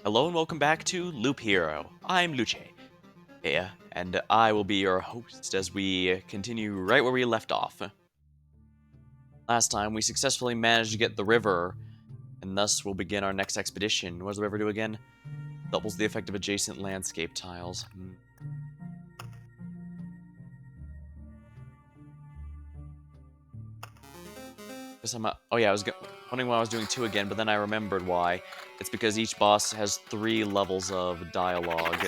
Hello and welcome back to Loop Hero. I'm Luce, yeah, and I will be your host as we continue right where we left off. Last time we successfully managed to get the river, and thus we'll begin our next expedition. What does the river do again? Doubles the effect of adjacent landscape tiles. Guess oh yeah, I was wondering why I was doing 2 again, but then I remembered why. It's because each boss has 3 levels of dialogue.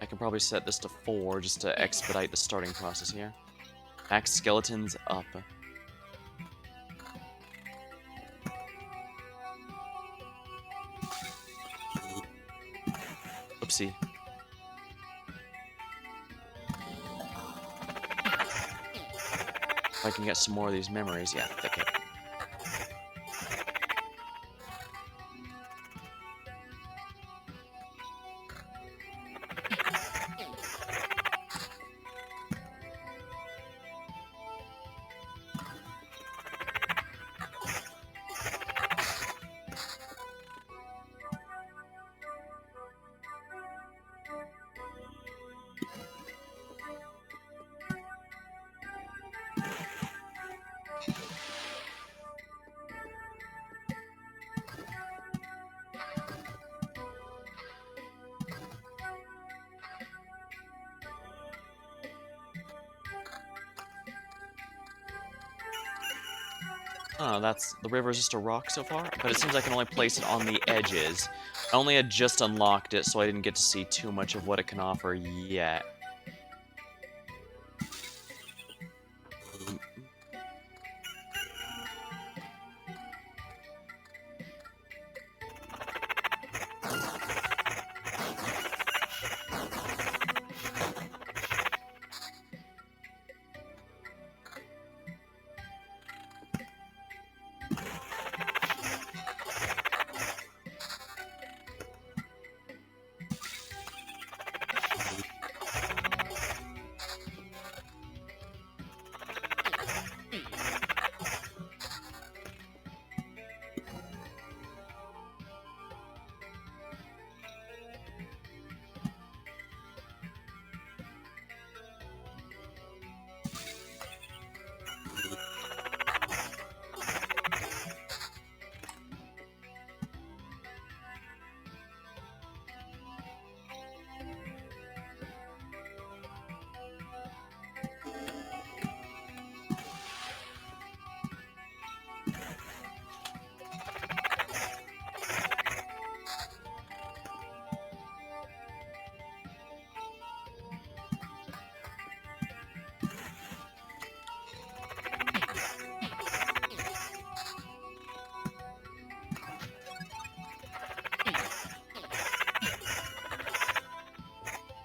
I can probably set this to 4 just to expedite the starting process here. Max skeletons up. Oopsie. If I can get some more of these memories, yeah, okay. Oh, the river's just a rock so far, but it seems I can only place it on the edges. I only had just unlocked it, so I didn't get to see too much of what it can offer yet.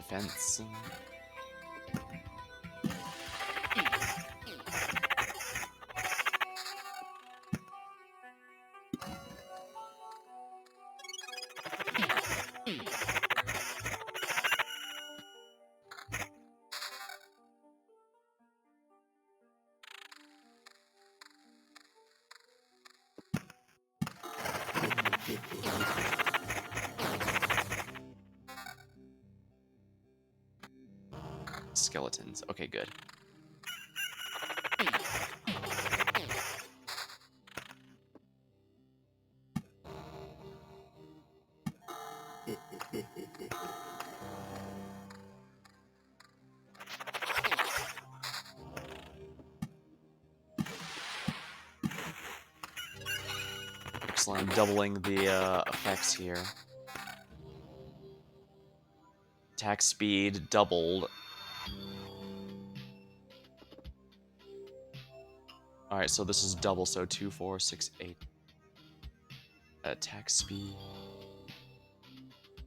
Defense. Skeletons. Okay, good. Excellent. I'm doubling the effects here. Attack speed doubled. Alright, so this is double, so 2, 4, 6, 8. Attack speed.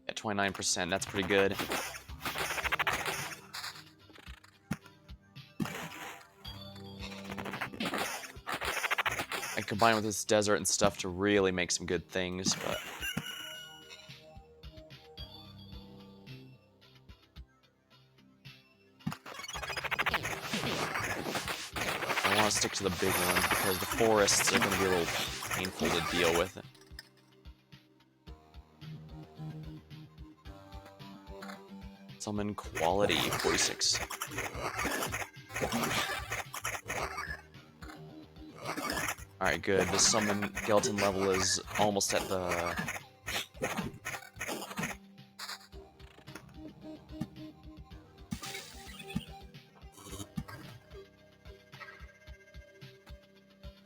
At 29%, that's pretty good. combine with this desert and stuff to really make some good things, but... I want to stick to the big ones because the forests are going to be a little painful to deal with. Summon quality 46. Alright, good. The summon skeleton level is almost at the...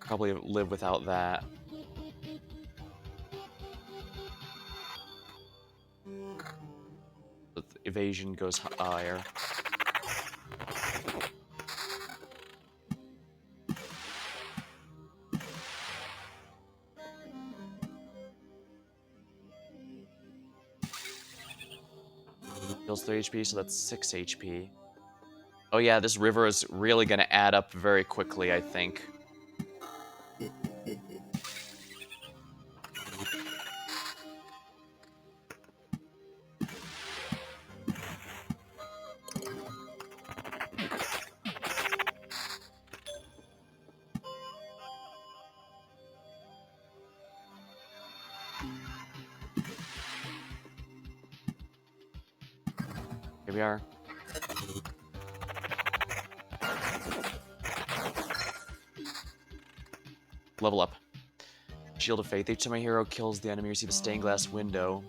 Probably live without that. But evasion goes higher. Heals 3 HP, so that's 6 HP. Oh yeah, this river is really going to add up very quickly, I think. Here we are. Level up. Shield of Faith. Each time a hero kills the enemy, receive a stained glass window.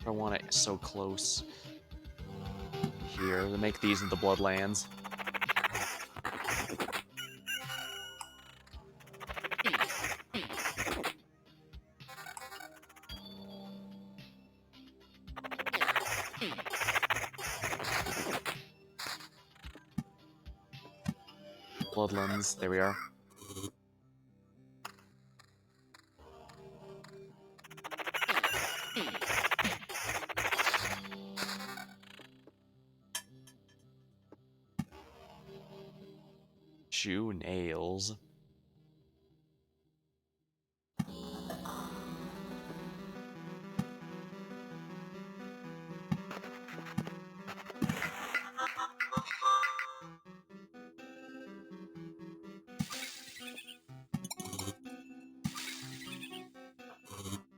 I want it so close here to make these into Bloodlands. Bloodlands, there we are. Shoe nails.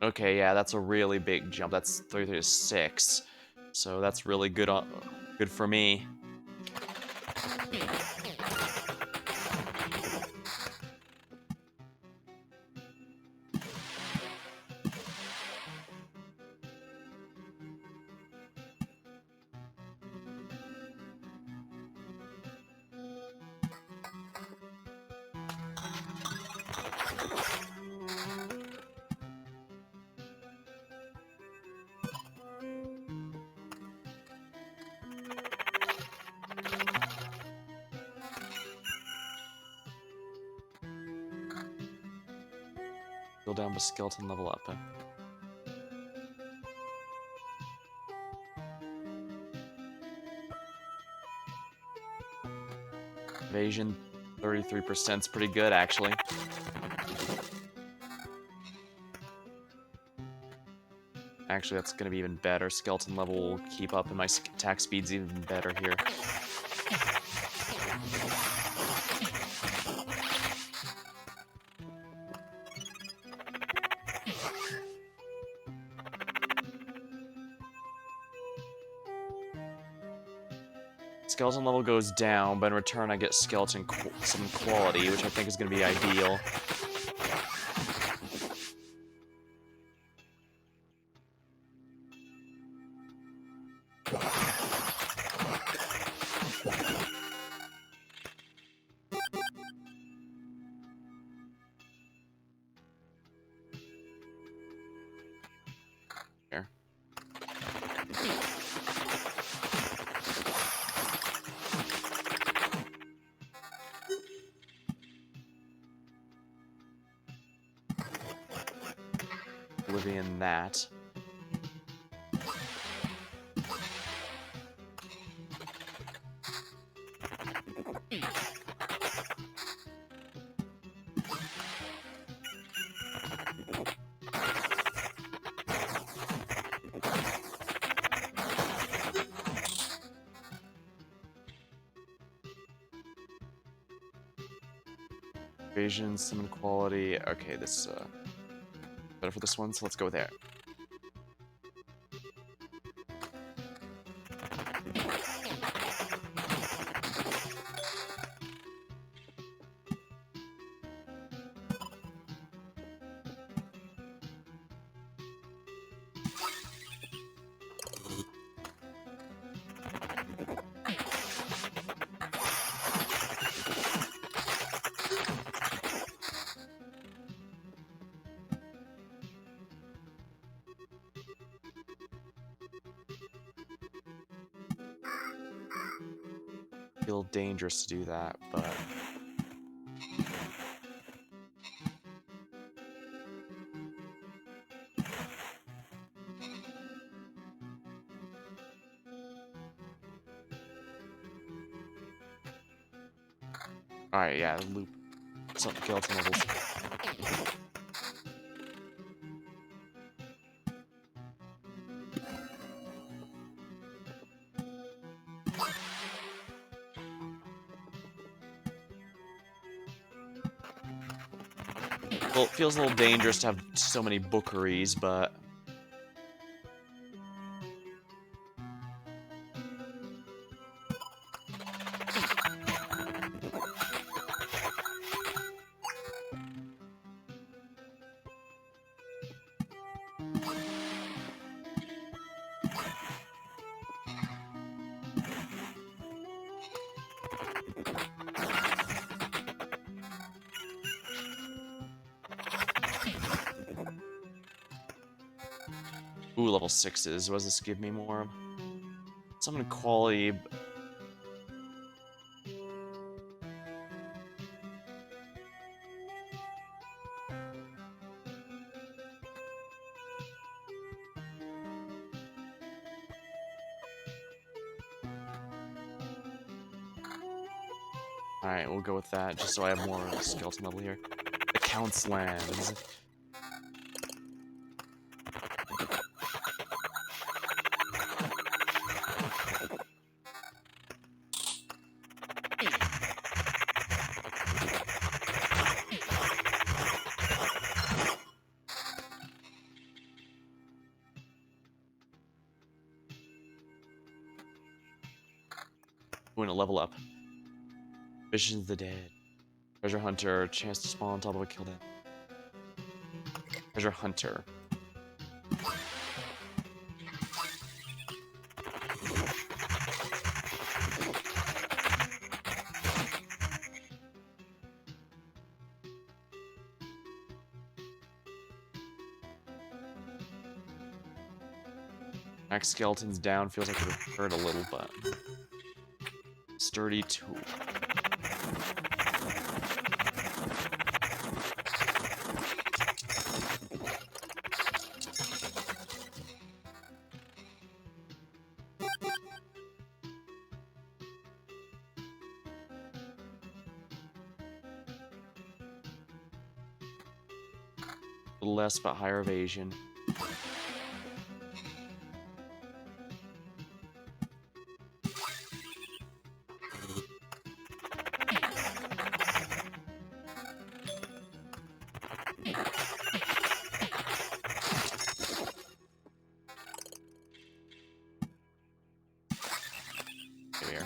Okay, yeah, that's a really big jump. That's 33 to 6. So that's really good good for me. Go down with skeleton level up. Evasion 33% is pretty good, actually. Actually, that's going to be even better. Skeleton level will keep up, and my attack speed's even better here. Skeleton level goes down, but in return I get skeleton some quality, which I think is going to be ideal. Here. Oblivion that. Evasion, summon quality. Okay, this better for this one, so let's go there. A little dangerous to do that, but alright, yeah, loop some skeleton levels. Well, it feels a little dangerous to have so many bookeries, but ooh, level 6s. What does this give me more? Summon quality. Alright, we'll go with that, just so I have more skeleton level here. The Count's Lands. Going to level up. Visions of the Dead. Treasure Hunter, chance to spawn on top of a kill dead. Treasure Hunter. Max skeletons down feels like it would hurt a little, but sturdy tool. A little less, but higher evasion. Here.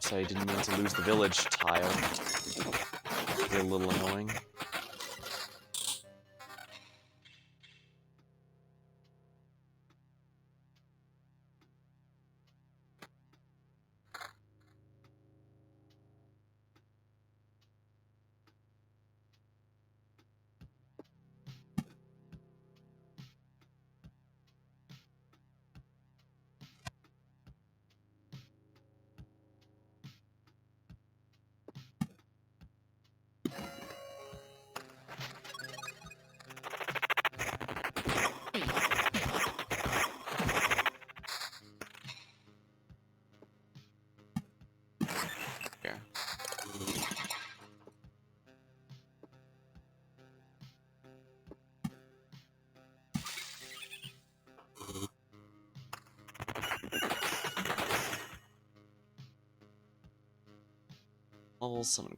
So I didn't mean to lose the village tile. Be a little annoying. Here. Level summon.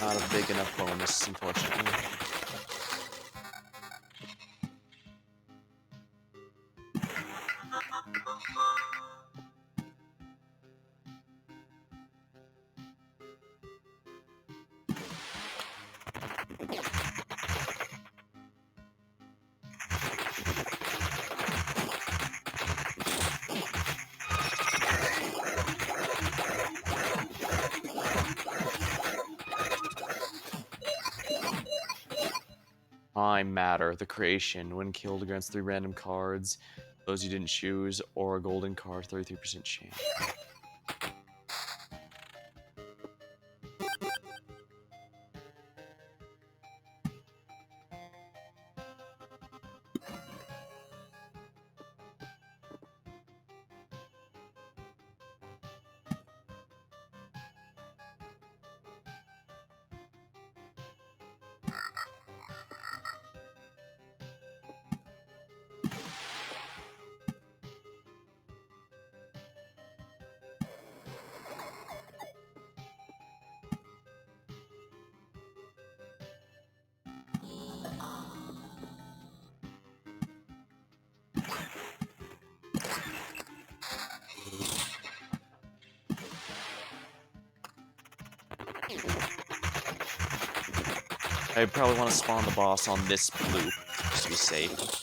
Not a big enough bonus, unfortunately. Time Matter, the creation. When killed, grants 3 random cards. Those you didn't choose, or a golden card, 33% chance. I probably want to spawn the boss on this loop, just to be safe.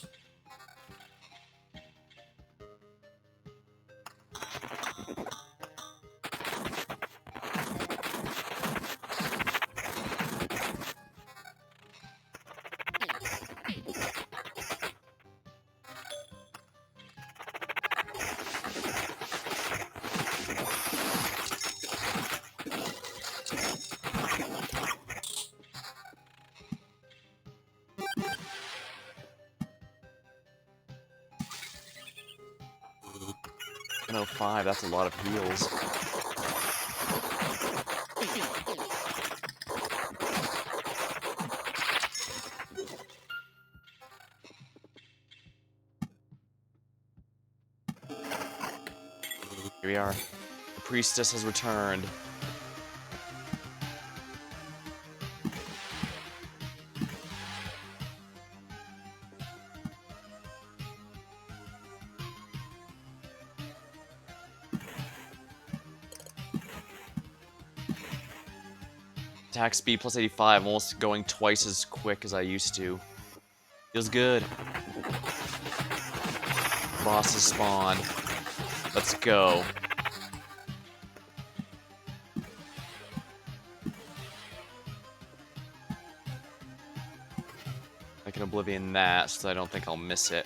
Oh, 5, that's a lot of heals. Here we are. The priestess has returned. Attack speed plus 85, almost going twice as quick as I used to. Feels good. Bosses spawn. Let's go. I can Oblivion that, so I don't think I'll miss it.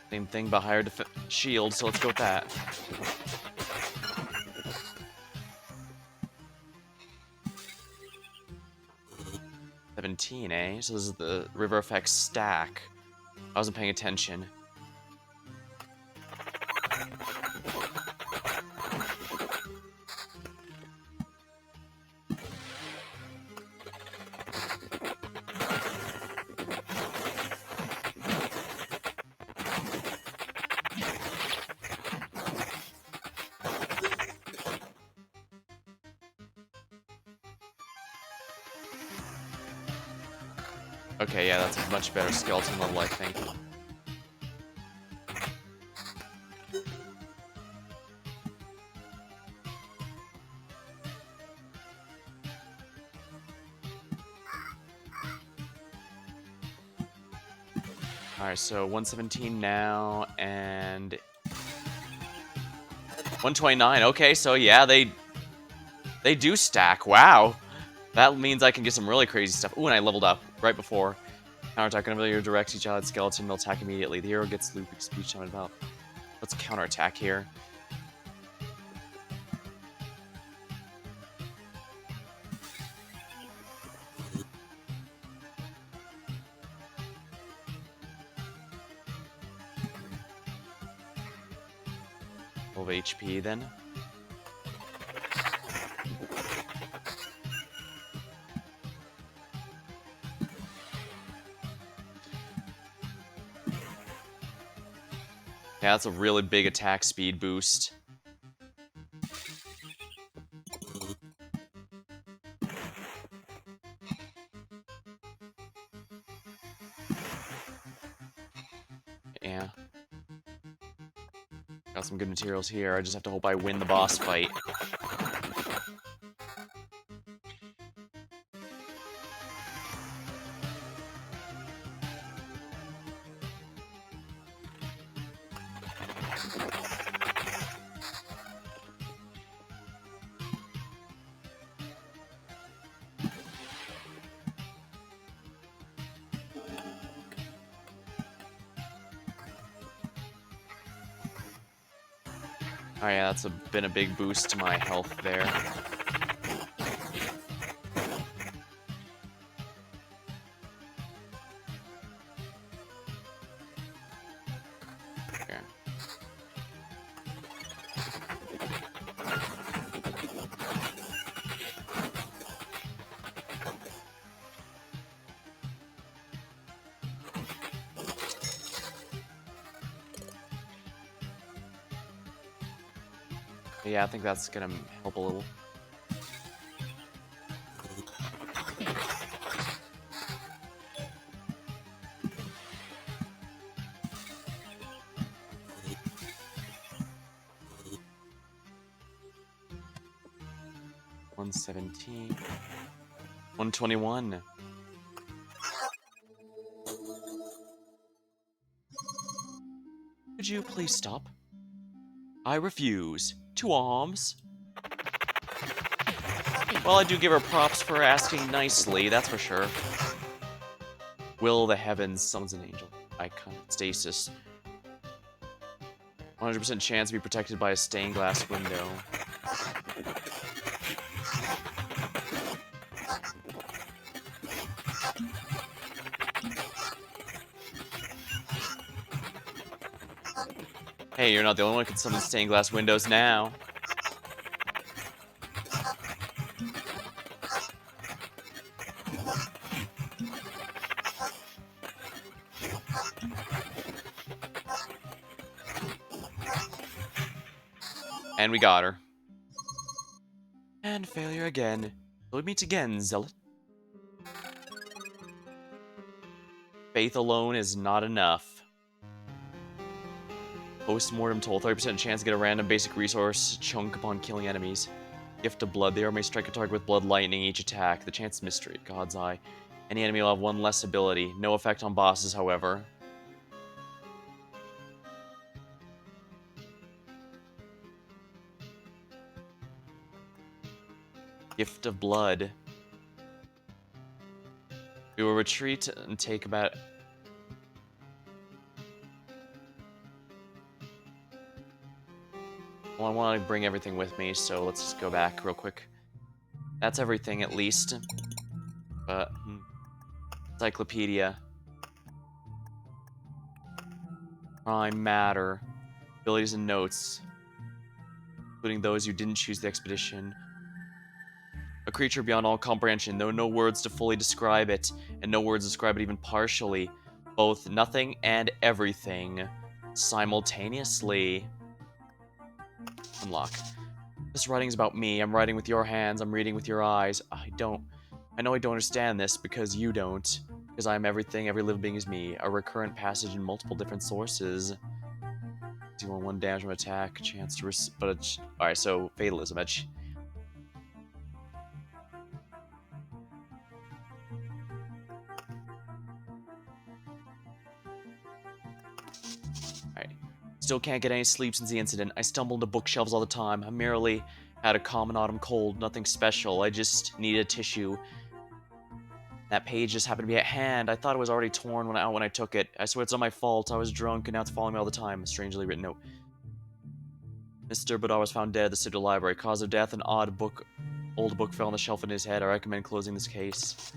Same thing, but higher shield, so let's go with that. Eh? So this is the River Effect stack. I wasn't paying attention. Okay, yeah, that's a much better skeleton level, I think. Alright, so 117 now, and 129. Okay, so yeah, they do stack. Wow. That means I can get some really crazy stuff. Ooh, and I leveled up right before. Counterattack whenever you direct each allied skeleton will attack immediately. The hero gets loop speech time about. Let's counterattack here. Of HP then. Yeah, that's a really big attack speed boost. Yeah. Got some good materials here. I just have to hope I win the boss fight. Oh yeah, that's been a big boost to my health there. Okay. Yeah, I think that's gonna help a little. $117. $121. Could you please stop? I refuse. To arms. Well, I do give her props for asking nicely, that's for sure. Will the heavens summons an angel. Icon stasis. 100% chance to be protected by a stained glass window. Hey, you're not the only one who can summon stained glass windows now. And we got her. And failure again. Will we meet again, Zealot? Faith alone is not enough. Post-mortem toll, 30% chance to get a random basic resource chunk upon killing enemies. Gift of blood, the arrow may strike a target with blood lightning each attack. The chance is mystery, God's eye. Any enemy will have one less ability. No effect on bosses, however. Gift of blood. We will retreat and take about... Well, I want to bring everything with me, so let's just go back real quick. That's everything, at least. But... Encyclopedia. Prime matter. Abilities and notes. Including those who didn't choose the expedition. A creature beyond all comprehension, though no words to fully describe it, and no words describe it even partially. Both nothing and everything. Simultaneously. Unlock. This writing is about me. I'm writing with your hands. I'm reading with your eyes. I know I don't understand this because you don't. Because I am everything. Every living being is me. A recurrent passage in multiple different sources. Do you want 1 damage from attack? Chance to alright, so fatalism. Alright. Still can't get any sleep since the incident. I stumble into bookshelves all the time. I merely had a common autumn cold. Nothing special. I just needed a tissue. That page just happened to be at hand. I thought it was already torn when I took it. I swear it's not my fault. I was drunk and now it's following me all the time. A strangely written note. Mr. Badar was found dead at the city library. Cause of death, an old book fell on the shelf in his head. I recommend closing this case.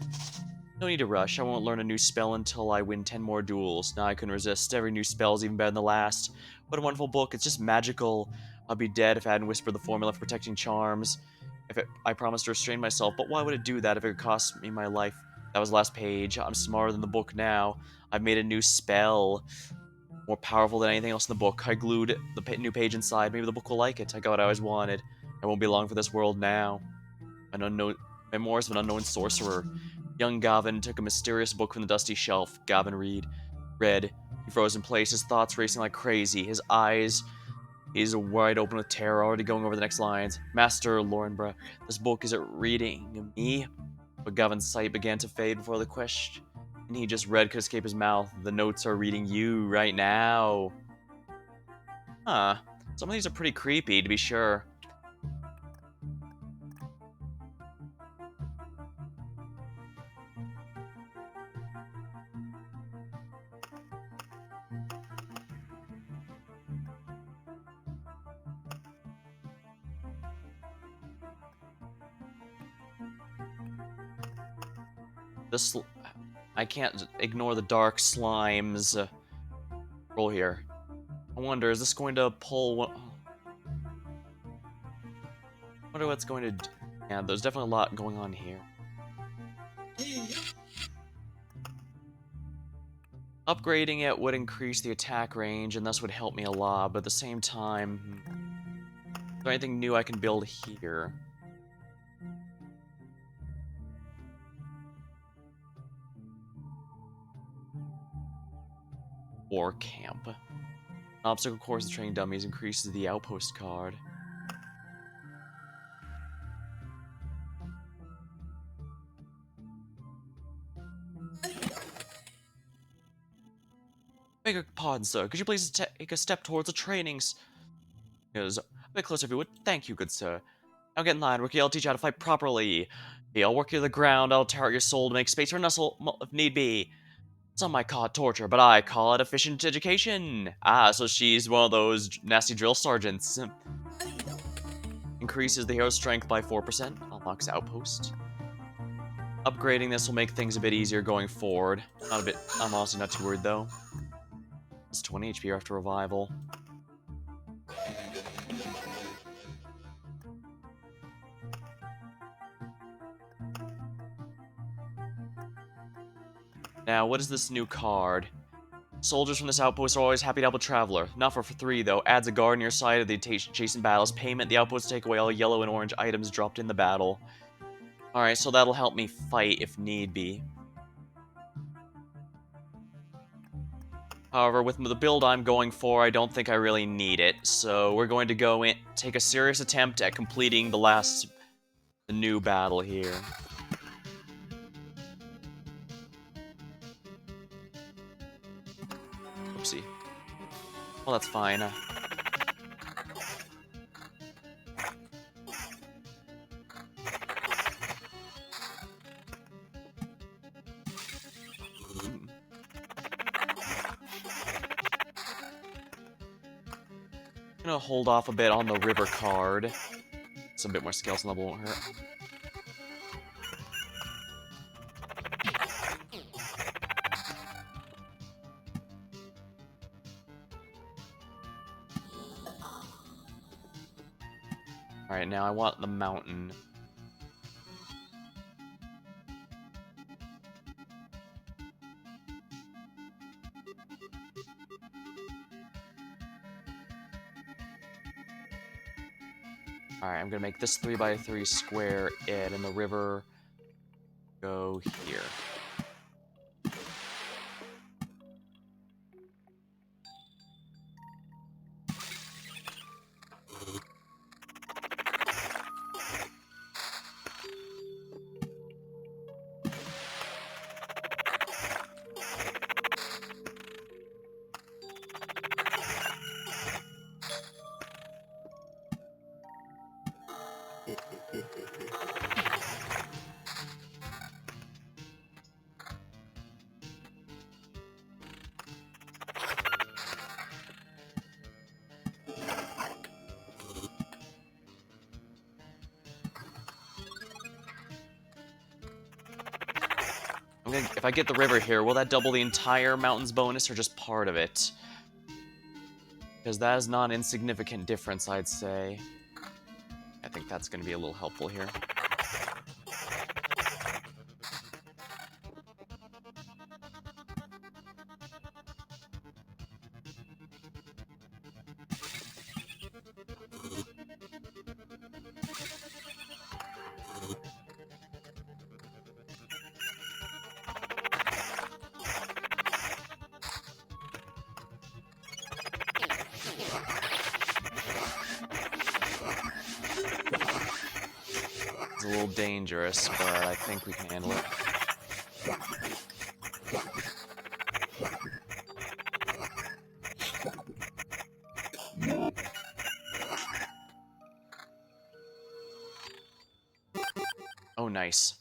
No need to rush. I won't learn a new spell until I win 10 more duels. Now I couldn't resist. Every new spell is even better than the last. What a wonderful book. It's just magical. I'd be dead if I hadn't whispered the formula for protecting charms. I promised to restrain myself, but why would it do that if it cost me my life? That was the last page. I'm smarter than the book now. I've made a new spell. More powerful than anything else in the book. I glued the new page inside. Maybe the book will like it. I got what I always wanted. I won't be long for this world now. Memoirs of an unknown sorcerer. Young Gavin took a mysterious book from the dusty shelf. Gavin read. He froze in place, his thoughts racing like crazy. His eyes, he's wide open with terror, already going over the next lines. Master Laurenborough, this book isn't reading me. But Gavin's sight began to fade before the question. And he just read could escape his mouth. The notes are reading you right now. Huh. Some of these are pretty creepy, to be sure. I can't ignore the dark slimes. Roll here. I wonder, is this going to pull one? I wonder what's going to do. Yeah, there's definitely a lot going on here. Upgrading it would increase the attack range, and thus would help me a lot, but at the same time... Is there anything new I can build here? War camp. Obstacle course and training dummies increases the outpost card. Beg your pardon, sir. Could you please take a step towards the trainings? Yes, a bit closer if you would. Thank you, good sir. Now get in line, Rookie. I'll teach you how to fight properly. Okay, I'll work you to the ground. I'll tear out your soul to make space for muscle if need be. Some might call it torture, but I call it efficient education. Ah, so she's one of those nasty drill sergeants. Increases the hero's strength by 4%. Unlocks outpost. Upgrading this will make things a bit easier going forward. I'm honestly not too worried though. It's 20 HP after revival. Now, what is this new card? Soldiers from this outpost are always happy to help a traveler. Not for free, though. Adds a guard on your side of the adjacent battles. Payment, the outposts take away all yellow and orange items dropped in the battle. Alright, so that'll help me fight if need be. However, with the build I'm going for, I don't think I really need it. So we're going to go in, take a serious attempt at completing the new battle here. Oopsie. Well, that's fine. I'm gonna hold off a bit on the river card. Some bit more skeleton level won't hurt. Alright, now I want the mountain. Alright, I'm gonna make this 3x3 square it, and the river go here. If I get the river here, will that double the entire mountain's bonus or just part of it? Because that is not an insignificant difference, I'd say. I think that's going to be a little helpful here. It's a little dangerous, but I think we can handle it. Oh, nice.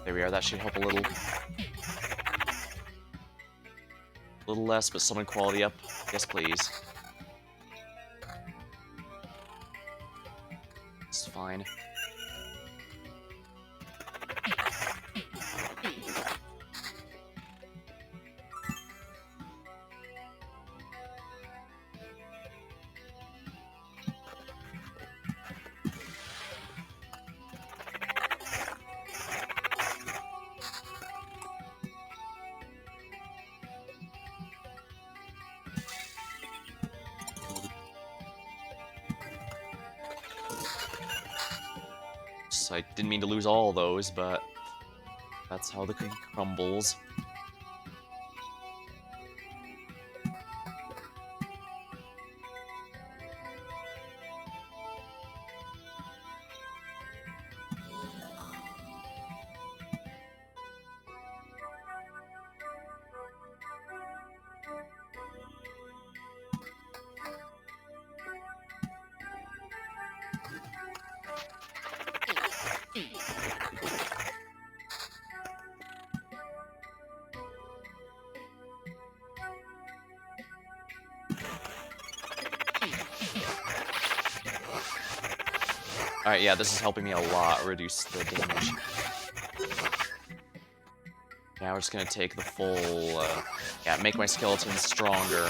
There we are, that should help a little. A little less, but summon quality up. Yes, please. It's fine. I didn't mean to lose all those, but that's how the cookie crumbles. Alright, yeah, this is helping me a lot reduce the damage. Now we're just gonna take the full, yeah, make my skeletons stronger.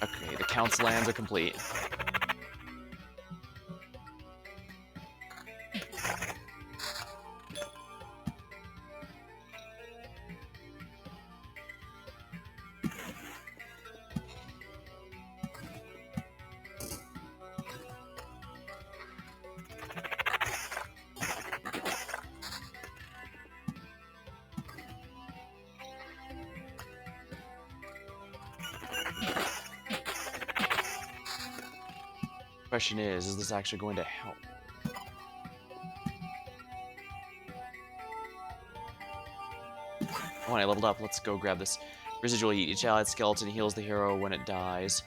Okay, the Count's lands are complete. Question is this actually going to help? Oh, and I leveled up. Let's go grab this. Residual heat. Each allied skeleton heals the hero when it dies.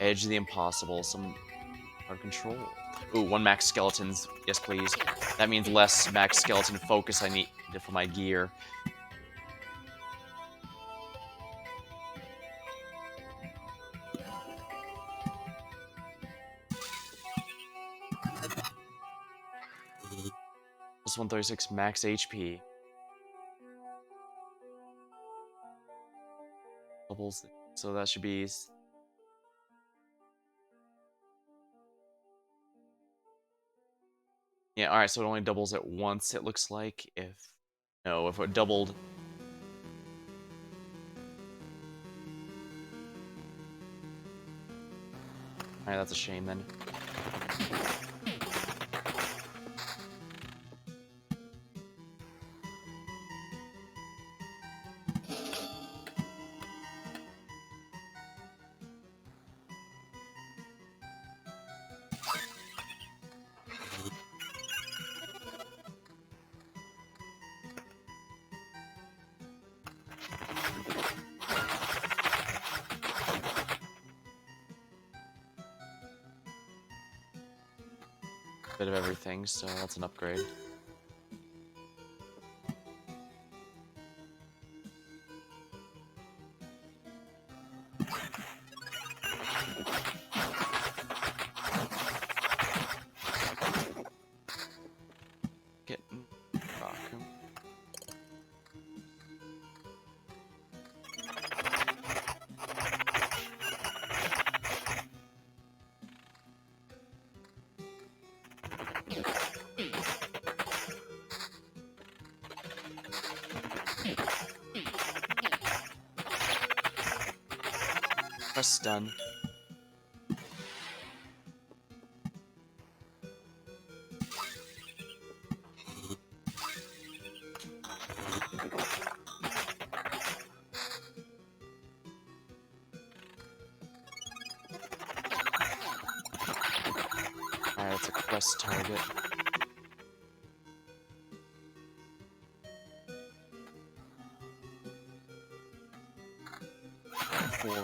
Edge of the impossible. Some hard control. Ooh, 1 max skeletons. Yes, please. That means less max skeleton focus I need for my gear. Plus 136 max HP. Doubles. So that should be... Yeah, alright, so it only doubles at once, it looks like. If it doubled... Alright, that's a shame then. Bit of everything, so that's an upgrade. Getting Baku. Press done. Alright, that's a quest target. Four.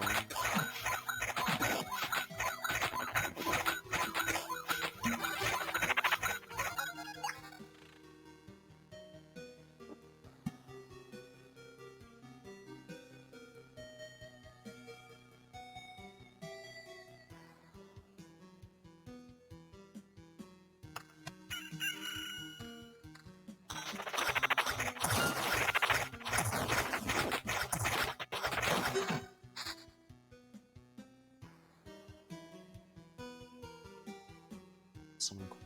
Someone cool.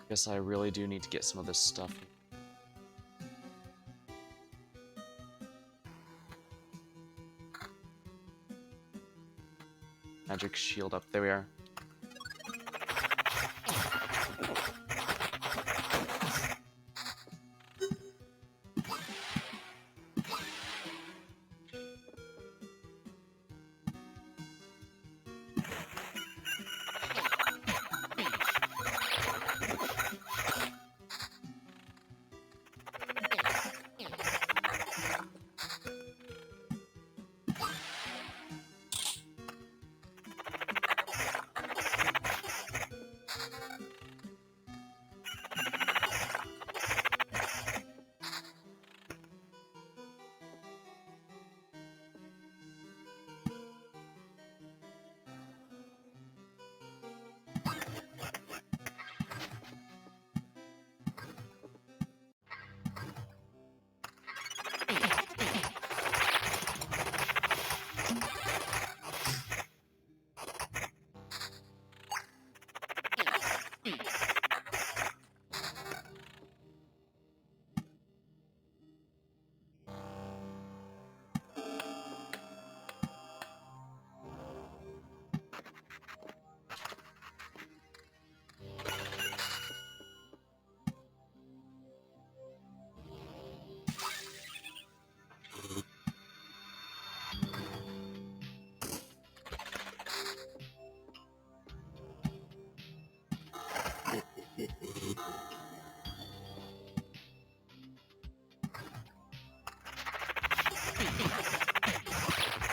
Guess I really do need to get some of this stuff. Magic shield up. There we are.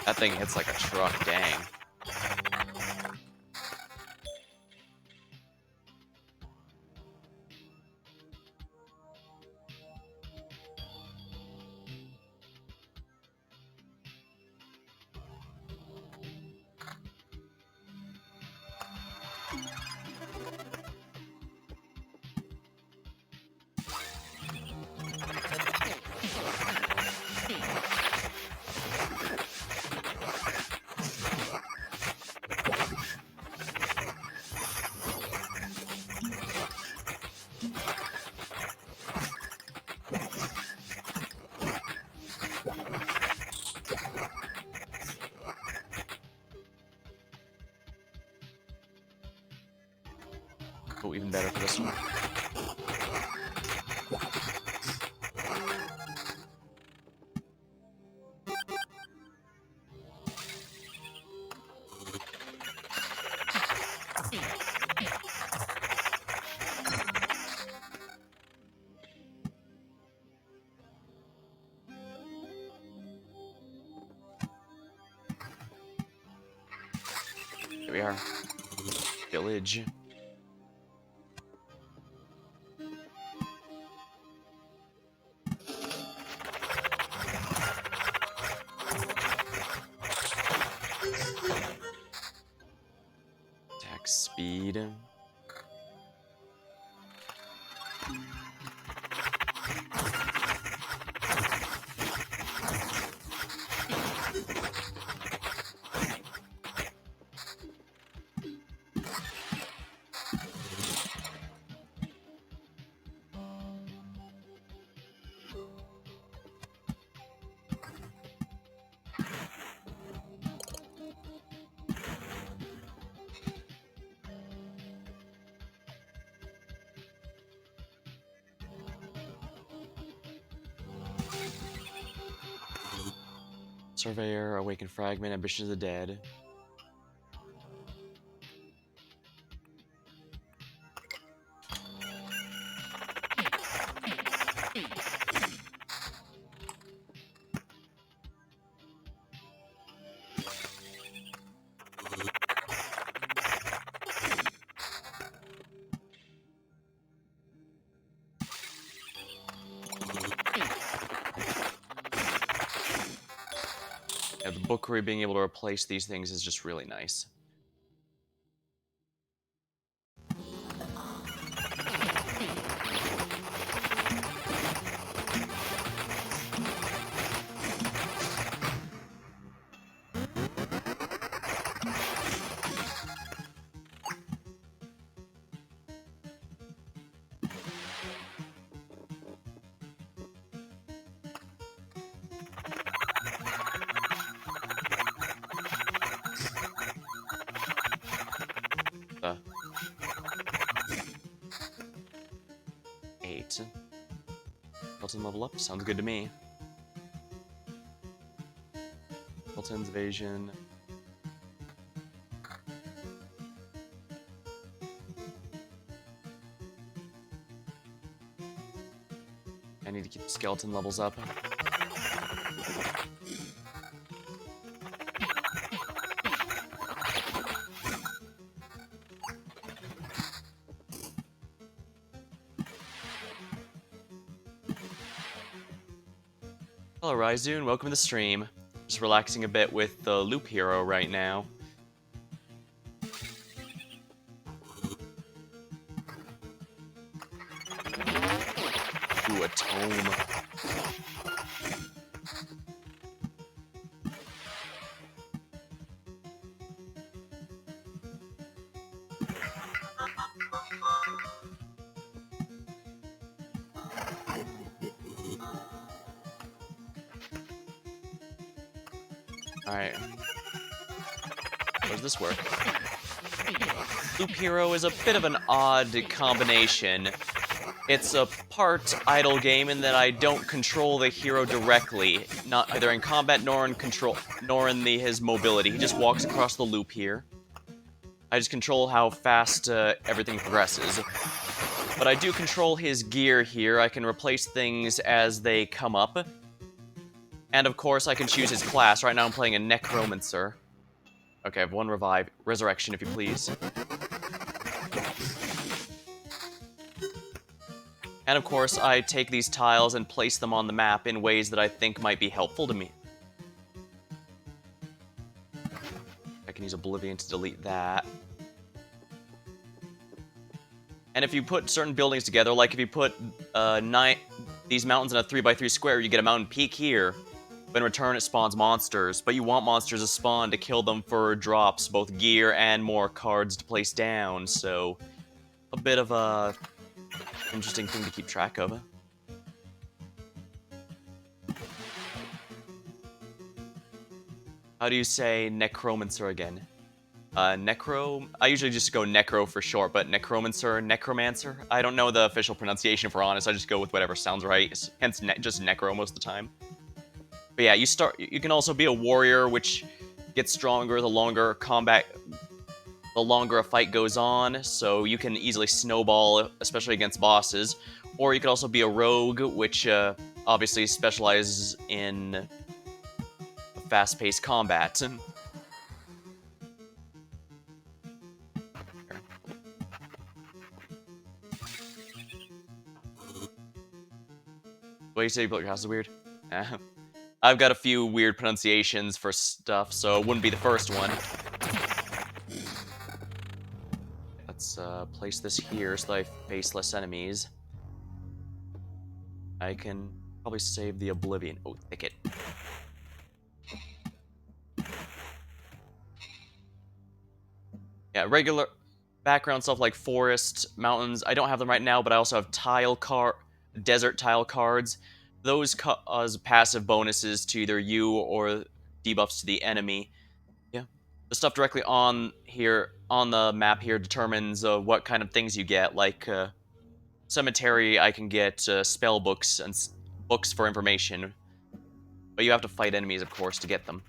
That thing hits like a truck, dang. Oh, even better for this one. Here we are. Village. Attack speed. Surveyor, Awakened Fragment, Ambition of the Dead. Yeah, the Bookery being able to replace these things is just really nice. Eight. Skeleton level up, sounds good to me. Skeleton's evasion. I need to keep the skeleton levels up. Hello Ryzoon, welcome to the stream. Just relaxing a bit with the Loop Hero right now. Ooh, a tome. Alright. How does this work? Loop Hero is a bit of an odd combination. It's a part idle game in that I don't control the hero directly, not either in combat nor in control, nor in his mobility. He just walks across the loop here. I just control how fast everything progresses. But I do control his gear here. I can replace things as they come up. And of course, I can choose his class. Right now I'm playing a Necromancer. Okay, I have 1 revive. Resurrection, if you please. And of course, I take these tiles and place them on the map in ways that I think might be helpful to me. I can use Oblivion to delete that. And if you put certain buildings together, like if you put these mountains in a 3x3 square, you get a mountain peak here. But in return, it spawns monsters. But you want monsters to spawn to kill them for drops, both gear and more cards to place down. So, a bit of a interesting thing to keep track of. How do you say Necromancer again? I usually just go Necro for short, but Necromancer? I don't know the official pronunciation, if we're honest. I just go with whatever sounds right, hence just Necro most of the time. But yeah, you can also be a warrior, which gets stronger the longer a fight goes on, so you can easily snowball, especially against bosses. Or you could also be a rogue, which obviously specializes in fast-paced combat. What do you say, your house is weird? I've got a few weird pronunciations for stuff, so it wouldn't be the first one. Let's place this here so I face less enemies. I can probably save the Oblivion. Oh, Thicket. Yeah, regular background stuff like forest, mountains. I don't have them right now, but I also have desert tile cards. Those cause passive bonuses to either you or debuffs to the enemy. Yeah. The stuff directly on the map here determines what kind of things you get. Like cemetery, I can get spell books and books for information. But you have to fight enemies, of course, to get them.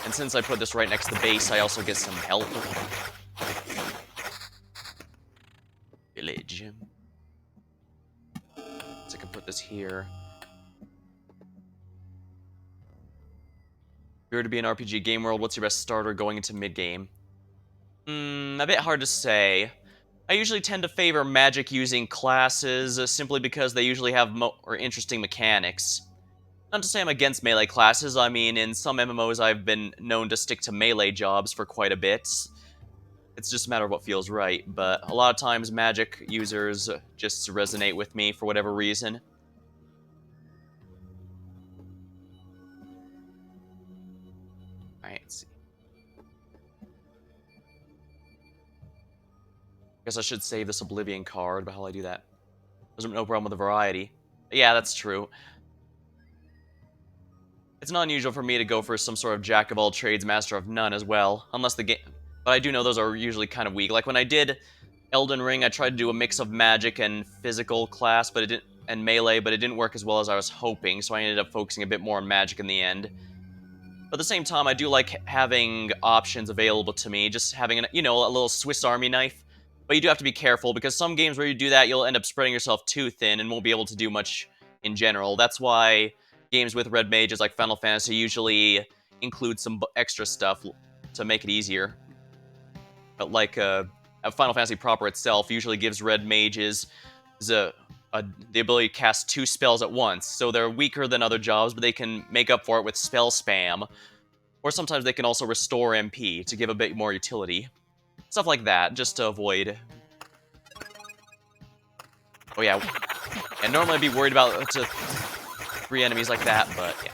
And since I put this right next to the base, I also get some help. Village. So I can put this here. If you were to be an RPG game world, what's your best starter going into mid-game? A bit hard to say. I usually tend to favor magic using classes, simply because they usually have more interesting mechanics. Not to say I'm against melee classes, I mean, in some MMOs I've been known to stick to melee jobs for quite a bit. It's just a matter of what feels right, but a lot of times magic users just resonate with me for whatever reason. Alright, let's see. Guess I should save this Oblivion card, but how will I do that? There's no problem with the variety. But yeah, that's true. It's not unusual for me to go for some sort of jack of all trades, master of none as well, unless the game. But I do know those are usually kind of weak. Like when I did Elden Ring, I tried to do a mix of magic and physical class, but it didn't, and melee, but it didn't work as well as I was hoping. So I ended up focusing a bit more on magic in the end. But at the same time, I do like having options available to me, just having a little Swiss Army knife. But you do have to be careful because some games where you do that, you'll end up spreading yourself too thin and won't be able to do much in general. That's why games with red mages like Final Fantasy usually include some extra stuff to make it easier. But like Final Fantasy proper itself usually gives red mages the ability to cast 2 spells at once. So they're weaker than other jobs, but they can make up for it with spell spam. Or sometimes they can also restore MP to give a bit more utility. Stuff like that, just to avoid... Oh yeah, and normally I'd be worried about 3 enemies like that, but yeah.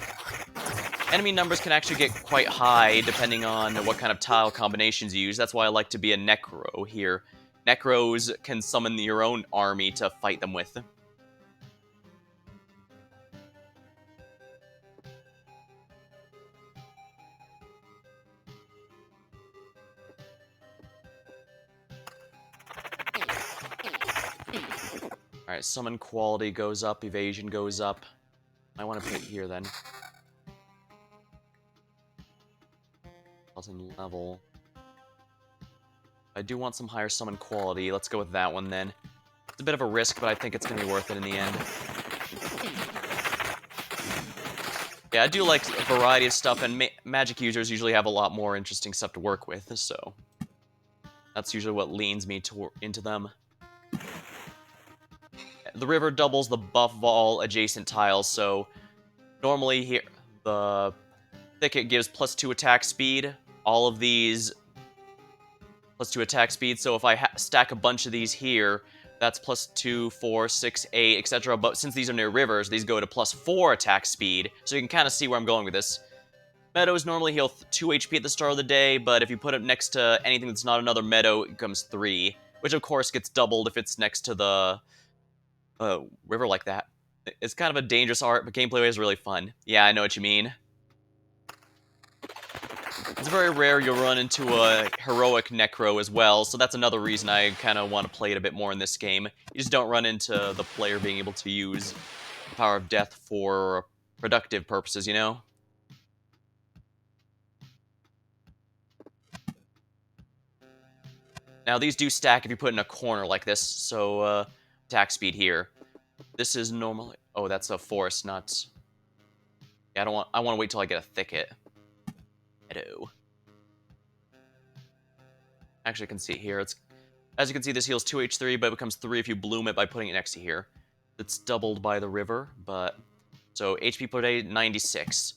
Enemy numbers can actually get quite high depending on what kind of tile combinations you use. That's why I like to be a Necro here. Necros can summon your own army to fight them with. Alright, summon quality goes up, evasion goes up. I want to put it here then. Level. I do want some higher summon quality. Let's go with that one then. It's a bit of a risk, but I think it's going to be worth it in the end. Yeah, I do like a variety of stuff, and Magic users usually have a lot more interesting stuff to work with, so that's usually what leans me into them. The river doubles the buff of all adjacent tiles, so normally here the thicket gives +2 attack speed. All of these +2 attack speed, so if I stack a bunch of these here, that's +2, 4, 6, 8, etc. But since these are near rivers, these go to +4 attack speed, so you can kind of see where I'm going with this. Meadows normally heal 2 HP at the start of the day, but if you put it next to anything that's not another meadow, it becomes 3, which of course gets doubled if it's next to the river like that. It's kind of a dangerous art, but gameplay is really fun. Yeah, I know what you mean. It's very rare you'll run into a heroic Necro as well, so that's another reason I kind of want to play it a bit more in this game. You just don't run into the player being able to use the Power of Death for productive purposes, you know? Now, these do stack if you put in a corner like this, so attack speed here. This is normally... Oh, that's a forest, not... Yeah, I want to wait till I get a thicket. Hello. Actually, I can see it here. As you can see, this heals 2h3, but it becomes 3 if you bloom it by putting it next to here. It's doubled by the river, but... So, HP per day, 96.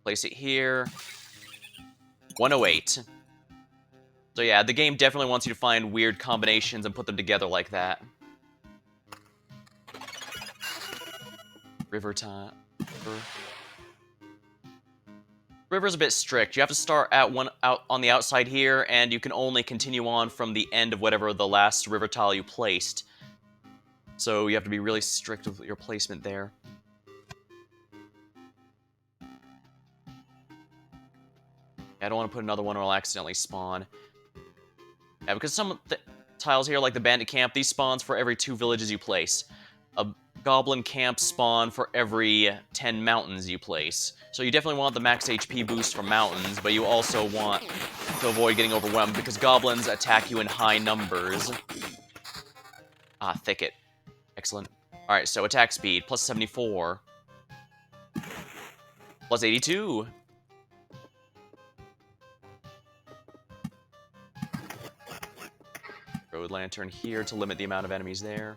Place it here. 108. So yeah, the game definitely wants you to find weird combinations and put them together like that. River time. River's a bit strict. You have to start at out on the outside here, and you can only continue on from the end of whatever the last river tile you placed. So you have to be really strict with your placement there. I don't want to put another one or I'll accidentally spawn. Yeah, because some of the tiles here, like the bandit camp, these spawns for every 2 villages you place. A goblin camp spawn for every 10 mountains you place. So you definitely want the max HP boost from mountains, but you also want to avoid getting overwhelmed because goblins attack you in high numbers. Ah, thicket. Excellent. Alright, so attack speed, +74. +82. Road lantern here to limit the amount of enemies there.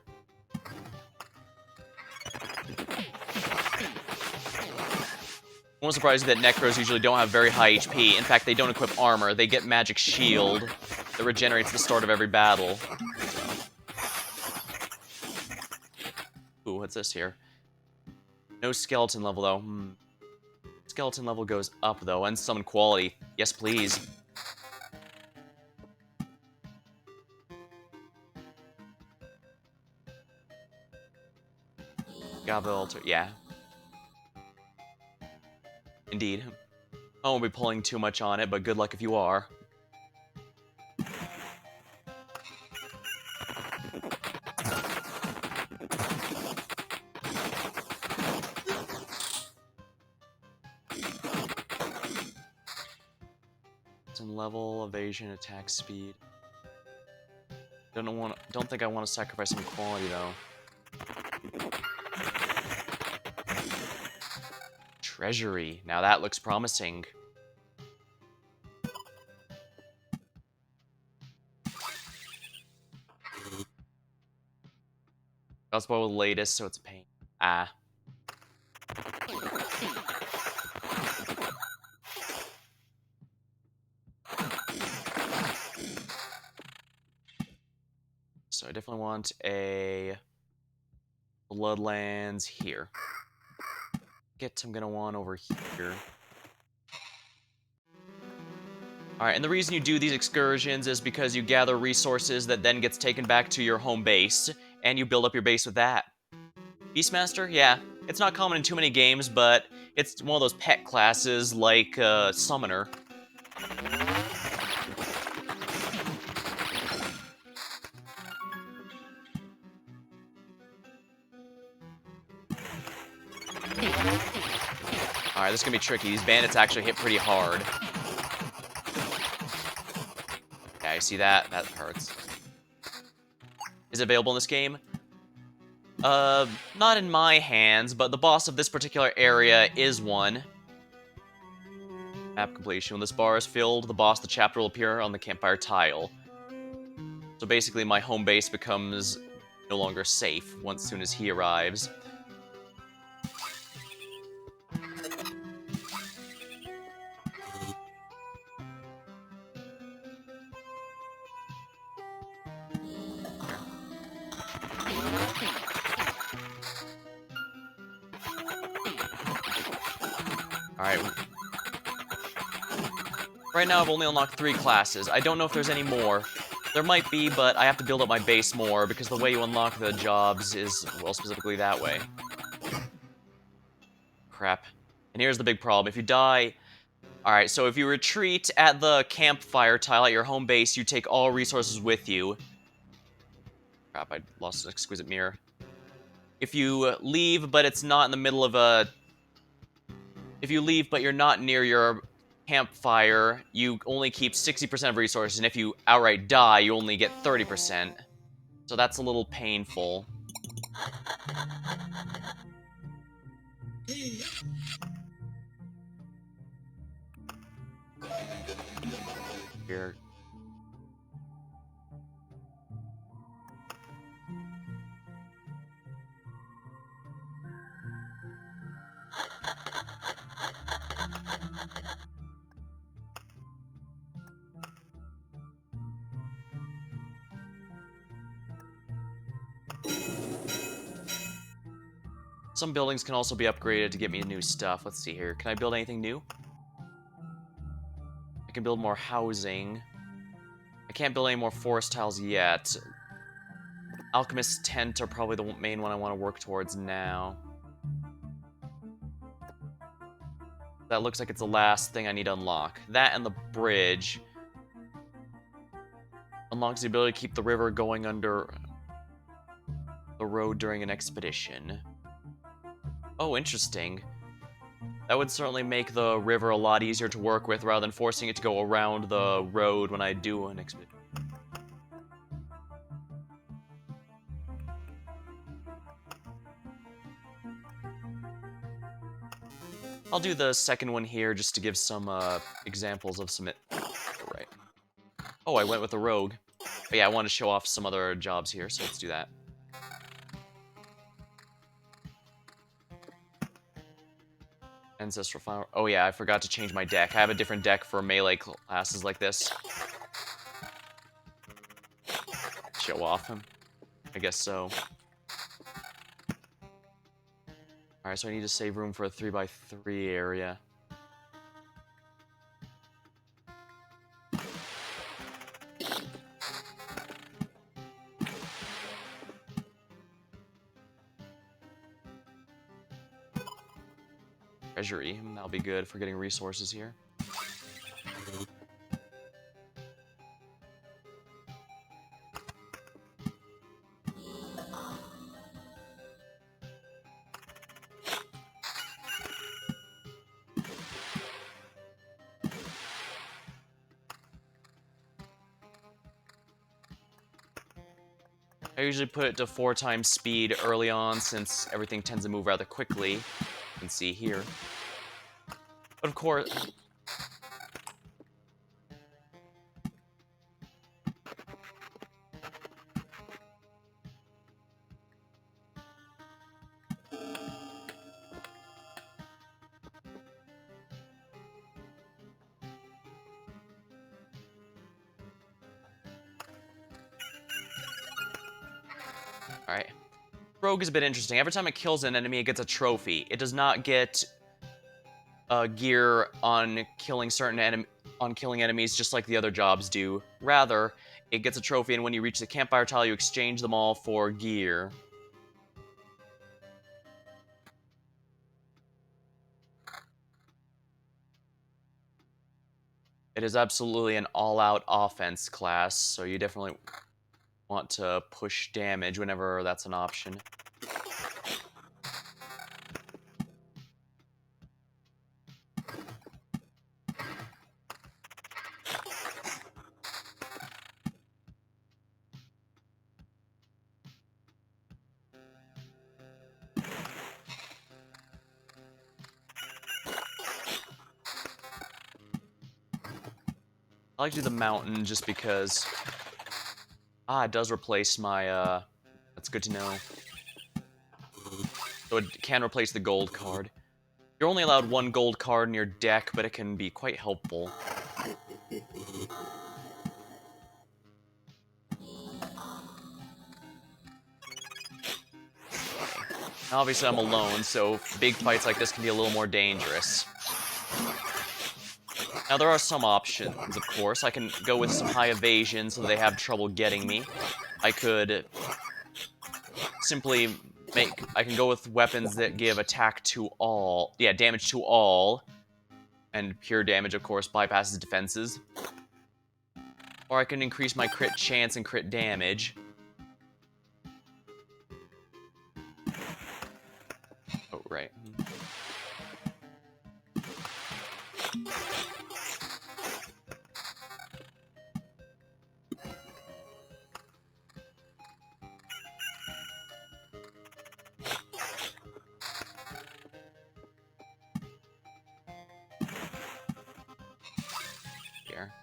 Won't surprise you that Necros usually don't have very high HP. In fact, they don't equip armor. They get magic shield that regenerates at the start of every battle. Ooh, what's this here? No skeleton level, though. Skeleton level goes up, though. And summon quality. Yes, please. Gaba altar, yeah. Indeed. I won't be pulling too much on it, but good luck if you are. Some level, evasion, attack speed. Don't think I want to sacrifice some quality though. Treasury. Now that looks promising. Got spoiled with latest, so it's a pain. Ah. So I definitely want a Bloodlands here. I'm gonna want over here. Alright, and the reason you do these excursions is because you gather resources that then gets taken back to your home base, and you build up your base with that. Beastmaster? Yeah. It's not common in too many games, but it's one of those pet classes like Summoner. Alright, this is gonna be tricky. These bandits actually hit pretty hard. Yeah, you see that? That hurts. Is it available in this game? Not in my hands, but the boss of this particular area is one. Map completion. When this bar is filled, the boss of the chapter will appear on the campfire tile. So basically, my home base becomes no longer safe once soon as he arrives. Alright. Right now I've only unlocked 3 classes. I don't know if there's any more. There might be, but I have to build up my base more, because the way you unlock the jobs is, well, specifically that way. Crap. And here's the big problem. If you die... Alright, so if you retreat at the campfire tile at your home base, you take all resources with you. Crap, I lost an exquisite mirror. If you leave, but it's not in the middle of a... If you leave, but you're not near your campfire, you only keep 60% of resources, and if you outright die, you only get 30%. So that's a little painful. Here. Some buildings can also be upgraded to get me new stuff. Let's see here. Can I build anything new? I can build more housing. I can't build any more forest tiles yet. Alchemist's tent are probably the main one I want to work towards now. That looks like it's the last thing I need to unlock. That and the bridge. Unlocks the ability to keep the river going under the road during an expedition. Oh, interesting. That would certainly make the river a lot easier to work with rather than forcing it to go around the road when I do an expedition. I'll do the second one here just to give some examples of some... Right. Oh, I went with the rogue. But yeah, I want to show off some other jobs here, so let's do that. Ancestral Flower. Oh yeah, I forgot to change my deck. I have a different deck for melee classes like this. Show off him. I guess so. Alright, so I need to save room for a 3x3 area. Treasury. That'll be good for getting resources here. I usually put it to 4 times speed early on since everything tends to move rather quickly. You can see here. But of course... Alright. Rogue is a bit interesting. Every time it kills an enemy, it gets a trophy. It does not get gear on killing enemies just like the other jobs do. Rather, it gets a trophy, and when you reach the campfire tile, you exchange them all for gear. It is absolutely an all-out offense class, so you definitely want to push damage whenever that's an option. I like to do the mountain just because... it does replace my, That's good to know. So it can replace the gold card. You're only allowed one gold card in your deck, but it can be quite helpful. Obviously, I'm alone, so big fights like this can be a little more dangerous. Now, there are some options, of course. I can go with some high evasion so they have trouble getting me. I could simply I can go with weapons that give attack to all. Yeah, damage to all. And pure damage, of course, bypasses defenses. Or I can increase my crit chance and crit damage. Oh, right. Here.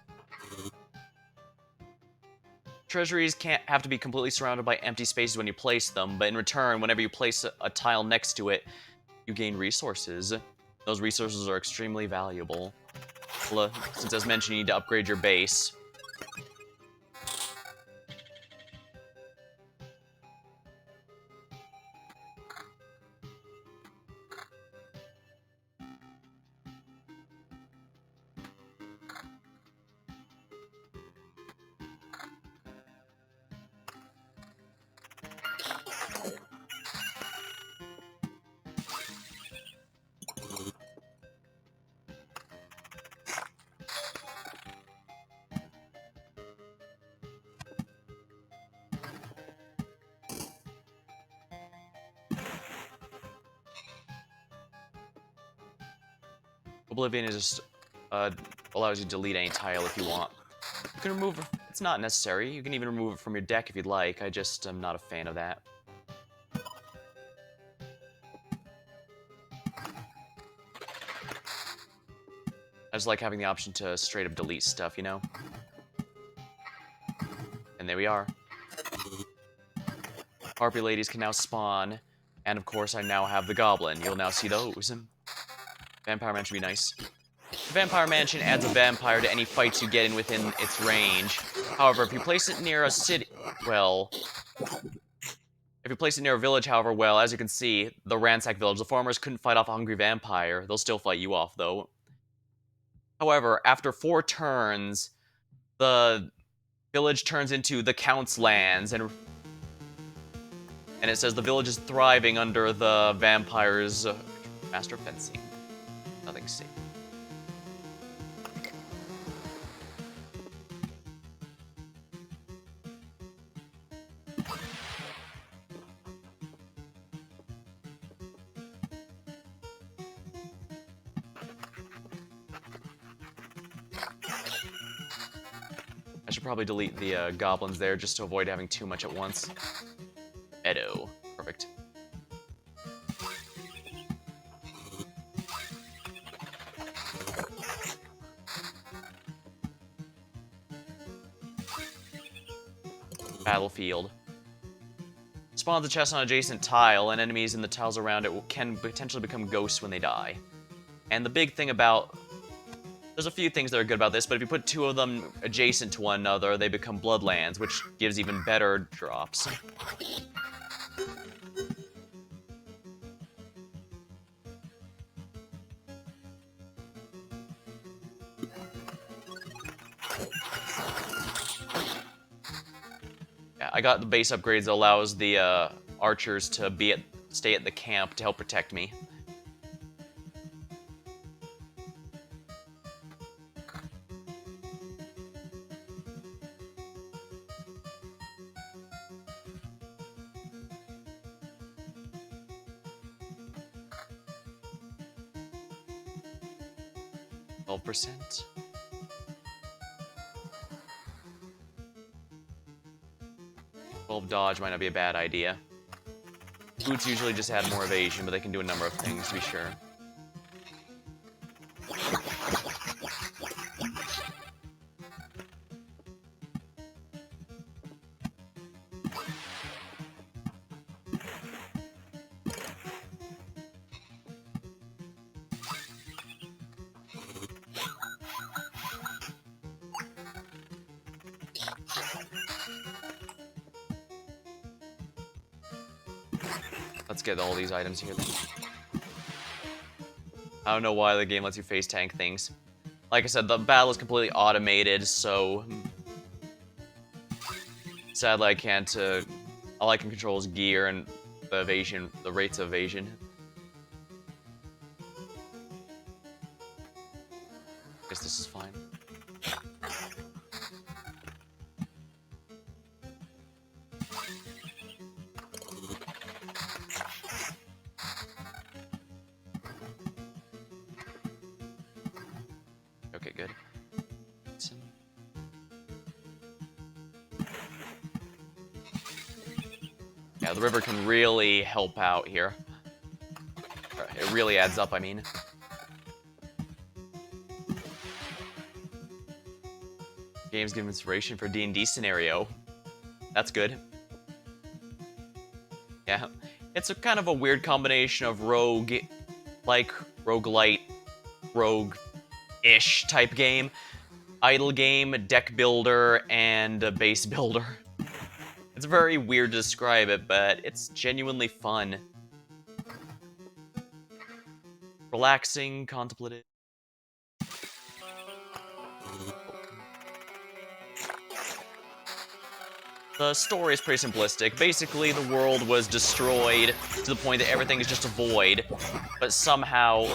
Treasuries can't have to be completely surrounded by empty spaces when you place them, but in return, whenever you place a tile next to it, you gain resources. Those resources are extremely valuable. Since, as mentioned, you need to upgrade your base. Oblivion is just allows you to delete any tile if you want. You can remove... It's not necessary. You can even remove it from your deck if you'd like. I just am not a fan of that. I just like having the option to straight up delete stuff, you know? And there we are. Harpy ladies can now spawn. And of course, I now have the goblin. You'll now see those. Vampire Mansion would be nice. The Vampire Mansion adds a vampire to any fights you get in within its range. However, if you place it near a city... Well... If you place it near a village, however, well, as you can see, the Ransack Village, the farmers couldn't fight off a hungry vampire. They'll still fight you off, though. However, after 4 turns, the village turns into the Count's lands, and it says the village is thriving under the vampire's master fencing. Nothing's safe. I should probably delete the goblins there just to avoid having too much at once. Edo. Perfect. Battlefield. Spawns a chest on adjacent tile, and enemies in the tiles around it can potentially become ghosts when they die. And the big thing about... There's a few things that are good about this, but if you put 2 of them adjacent to one another, they become Bloodlands, which gives even better drops. Yeah, I got the base upgrades that allows the archers to stay at the camp to help protect me. %. Dodge might not be a bad idea. Boots usually just add more evasion, but they can do a number of things to be sure. Let's get all these items here then. I don't know why the game lets you face tank things. Like I said, the battle is completely automated, so sadly I can't. All I can control is gear and the evasion, the rates of evasion. Guess this is fine. Okay, good. Yeah, the river can really help out here. It really adds up, I mean. Games give inspiration for D&D scenario. That's good. Yeah. It's a kind of a weird combination of roguelite, rogue-ish type game, idle game, deck builder, and a base builder. It's very weird to describe it, but it's genuinely fun. Relaxing, contemplative. The story is pretty simplistic. Basically, the world was destroyed to the point that everything is just a void, but somehow,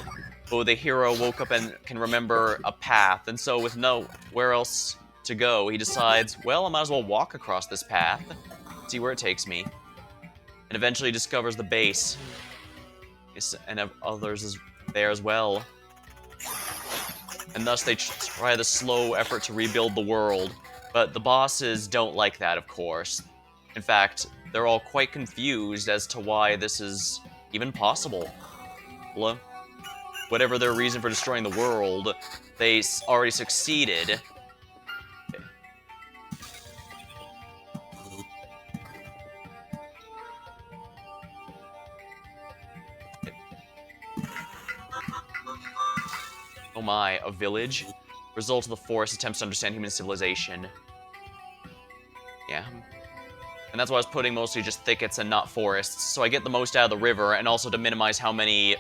the hero woke up and can remember a path, and so with nowhere else to go, he decides, well, I might as well walk across this path, see where it takes me, and eventually discovers the base, and others is there as well. And thus they try the slow effort to rebuild the world. But the bosses don't like that, of course. In fact, they're all quite confused as to why this is even possible. Whatever their reason for destroying the world, they already succeeded. Oh my, a village? Result of the forest attempts to understand human civilization. Yeah. And that's why I was putting mostly just thickets and not forests, so I get the most out of the river, and also to minimize how many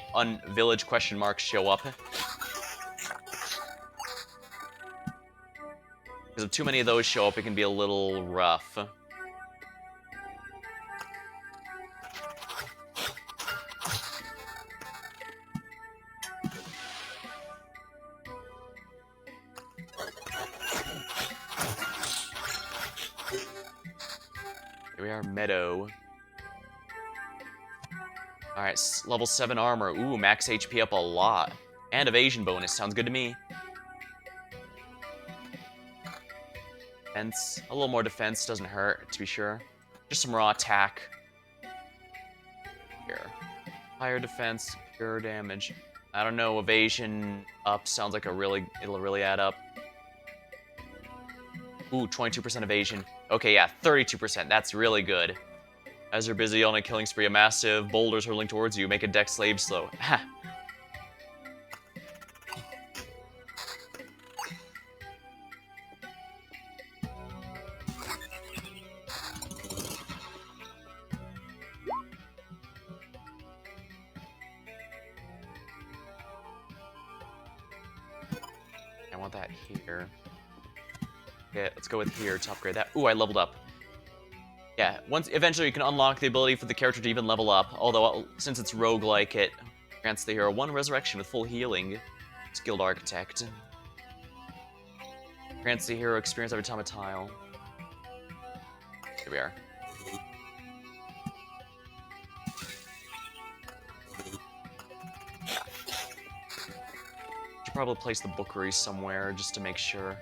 village question marks show up. Because if too many of those show up, it can be a little rough. Here we are, meadow. Alright, level 7 armor. Ooh, max HP up a lot. And evasion bonus, sounds good to me. Defense, a little more defense doesn't hurt, to be sure. Just some raw attack. Here. Higher defense, pure damage. I don't know, evasion up sounds like it'll really add up. Ooh, 22% evasion. Okay, yeah, 32%. That's really good. As you're busy on a killing spree, a massive boulders hurtling towards you. Make a deck slave slow. Ha! I want that here. Okay, let's go with here to upgrade that. Ooh, I leveled up. Yeah, eventually you can unlock the ability for the character to even level up, although since it's roguelike, it grants the hero 1 resurrection with full healing. Skilled Architect. Grants the hero experience every time a tile. Here we are. Should probably place the bookery somewhere just to make sure.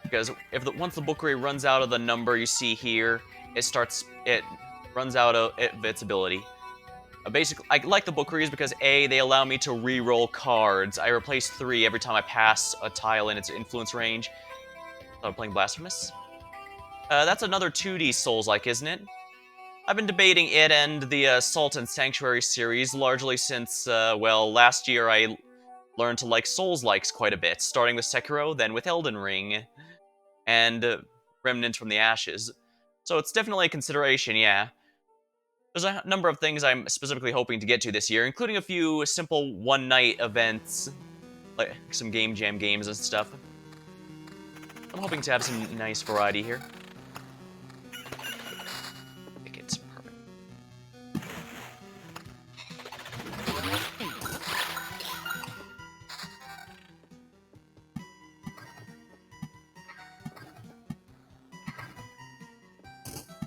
Because once the bookery runs out of the number you see here, it runs out of its ability. Basically, I like the bookeries because A, they allow me to re-roll cards. I replace 3 every time I pass a tile in its influence range. I'm playing Blasphemous. That's another 2D Souls-like, isn't it? I've been debating it and the Salt and Sanctuary series largely since, well, last year I learned to like Souls-likes quite a bit, starting with Sekiro, then with Elden Ring, and Remnant from the Ashes. So it's definitely a consideration, yeah. There's a number of things I'm specifically hoping to get to this year, including a few simple one-night events, like some game jam games and stuff. I'm hoping to have some nice variety here. I think it's perfect.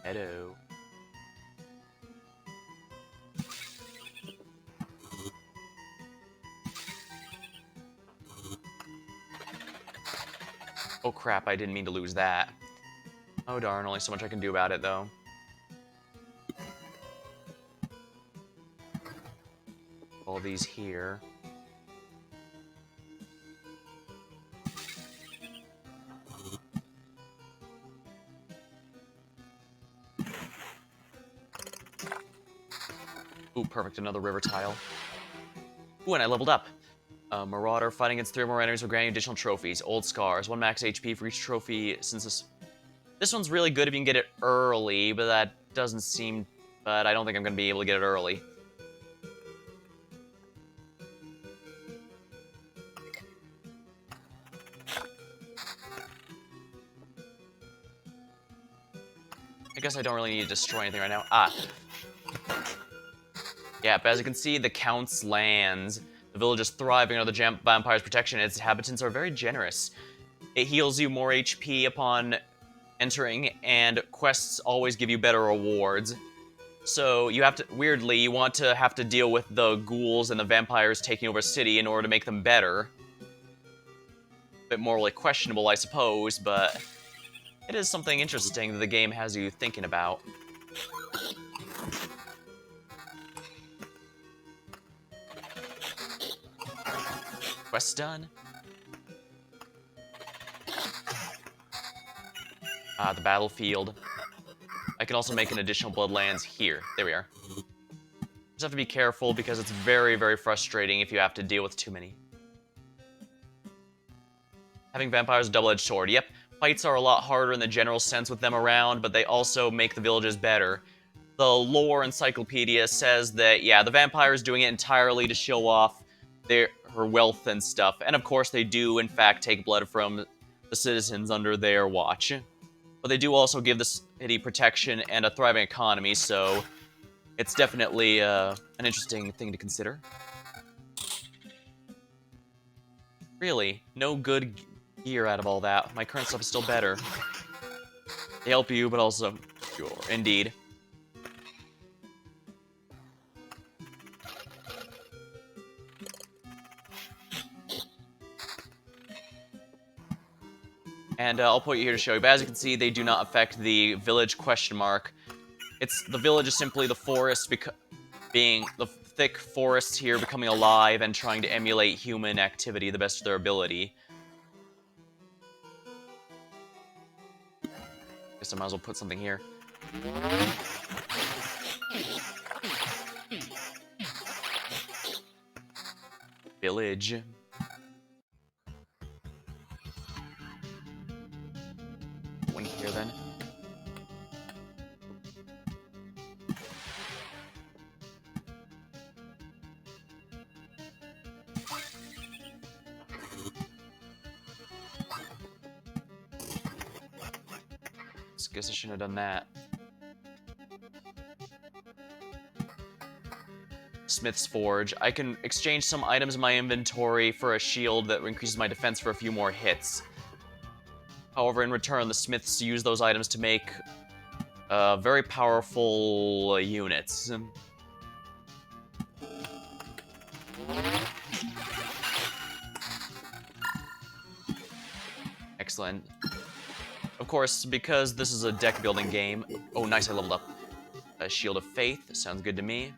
Hello. Oh crap, I didn't mean to lose that. Oh darn, only so much I can do about it though. All these here. Ooh, perfect, another river tile. Ooh, and I leveled up. Marauder, fighting against 3 or more enemies will grant you additional trophies. Old Scars, 1 max HP for each trophy since this one's really good if you can get it early, but that doesn't seem... But I don't think I'm going to be able to get it early. I guess I don't really need to destroy anything right now. Ah. Yeah, but as you can see, the Count's lands. The village is thriving under the vampire's protection. Its inhabitants are very generous. It heals you more HP upon entering, and quests always give you better rewards. So you have to, weirdly, you want to have to deal with the ghouls and the vampires taking over a city in order to make them better. A bit morally questionable, I suppose, but it is something interesting that the game has you thinking about. Quest done. The battlefield. I can also make an additional Bloodlands here. There we are. Just have to be careful because it's very, very frustrating if you have to deal with too many. Having vampires, double-edged sword. Yep, fights are a lot harder in the general sense with them around, but they also make the villages better. The lore encyclopedia says that, yeah, the vampire is doing it entirely to show off her wealth and stuff. And of course, they do, in fact, take blood from the citizens under their watch. But they do also give the city protection and a thriving economy, so it's definitely an interesting thing to consider. Really, no good gear out of all that. My current stuff is still better. They help you, but also... Sure, indeed. And I'll put you here to show you, but as you can see, they do not affect the village question mark. The village is simply the forest being the thick forests here becoming alive and trying to emulate human activity the best of their ability. Guess I might as well put something here. Village. One here then. Guess I shouldn't have done that. Smith's Forge. I can exchange some items in my inventory for a shield that increases my defense for a few more hits. However, in return, the Smiths use those items to make very powerful units. Excellent. Of course, because this is a deck-building game... Oh, nice, I leveled up. A Shield of Faith, sounds good to me.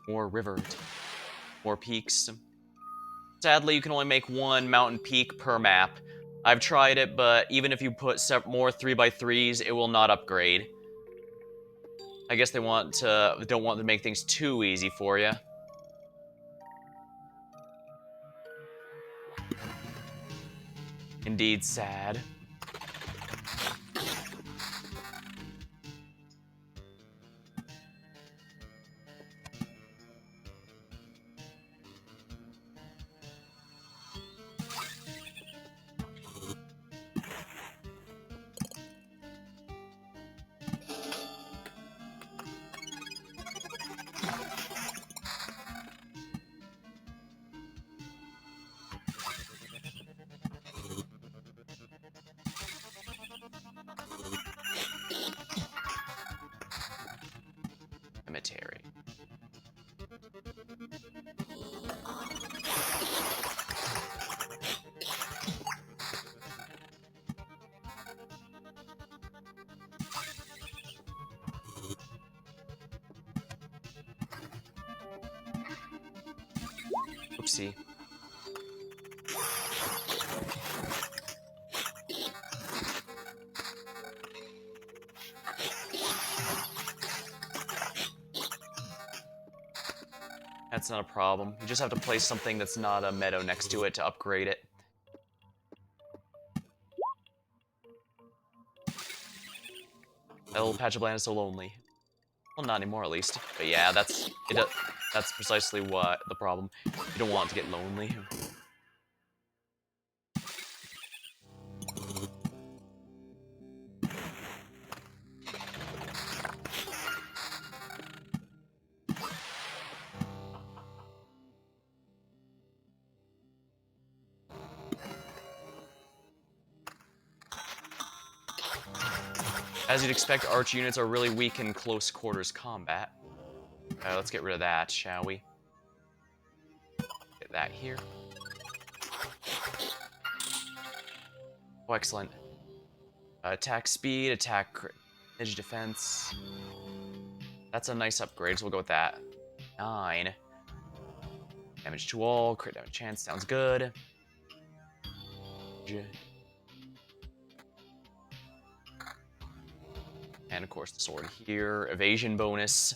More rivers. More peaks. Sadly, you can only make one mountain peak per map. I've tried it, but even if you put more 3x3s, it will not upgrade. I guess they don't want to make things too easy for you. Indeed sad. Cemetery. Oopsie. That's not a problem. You just have to place something that's not a meadow next to it to upgrade it. That little patch of land is so lonely. Well, not anymore, at least. But yeah, that's precisely what the problem. You don't want it to get lonely. As you'd expect, arch units are really weak in close quarters combat. Let's get rid of that, shall we? Get that here. Oh, excellent. Attack speed, attack edge defense. That's a nice upgrade, so we'll go with that. 9. Damage to all, crit damage chance, sounds good. And of course the sword here. Evasion bonus.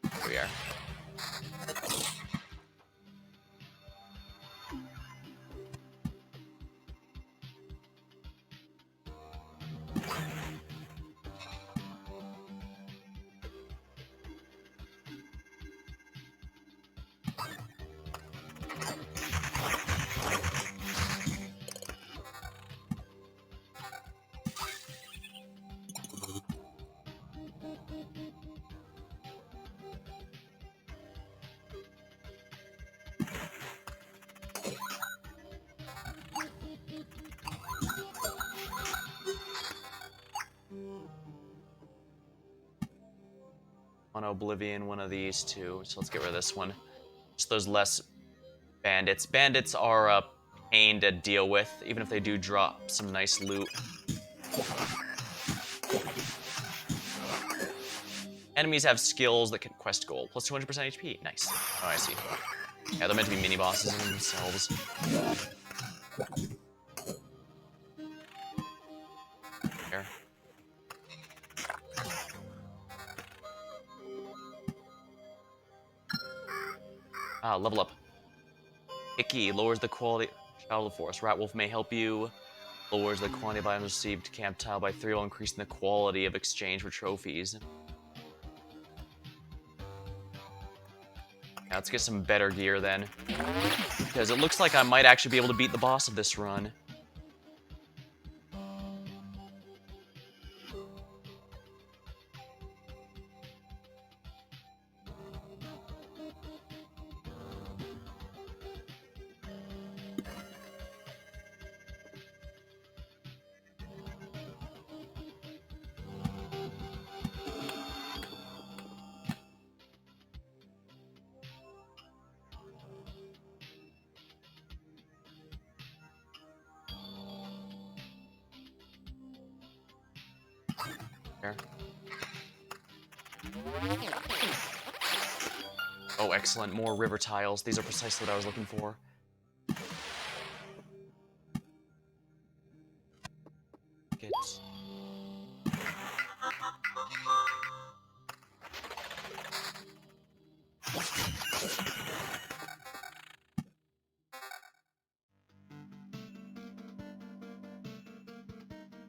Here we are. On Oblivion, one of these two. So let's get rid of this one. Just those less bandits. Bandits are a pain to deal with, even if they do drop some nice loot. Enemies have skills that can quest gold. Plus 200% HP. Nice. Oh, I see. Yeah, they're meant to be mini-bosses in themselves. There. Ah, level up. Icky lowers the quality. Child of the Forest. Ratwolf may help you. Lowers the quantity of items received camp tile by 3 while increasing the quality of exchange for trophies. Now let's get some better gear then. Because it looks like I might actually be able to beat the boss of this run. Here. Oh, excellent. More river tiles. These are precisely what I was looking for. Get...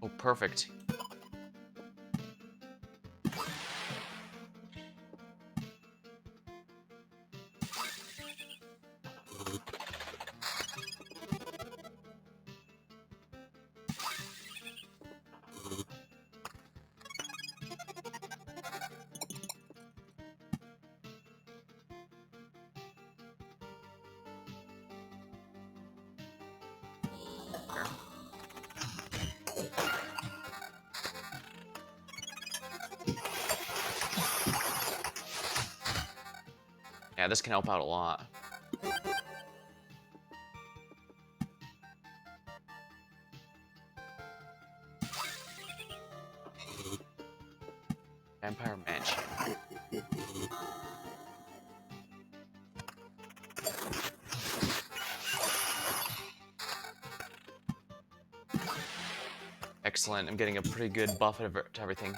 Oh, perfect. Yeah, this can help out a lot. Vampire Mansion. Excellent. I'm getting a pretty good buff to everything.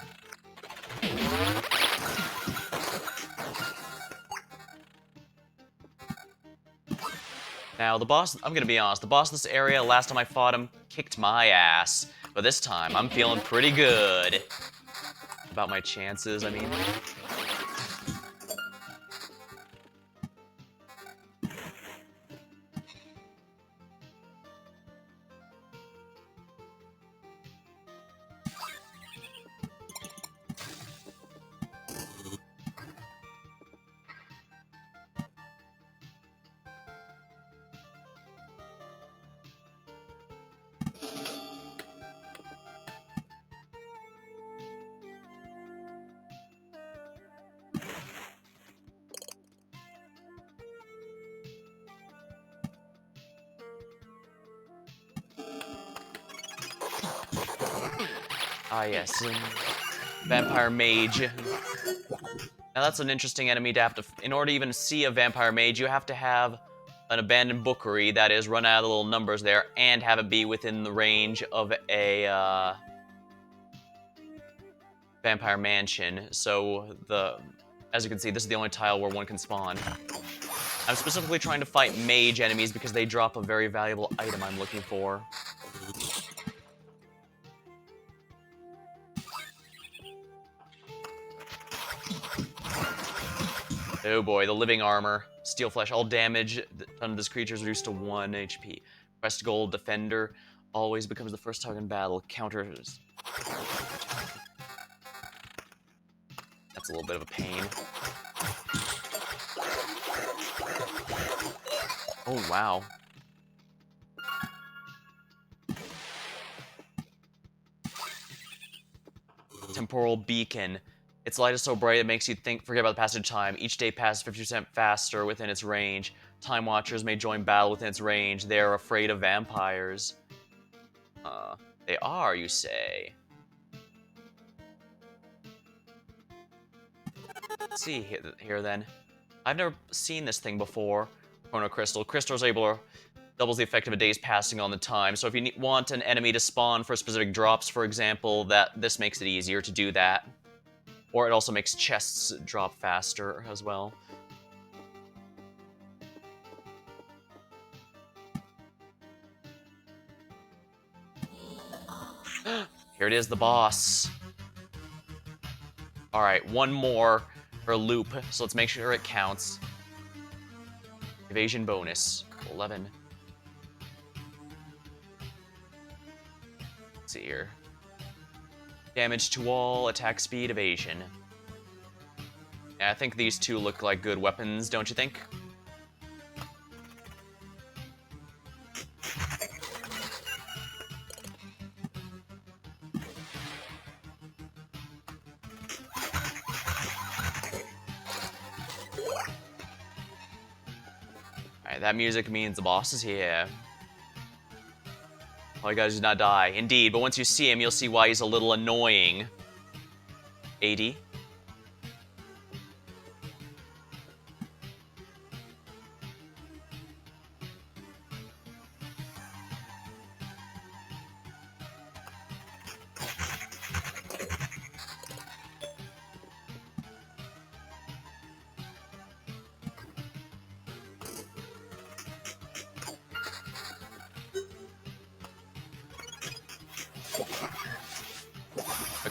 Now, the boss, I'm gonna be honest, the boss of this area, last time I fought him, kicked my ass. But this time, I'm feeling pretty good. About my chances, I mean. Ah, yes. Vampire Mage. Now that's an interesting enemy to have to... In order to even see a Vampire Mage, you have to have an abandoned bookery, that is, run out of the little numbers there, and have it be within the range of a, Vampire Mansion. So, as you can see, this is the only tile where one can spawn. I'm specifically trying to fight mage enemies because they drop a very valuable item I'm looking for. Oh boy, the living armor. Steel flesh. All damage done to this creature is reduced to 1 HP. Quest gold defender always becomes the first target in battle. Counters. That's a little bit of a pain. Oh, wow. Temporal beacon. Its light is so bright it makes you forget about the passage of time. Each day passes 50% faster within its range. Time Watchers may join battle within its range. They are afraid of vampires. They are, you say? Let's see here then. I've never seen this thing before. Chrono Crystal. Crystals doubles the effect of a day's passing on the time. So if you want an enemy to spawn for specific drops, for example, this makes it easier to do that. Or it also makes chests drop faster as well. Here it is, the boss. Alright, one more for a loop, so let's make sure it counts. Evasion bonus, 11. Let's see here. Damage to all, attack speed, evasion. Yeah, I think these two look like good weapons, don't you think? Alright, that music means the boss is here. All you guys do not die. Indeed, but once you see him, you'll see why he's a little annoying. 80.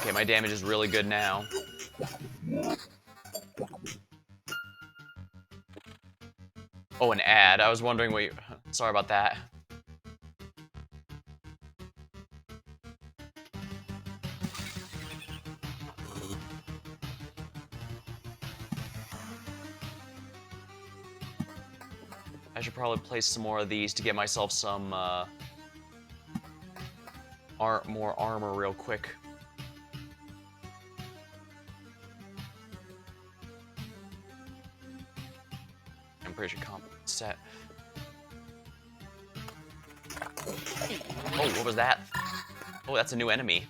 Okay, my damage is really good now. Oh, an ad. I was wondering what you... Sorry about that. I should probably place some more of these to get myself some, more armor real quick. I'm pretty sure comp set. Oh, what was that? Oh, that's a new enemy.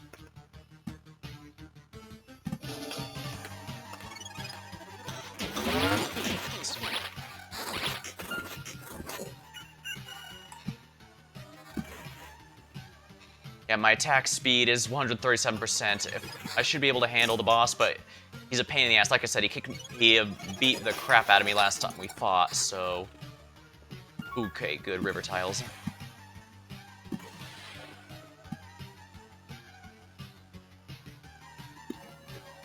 Yeah, my attack speed is 137%. I should be able to handle the boss, but he's a pain in the ass. Like I said, he beat the crap out of me last time we fought, so... Okay, good river tiles.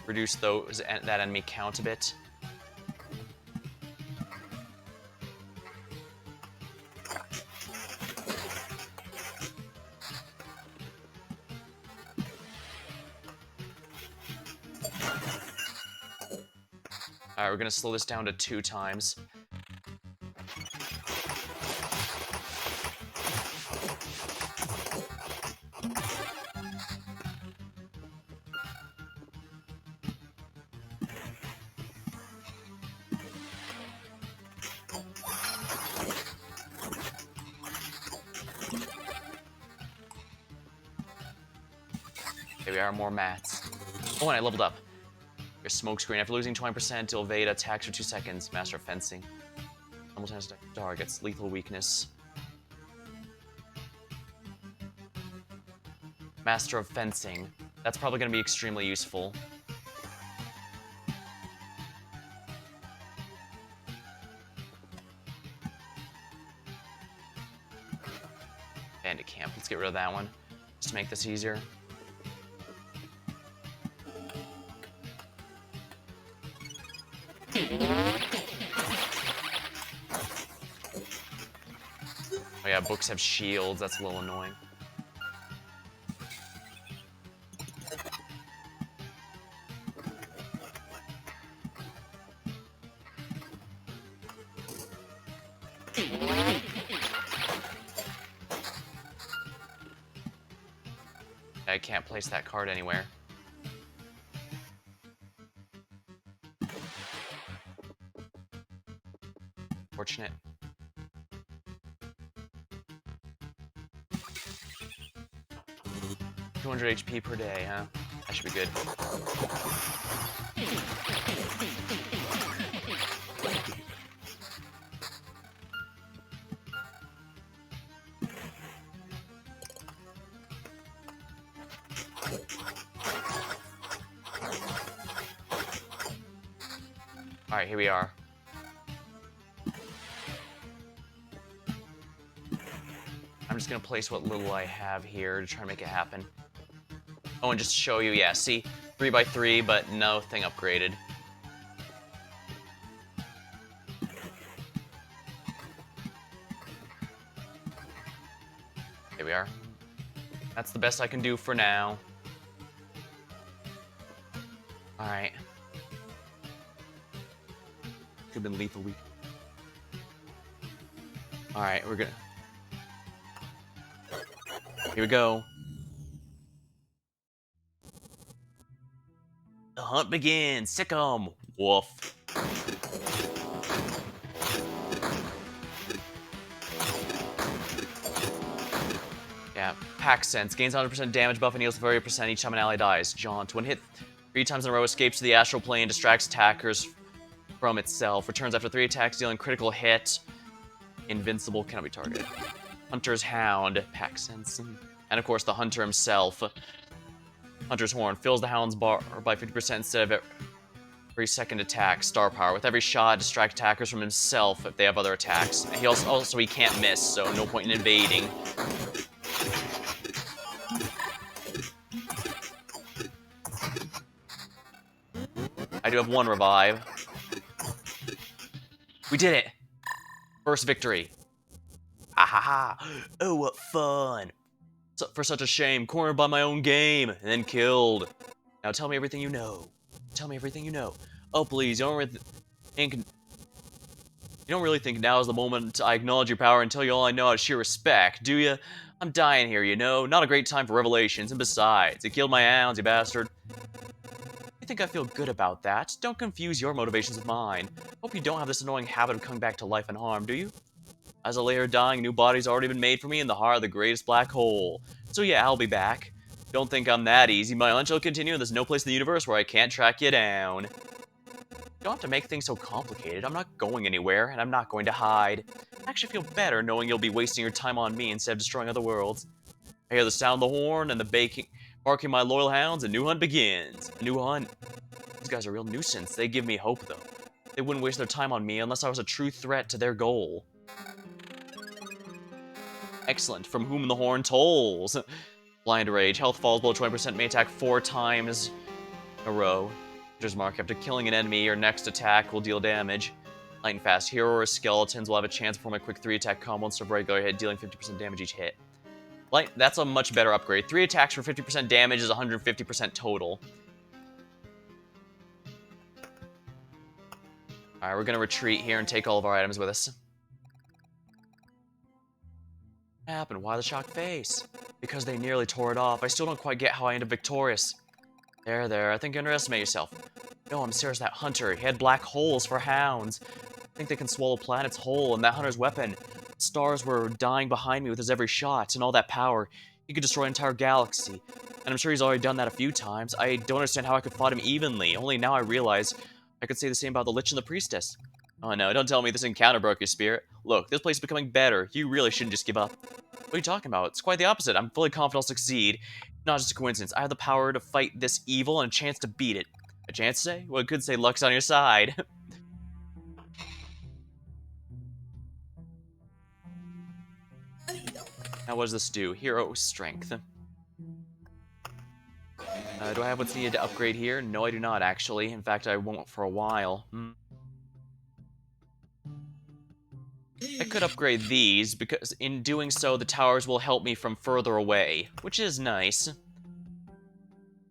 Reduce that enemy count a bit. Alright, we're gonna slow this down to 2 times. Here we are, more mats. Oh, and I leveled up. Your smoke screen. After losing 20%, to evade attacks for 2 seconds. Master of Fencing. Simultaneous attack targets. Lethal weakness. Master of Fencing. That's probably going to be extremely useful. Bandit Camp. Let's get rid of that one. Just to make this easier. Oh yeah, books have shields. That's a little annoying. I can't place that card anywhere. Fortunate. 200 HP per day, huh? That should be good. Alright, here we are. I'm just gonna place what little I have here to try to make it happen. Oh, and just to show you, yeah, see? 3x3, but nothing upgraded. Here we are. That's the best I can do for now. Alright. Could've been lethal weak. Alright, we're gonna... Here we go. The hunt begins. Sick 'em. Woof. Yeah, Pack Sense. Gains 100% damage buff and heals 30% each time an ally dies. Jaunt. When hit 3 times in a row, escapes to the astral plane, distracts attackers from itself. Returns after 3 attacks, dealing critical hit. Invincible, cannot be targeted. Hunter's Hound. Pack Sense. And of course, the Hunter himself. Hunter's Horn fills the Hound's bar by 50% instead of every second attack. Star Power. With every shot, distract attackers from himself if they have other attacks. He also he can't miss, so no point in invading. do have one revive. We did it! First victory. Ah ha ha! Oh, what fun! So, for such a shame, cornered by my own game, and then killed. Now tell me everything you know. Tell me everything you know. Oh please, you don't really think now is the moment I acknowledge your power and tell you all I know out of sheer respect, do you? I'm dying here, you know? Not a great time for revelations, and besides, it killed my hounds, you bastard. I think I feel good about that. Don't confuse your motivations with mine. Hope you don't have this annoying habit of coming back to life unharmed, do you? As I lay here dying, a new body's already been made for me in the heart of the greatest black hole. So yeah, I'll be back. Don't think I'm that easy. My lunch will continue, and there's no place in the universe where I can't track you down. You don't have to make things so complicated. I'm not going anywhere, and I'm not going to hide. I actually feel better knowing you'll be wasting your time on me instead of destroying other worlds. I hear the sound of the horn and the barking my loyal hounds, a new hunt begins. A new hunt. These guys are a real nuisance. They give me hope, though. They wouldn't waste their time on me unless I was a true threat to their goal. Excellent. From whom the horn tolls. Blind Rage. Health falls below 20%. May attack 4 times in a row. Hunter's Mark. After killing an enemy, your next attack will deal damage. Light and fast. Hero or skeletons will have a chance to perform a quick 3-attack combo instead of regular hit, dealing 50% damage each hit. Light, that's a much better upgrade. 3 attacks for 50% damage is 150% total. Alright, we're gonna retreat here and take all of our items with us. What happened? Why the shocked face? Because they nearly tore it off. I still don't quite get how I ended up victorious. There, I think you underestimate yourself. No, I'm serious, that hunter. He had black holes for hounds. I think they can swallow planets whole, and that hunter's weapon. Stars were dying behind me with his every shot, and all that power. He could destroy an entire galaxy. And I'm sure he's already done that a few times. I don't understand how I could fight him evenly. Only now I realize I could say the same about the Lich and the Priestess. Oh no, don't tell me this encounter broke your spirit. Look, this place is becoming better. You really shouldn't just give up. What are you talking about? It's quite the opposite. I'm fully confident I'll succeed. Not just a coincidence. I have the power to fight this evil and a chance to beat it. A chance to say? Well, it could say luck's on your side. Now what does this do? Hero strength. Do I have what's needed to upgrade here? No, I do not, actually. In fact, I won't for a while. I could upgrade these, because in doing so, the towers will help me from further away, which is nice.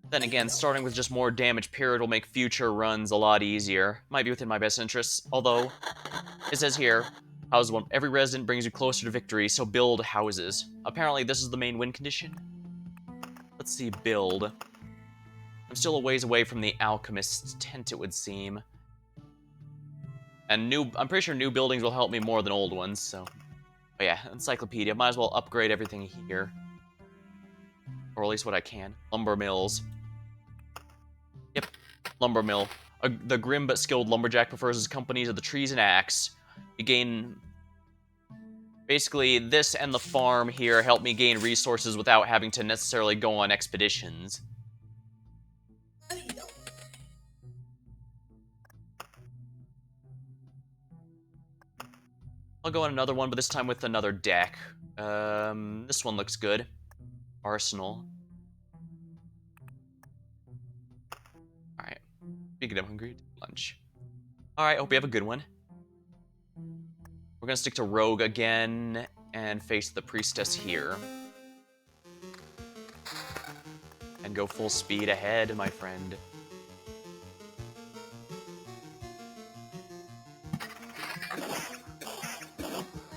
Then again, starting with just more damage period will make future runs a lot easier. Might be within my best interests, although, it says here, house one. Every resident brings you closer to victory, so build houses. Apparently, this is the main win condition. Let's see, build. I'm still a ways away from the alchemist's tent, it would seem. And I'm pretty sure new buildings will help me more than old ones, so... But yeah, encyclopedia. Might as well upgrade everything here. Or at least what I can. Lumber mills. Yep, lumber mill. The grim but skilled lumberjack prefers his company to the trees and axe. You gain... Basically, this and the farm here help me gain resources without having to necessarily go on expeditions. I'll go on another one, but this time with another deck. This one looks good. Arsenal. Alright. Speaking of hungry, lunch. Alright, hope you have a good one. We're gonna stick to Rogue again, and face the Priestess here. And go full speed ahead, my friend.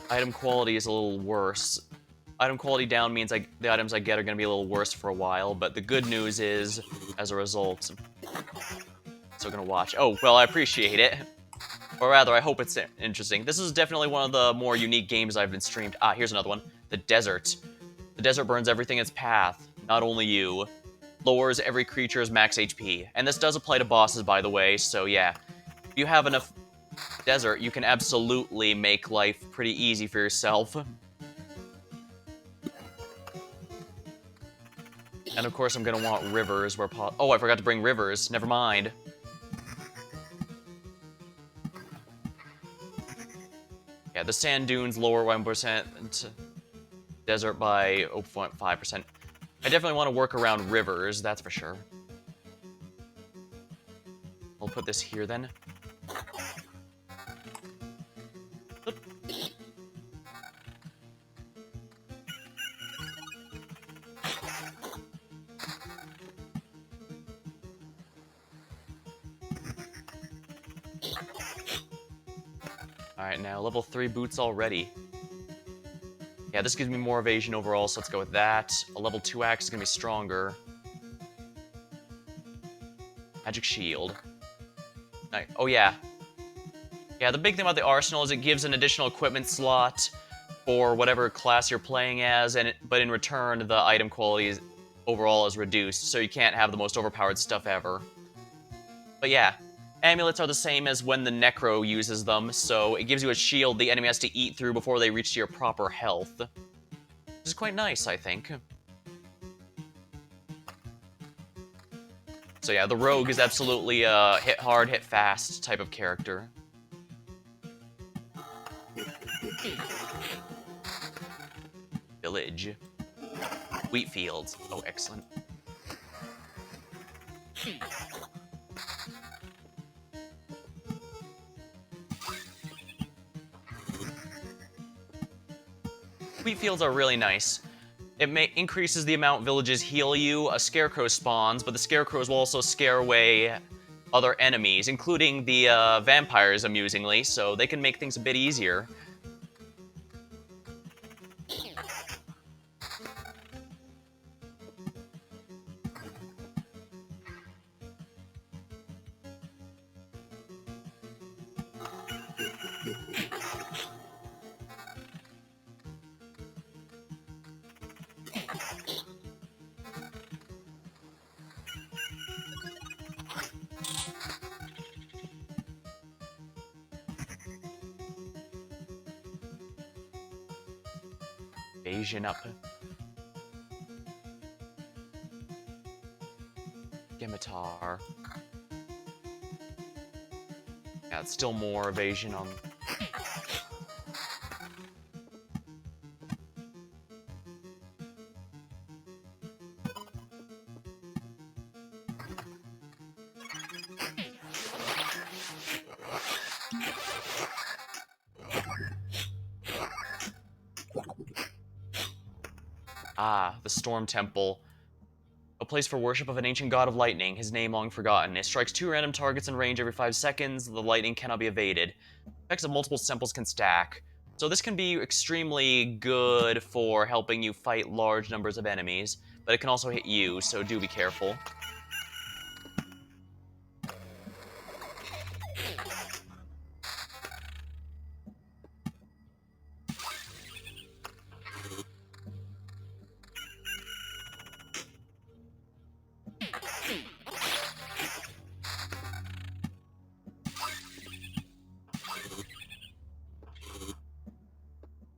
Item quality is a little worse. Item quality down means the items I get are going to be a little worse for a while, but the good news is, as a result, I'm still going to watch. Oh, well, I appreciate it. Or rather, I hope it's interesting. This is definitely one of the more unique games I've been streamed. Ah, here's another one. The Desert. The desert burns everything in its path, not only you. Lowers every creature's max HP. And this does apply to bosses, by the way, so yeah. If you have enough desert, you can absolutely make life pretty easy for yourself. And of course I'm gonna want rivers where oh, I forgot to bring rivers. Never mind. Yeah, the sand dunes lower 1%, desert by 0.5%. I definitely want to work around rivers, that's for sure. Well, put this here then. Oop. Alright, now level 3 boots already. Yeah, this gives me more evasion overall, so let's go with that. A level 2 axe is gonna be stronger. Magic shield. Nice. Oh yeah. Yeah, the big thing about the arsenal is it gives an additional equipment slot for whatever class you're playing as, but in return, the item quality overall is reduced, so you can't have the most overpowered stuff ever. But yeah, amulets are the same as when the Necro uses them, so it gives you a shield the enemy has to eat through before they reach to your proper health. Which is quite nice, I think. So yeah, the Rogue is absolutely a hit hard, hit fast type of character. Village. Wheat fields. Oh, excellent. Wheat fields are really nice. It increases the amount villages heal you, a scarecrow spawns, but the scarecrows will also scare away other enemies, including the vampires, amusingly, so they can make things a bit easier. Evasion up. Scimitar. Yeah, it's still more evasion on... Ah, the Storm Temple. A place for worship of an ancient god of lightning, his name long forgotten. It strikes 2 random targets in range every 5 seconds. The lightning cannot be evaded. Effects of multiple temples can stack. So this can be extremely good for helping you fight large numbers of enemies, but it can also hit you, so do be careful.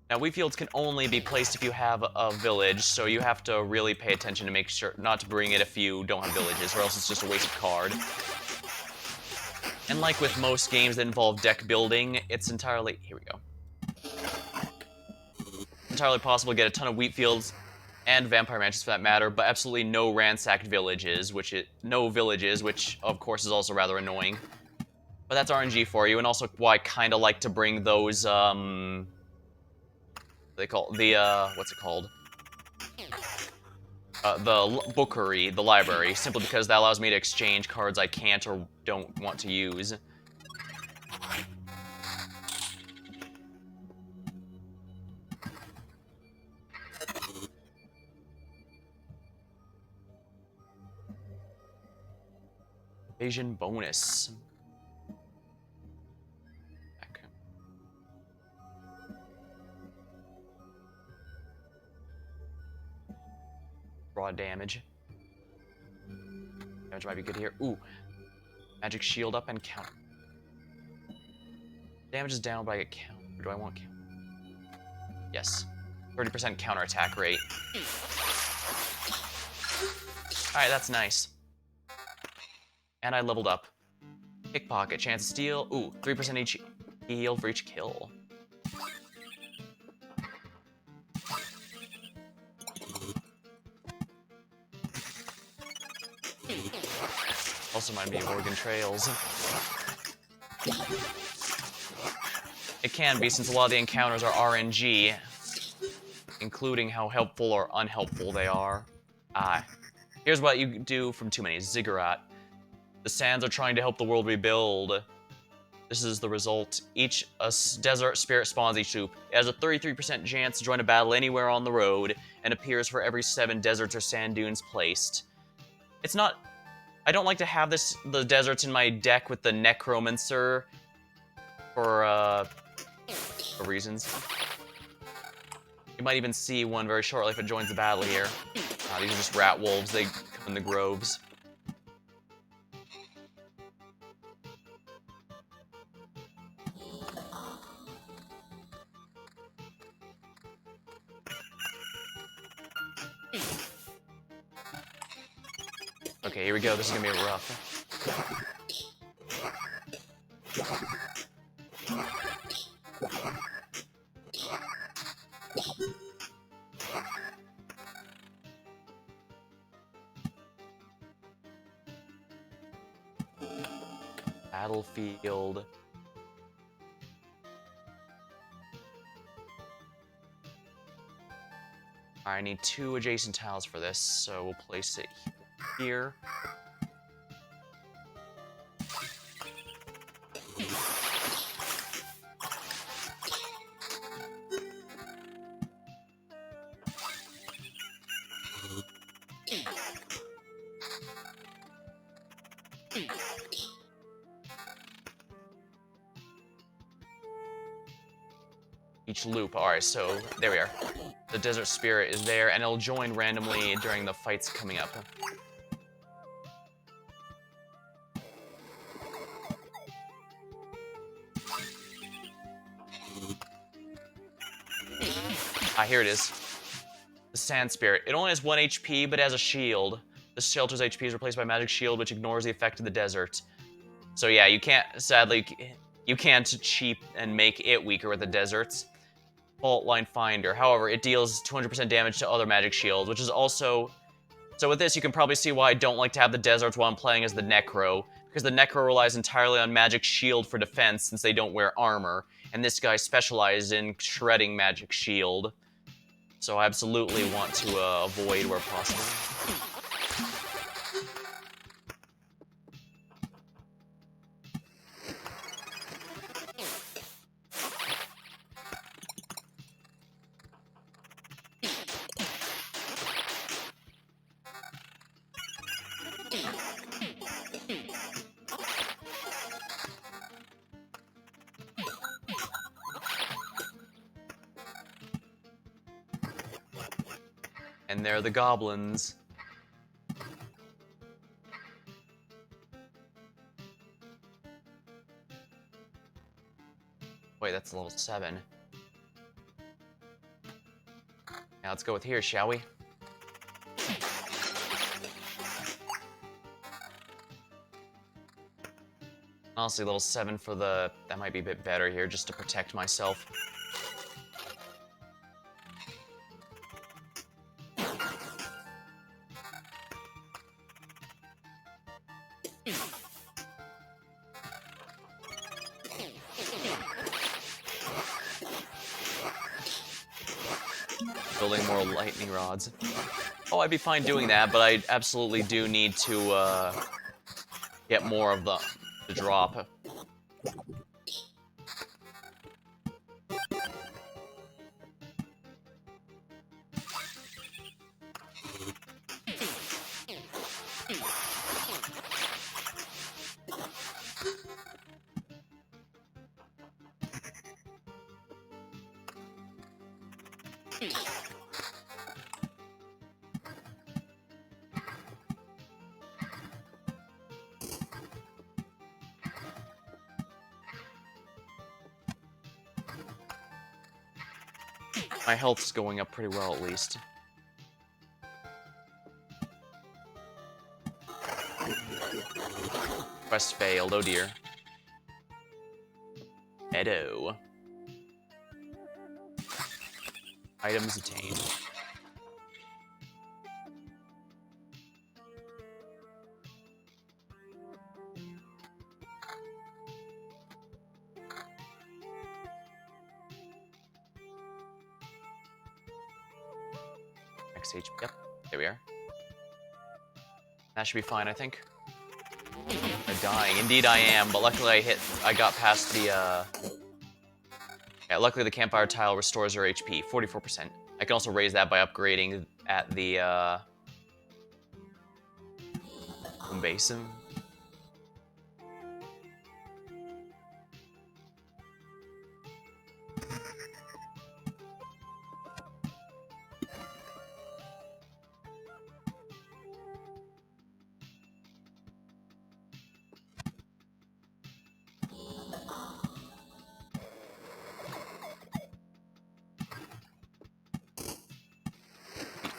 Now, wheat fields can only be placed if you have a village, so you have to really pay attention to make sure not to bring it if you don't have villages, or else it's just a wasted card. And like with most games that involve deck building, it's entirely... Here we go. Entirely possible to get a ton of wheat fields, and vampire mansions for that matter, but absolutely no ransacked villages, which of course is also rather annoying. But that's RNG for you, and also why I kind of like to bring those, they call the what's it called? The bookery, the library, simply because that allows me to exchange cards I can't or don't want to use. Evasion bonus. Raw damage. Damage might be good here. Ooh. Magic shield up and counter. Damage is down, but I get counter. Do I want counter? Yes. 30% counterattack rate. Alright, that's nice. And I leveled up. Pickpocket, chance to steal. Ooh, 3% each heal for each kill. Also remind me of Oregon Trails. It can be, since a lot of the encounters are RNG, including how helpful or unhelpful they are. Here's what you do from too many. Ziggurat. The sands are trying to help the world rebuild. This is the result. Each desert spirit spawns each loop. It has a 33% chance to join a battle anywhere on the road, and appears for every 7 deserts or sand dunes placed. It's not... I don't like to have the deserts in my deck with the Necromancer for reasons. You might even see one very shortly if it joins the battle here. These are just rat wolves. They come in the groves. Okay, here we go. This is gonna be rough. Battlefield. I need 2 adjacent tiles for this, so we'll place it here. Each loop. Alright, so there we are. The Desert Spirit is there, and it'll join randomly during the fights coming up. Here it is. The Sand Spirit. It only has 1 HP, but it has a shield. The shelter's HP is replaced by Magic Shield, which ignores the effect of the desert. So yeah, you can't, sadly, you can't cheap and make it weaker with the deserts. Fault Line Finder. However, it deals 200% damage to other magic shields, which is also... So with this, you can probably see why I don't like to have the deserts while I'm playing as the Necro, because the Necro relies entirely on magic shield for defense since they don't wear armor, and this guy specializes in shredding magic shield. So I absolutely want to avoid where possible. And there are the goblins. Wait, that's level 7. Now let's go with here, shall we? Honestly, level 7 for the... That might be a bit better here, just to protect myself. Building more lightning rods. Oh, I'd be fine doing that, but I absolutely do need to get more of the drop. My health's going up pretty well, at least. Quest failed, oh dear. Edo. Items attained. max HP. Yep, there we are. That should be fine, I think. I'm dying. Indeed I am, but luckily I got past the, Yeah, luckily the campfire tile restores our HP, 44%. I can also raise that by upgrading at the, home base.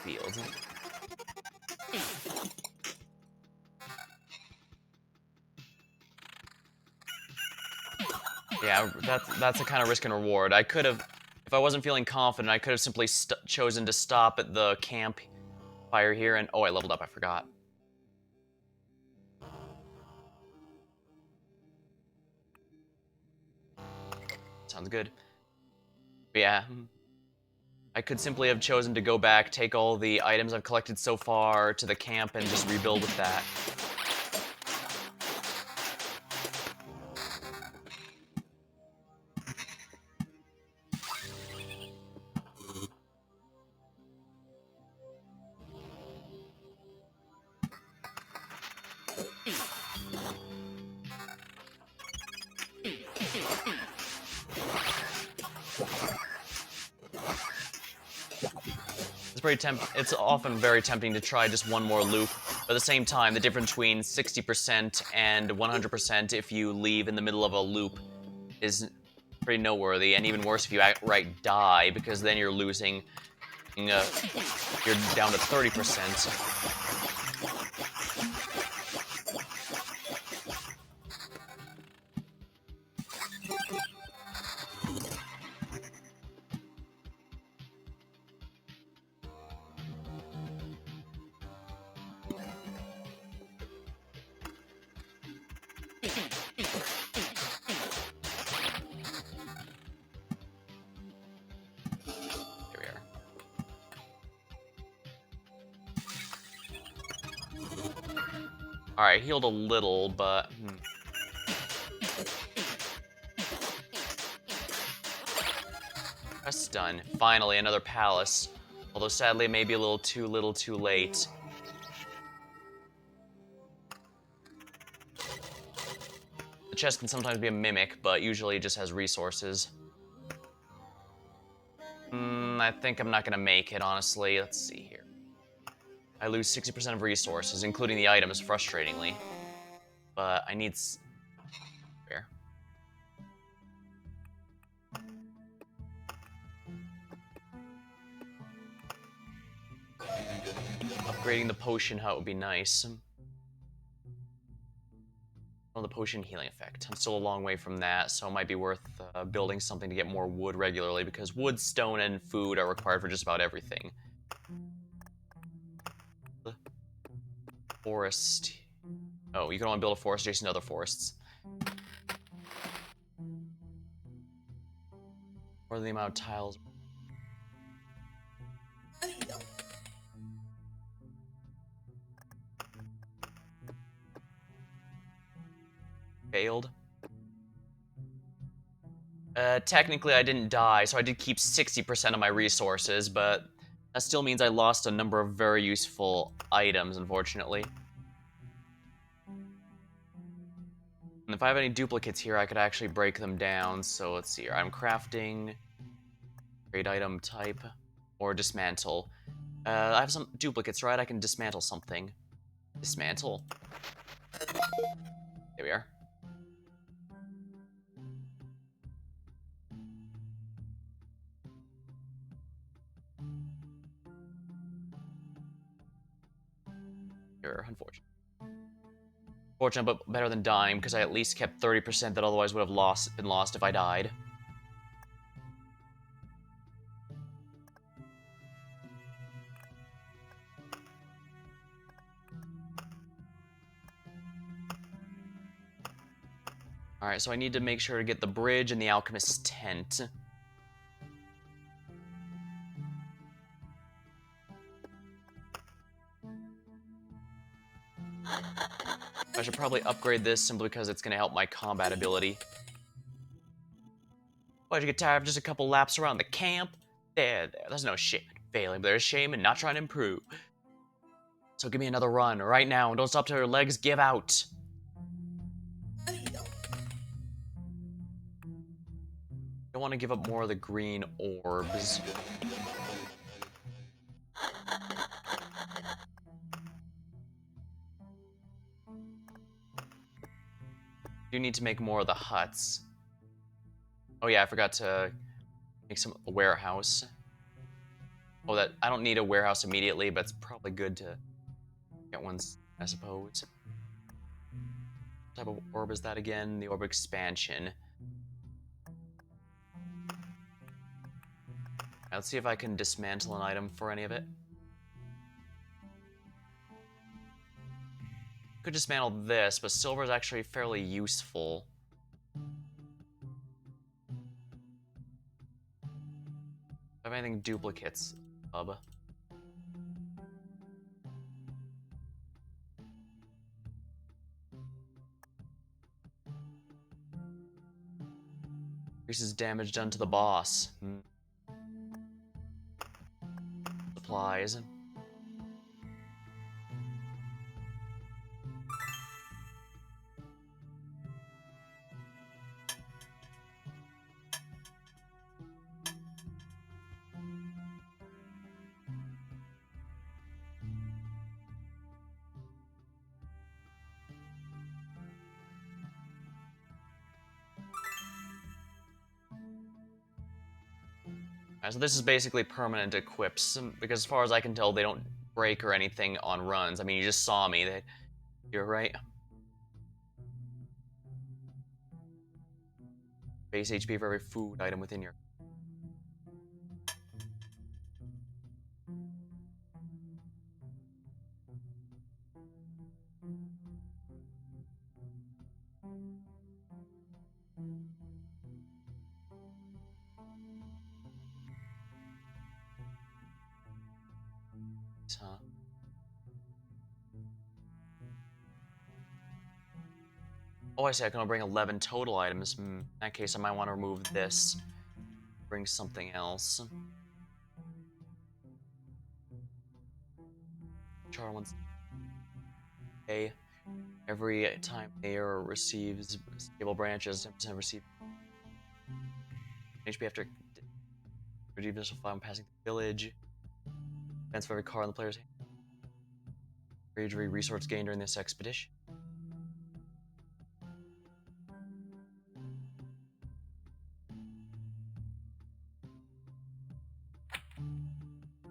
Field. Yeah, that's a kind of risk and reward. I could have, if I wasn't feeling confident, I could have simply chosen to stop at the campfire here and... Oh, I leveled up, I forgot. Sounds good. But yeah, I could simply have chosen to go back, take all the items I've collected so far to the camp, and just rebuild with that. It's often very tempting to try just one more loop, but at the same time, the difference between 60% and 100% if you leave in the middle of a loop is pretty noteworthy, and even worse if you outright die, because then you're losing, you're down to 30%. Alright, healed a little, but... Quest done. Finally, another palace. Although sadly, it may be a little too late. The chest can sometimes be a mimic, but usually it just has resources. I think I'm not gonna make it, honestly. Let's see here. I lose 60% of resources, including the items, frustratingly. But I need... Where? Upgrading the potion hut would be nice. Well, the potion healing effect. I'm still a long way from that, so it might be worth building something to get more wood regularly, because wood, stone, and food are required for just about everything. Forest. Oh, you can only build a forest adjacent to other forests. Or the amount of tiles. Failed. Technically I didn't die, so I did keep 60% of my resources, but that still means I lost a number of very useful items, unfortunately. And if I have any duplicates here, I could actually break them down, so let's see here. I'm crafting... Trade item type, or dismantle. I have some duplicates, right? I can dismantle something. Dismantle. There we are. You're unfortunate. Fortunate, but better than dying, because I at least kept 30% that otherwise would have been lost if I died. Alright, so I need to make sure to get the bridge and the alchemist's tent. I should probably upgrade this simply because it's going to help my combat ability. Why'd you get tired of just a couple laps around the camp? There's no shame in failing, but there's shame in not trying to improve. So give me another run right now and don't stop till your legs give out. Don't want to give up more of the green orbs. Do need to make more of the huts. Oh yeah, I forgot to make some warehouse. Oh, that I don't need a warehouse immediately, but it's probably good to get one, I suppose. What type of orb is that again? The orb expansion. Let's see if I can dismantle an item for any of it. Could dismantle this, but silver is actually fairly useful. Have anything duplicates, bub? Increases damage done to the boss. Supplies. So this is basically permanent equips, because as far as I can tell, they don't break or anything on runs. I mean, you just saw me. You're right. Base HP for every food item within your... Huh? Oh, I see. I can only bring 11 total items. In that case, I might want to remove this. Bring something else. Char once. Okay. Every time Air receives stable branches, 10% receive HP after retrieve missile fire when passing the village. Defense for every car in the player's hand. Bravery resource gained during this expedition.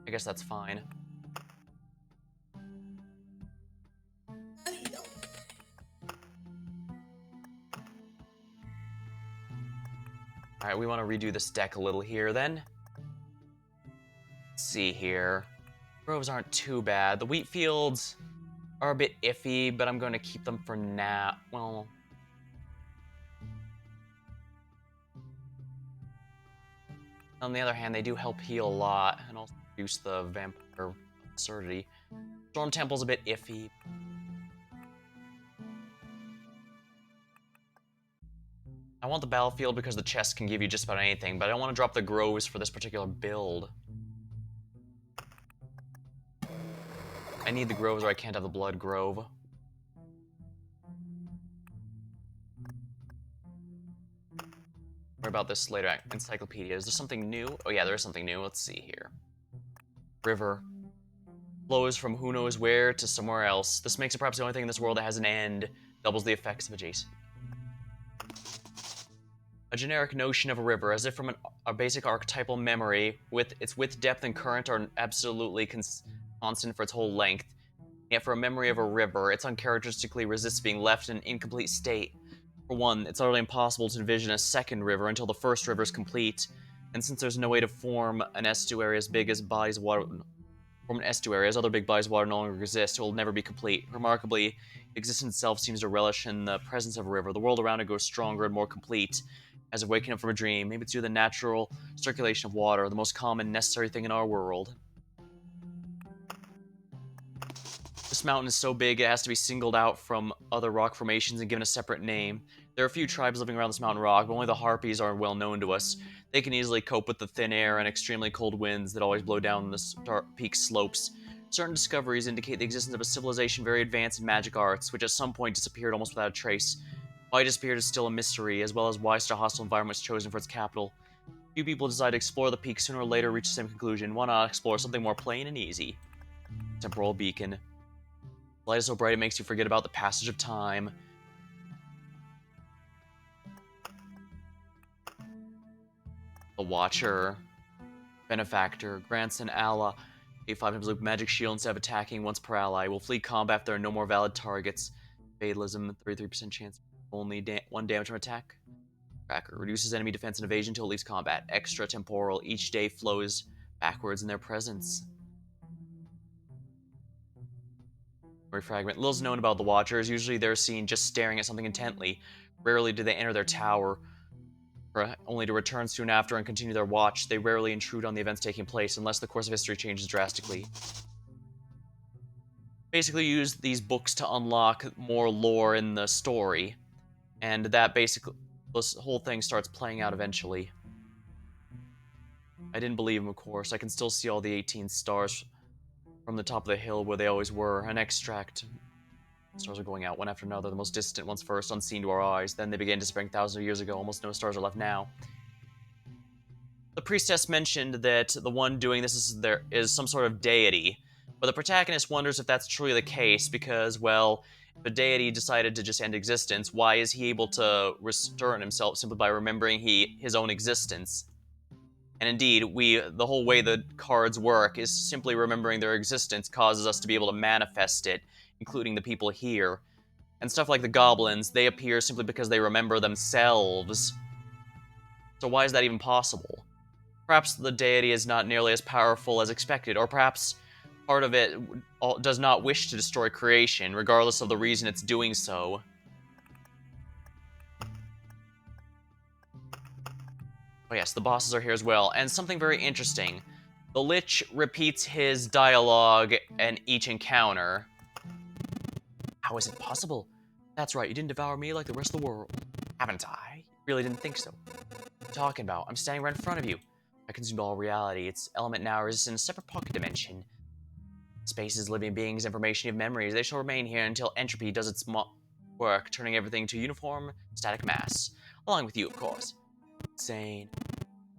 I guess that's fine. Alright, we want to redo this deck a little here then. Let's see here. Groves aren't too bad. The wheat fields are a bit iffy, but I'm going to keep them for now. Well... On the other hand, they do help heal a lot, and also reduce the vampire absurdity. Storm Temple's a bit iffy. I want the battlefield because the chest can give you just about anything, but I don't want to drop the groves for this particular build. I need the groves or I can't have the blood grove. Worry about this later. Encyclopedia. Is there something new? Oh yeah, there is something new. Let's see here. River. Flows from who knows where to somewhere else. This makes it perhaps the only thing in this world that has an end. Doubles the effects of adjacent. A generic notion of a river, as if from a basic archetypal memory, with its width, depth, and current are absolutely constant for its whole length. Yet for a memory of a river, it uncharacteristically resists being left in an incomplete state. For one, it's utterly impossible to envision a second river until the first river is complete, and since there's no way to form an estuary as big as bodies of water, form an estuary as other big bodies of water no longer exist, it will never be complete. Remarkably, existence itself seems to relish in the presence of a river. The world around it grows stronger and more complete, as if waking up from a dream. Maybe it's due to the natural circulation of water, the most common necessary thing in our world. This mountain is so big it has to be singled out from other rock formations and given a separate name. There are a few tribes living around this mountain rock, but only the Harpies are well known to us. They can easily cope with the thin air and extremely cold winds that always blow down the peak slopes. Certain discoveries indicate the existence of a civilization very advanced in magic arts, which at some point disappeared almost without a trace. Why it disappeared is still a mystery, as well as why such a hostile environment was chosen for its capital. Few people decide to explore the peak sooner or later reach the same conclusion. Why not explore something more plain and easy? Temporal beacon. Light is so bright it makes you forget about the passage of time. The Watcher. Benefactor. Grants an ally a 5 times loop magic shield instead of attacking once per ally. Will flee combat if there are no more valid targets. Fatalism. 33% chance. Only 1 damage from attack. Tracker. Reduces enemy defense and evasion until it leaves combat. Extra temporal. Each day flows backwards in their presence. Fragment. Little's known about the Watchers. Usually they're seen just staring at something intently. Rarely do they enter their tower, only to return soon after and continue their watch. They rarely intrude on the events taking place, unless the course of history changes drastically. Basically use these books to unlock more lore in the story, and that basically, this whole thing starts playing out eventually. I didn't believe him, of course. I can still see all the 18 stars from the top of the hill where they always were. An extract. Stars are going out one after another, the most distant ones first, unseen to our eyes. Then they began disappearing thousands of years ago. Almost no stars are left now. The priestess mentioned that the one doing this is some sort of deity, but the protagonist wonders if that's truly the case because, well, if a deity decided to just end existence, why is he able to return himself simply by remembering his own existence? And indeed, the whole way the cards work is simply remembering their existence causes us to be able to manifest it, including the people here. And stuff like the goblins, they appear simply because they remember themselves. So why is that even possible? Perhaps the deity is not nearly as powerful as expected, or perhaps part of it does not wish to destroy creation, regardless of the reason it's doing so. Oh yes, the bosses are here as well, and something very interesting. The Lich repeats his dialogue in each encounter. How is it possible? That's right, you didn't devour me like the rest of the world. Haven't I? Really didn't think so. What are you talking about? I'm standing right in front of you. I consumed all reality. Its element now resists in a separate pocket dimension. Spaces, living beings, information, and memories. They shall remain here until entropy does its work, turning everything to uniform, static mass. Along with you, of course. Insane.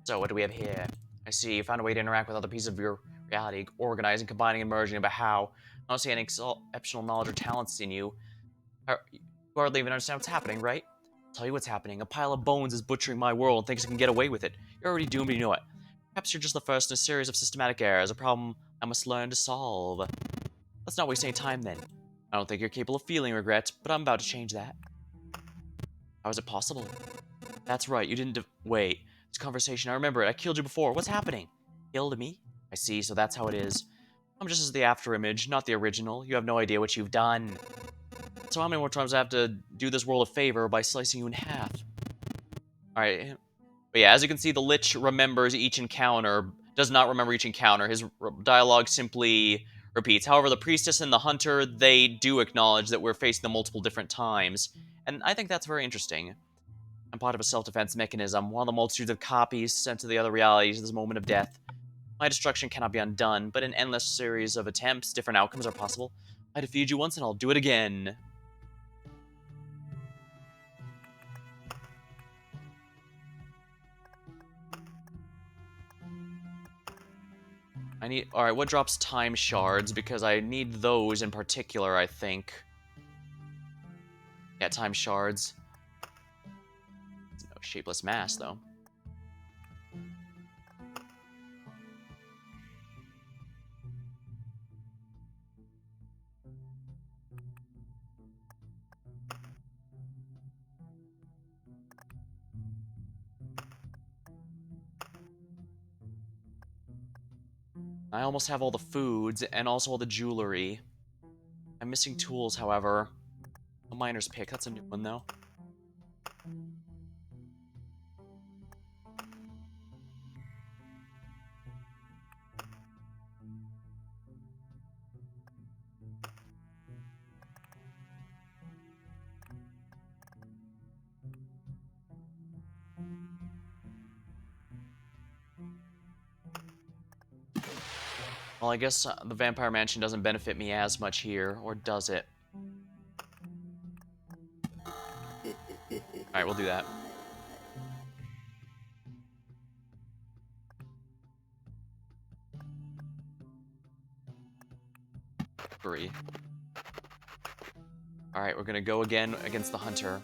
So, what do we have here? I see you found a way to interact with other pieces of your reality, organizing, combining, and merging, but how? I don't see any exceptional knowledge or talents in you. You hardly even understand what's happening, right? I'll tell you what's happening. A pile of bones is butchering my world and thinks it can get away with it. You're already doomed and you know it. Perhaps you're just the first in a series of systematic errors, a problem I must learn to solve. Let's not waste any time then. I don't think you're capable of feeling regret, but I'm about to change that. How is it possible? That's right, you didn't wait. This conversation, I remember it. I killed you before. What's happening? Killed me? I see, so that's how it is. I'm just as the after image, not the original. You have no idea what you've done. So how many more times do I have to do this world a favor by slicing you in half? Alright. But yeah, as you can see, the Lich remembers each encounter, does not remember each encounter. His dialogue simply repeats. However, the Priestess and the Hunter, they do acknowledge that we're facing them multiple different times. And I think that's very interesting. I'm part of a self-defense mechanism, one of the multitudes of copies sent to the other realities at this moment of death. My destruction cannot be undone, but in an endless series of attempts, different outcomes are possible. I defeated you once and I'll do it again. Alright, what drops time shards? Because I need those in particular, I think. Yeah, time shards. No shapeless mass, though. I almost have all the foods, and also all the jewelry. I'm missing tools, however. A miner's pick, that's a new one, though. Well, I guess the Vampire Mansion doesn't benefit me as much here, or does it? Alright, we'll do that. Three. Alright, we're gonna go again against the Hunter.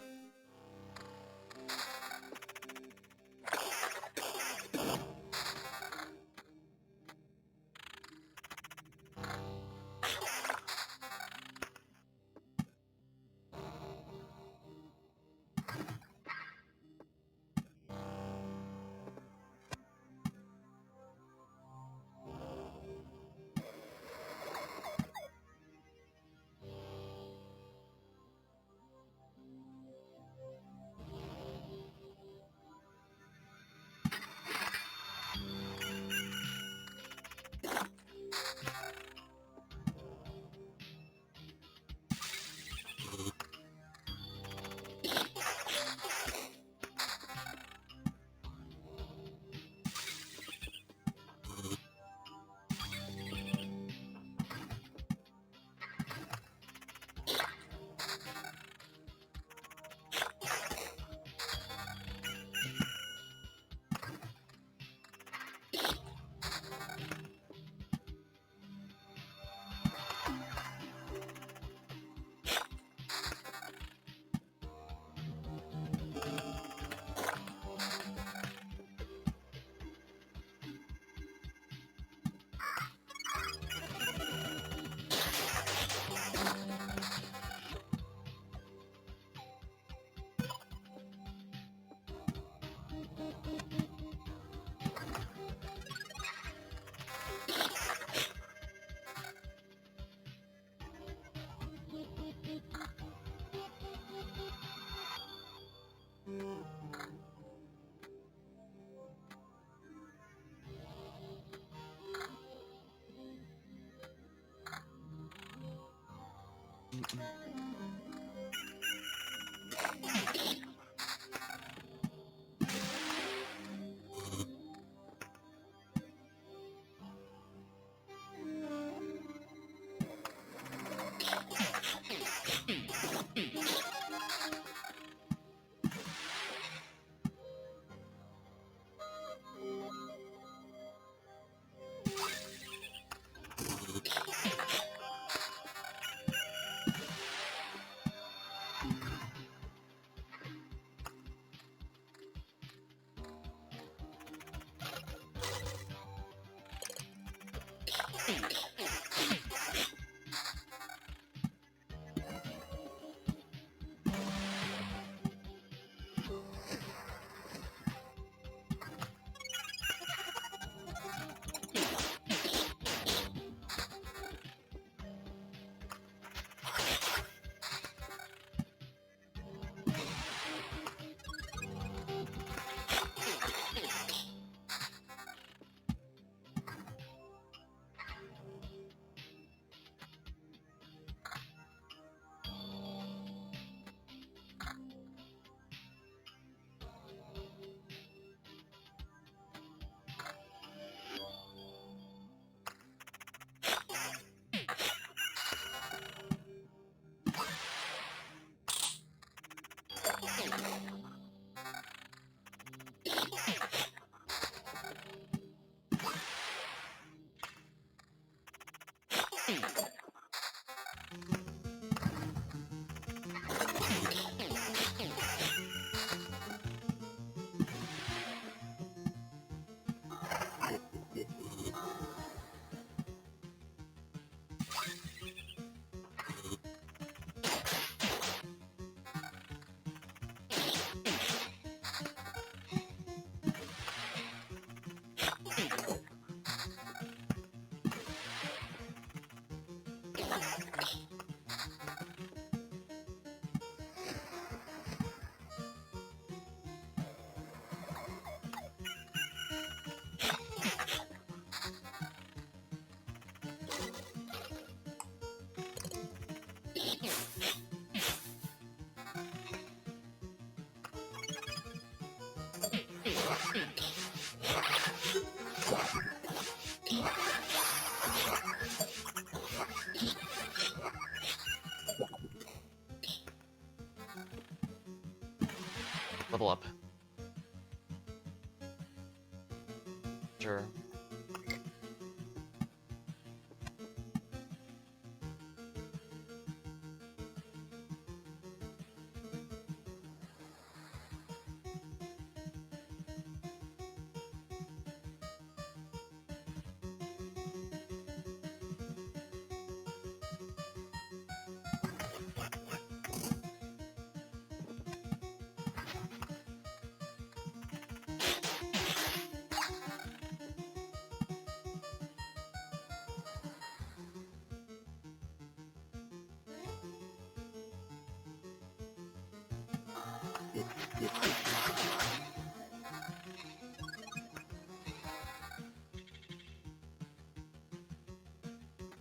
Sure.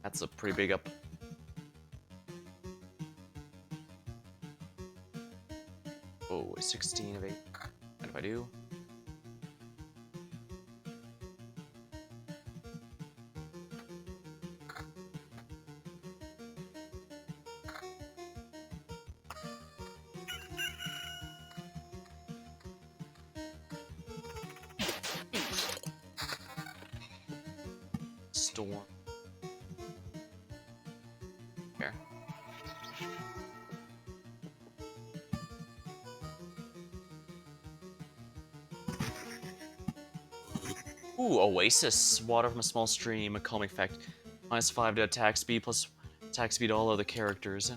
That's a pretty big up. Oh, 16 of 8. What if I do? Storm. Here. Ooh, Oasis. Water from a small stream, a calming effect. -5 to attack speed, plus attack speed to all other characters.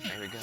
There we go.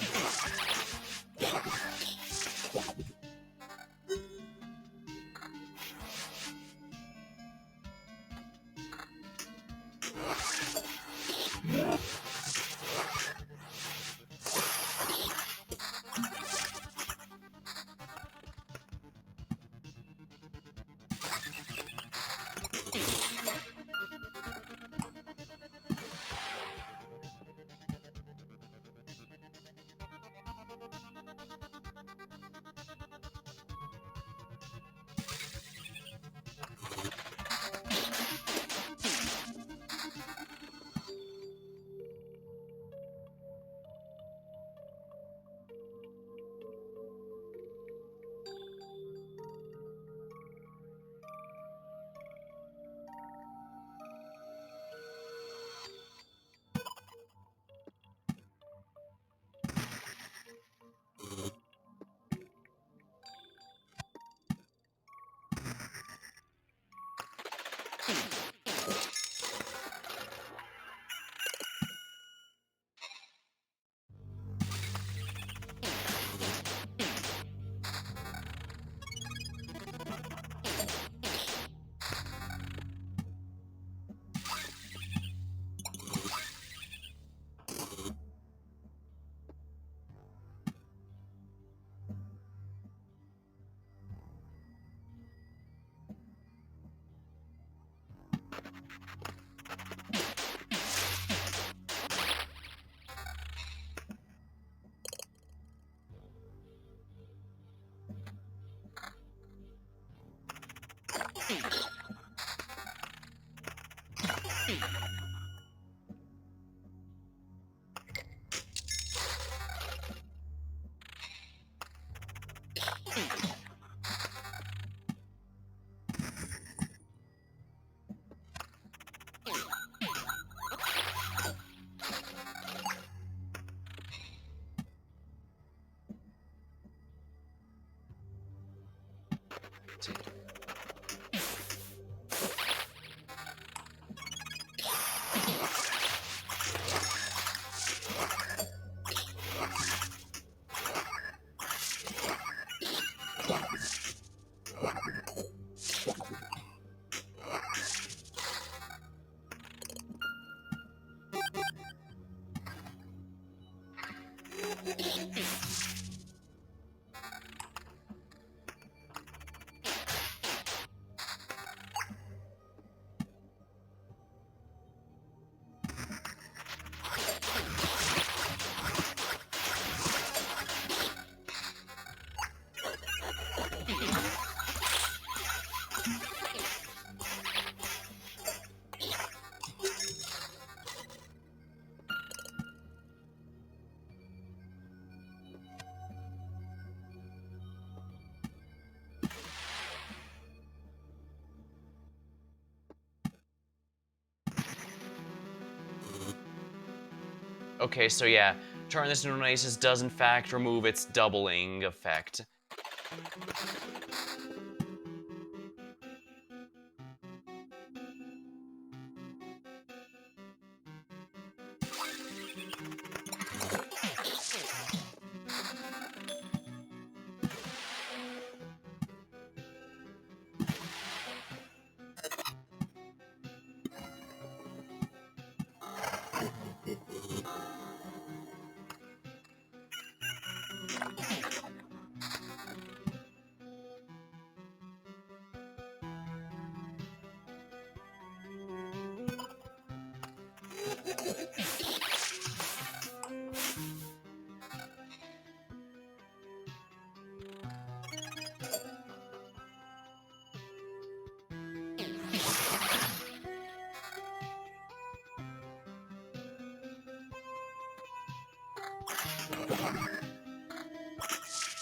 Okay, so yeah, turn this into an Aces does in fact remove its doubling effect.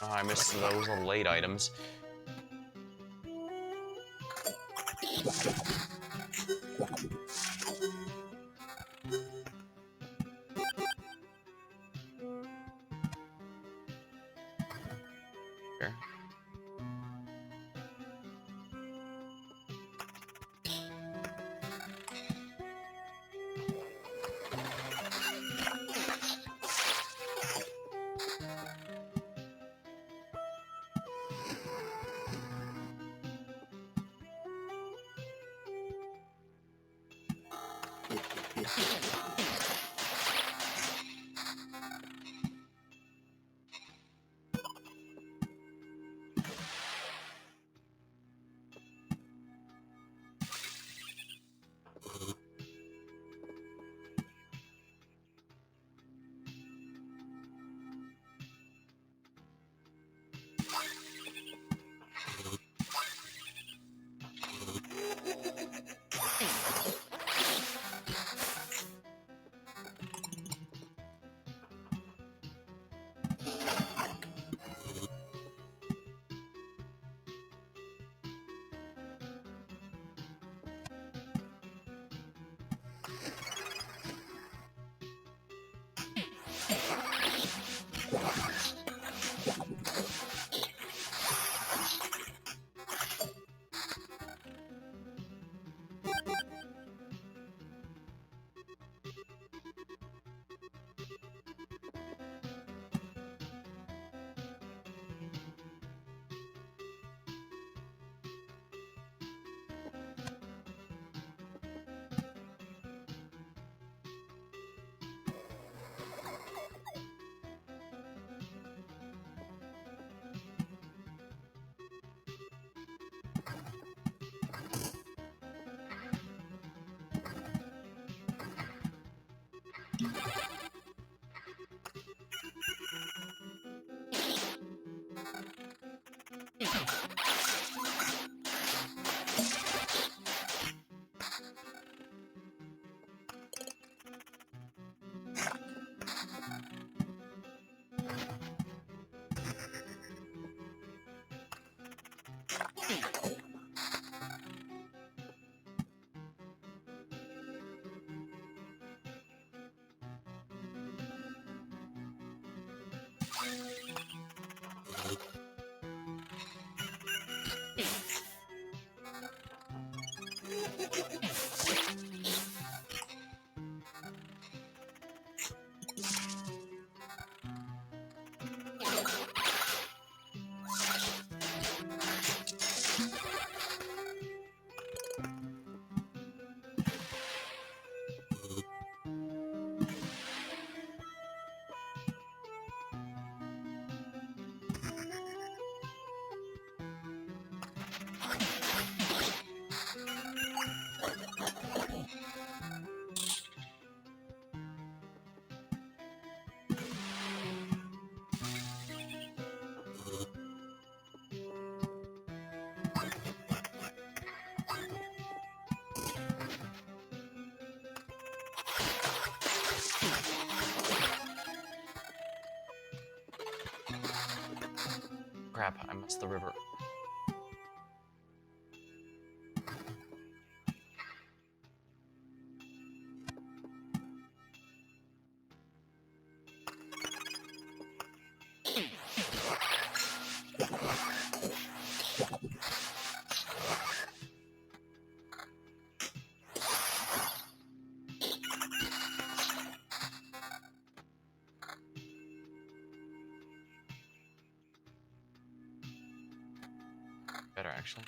Oh, I missed those little late items. Sure. Crap, I missed the river. Better, actually.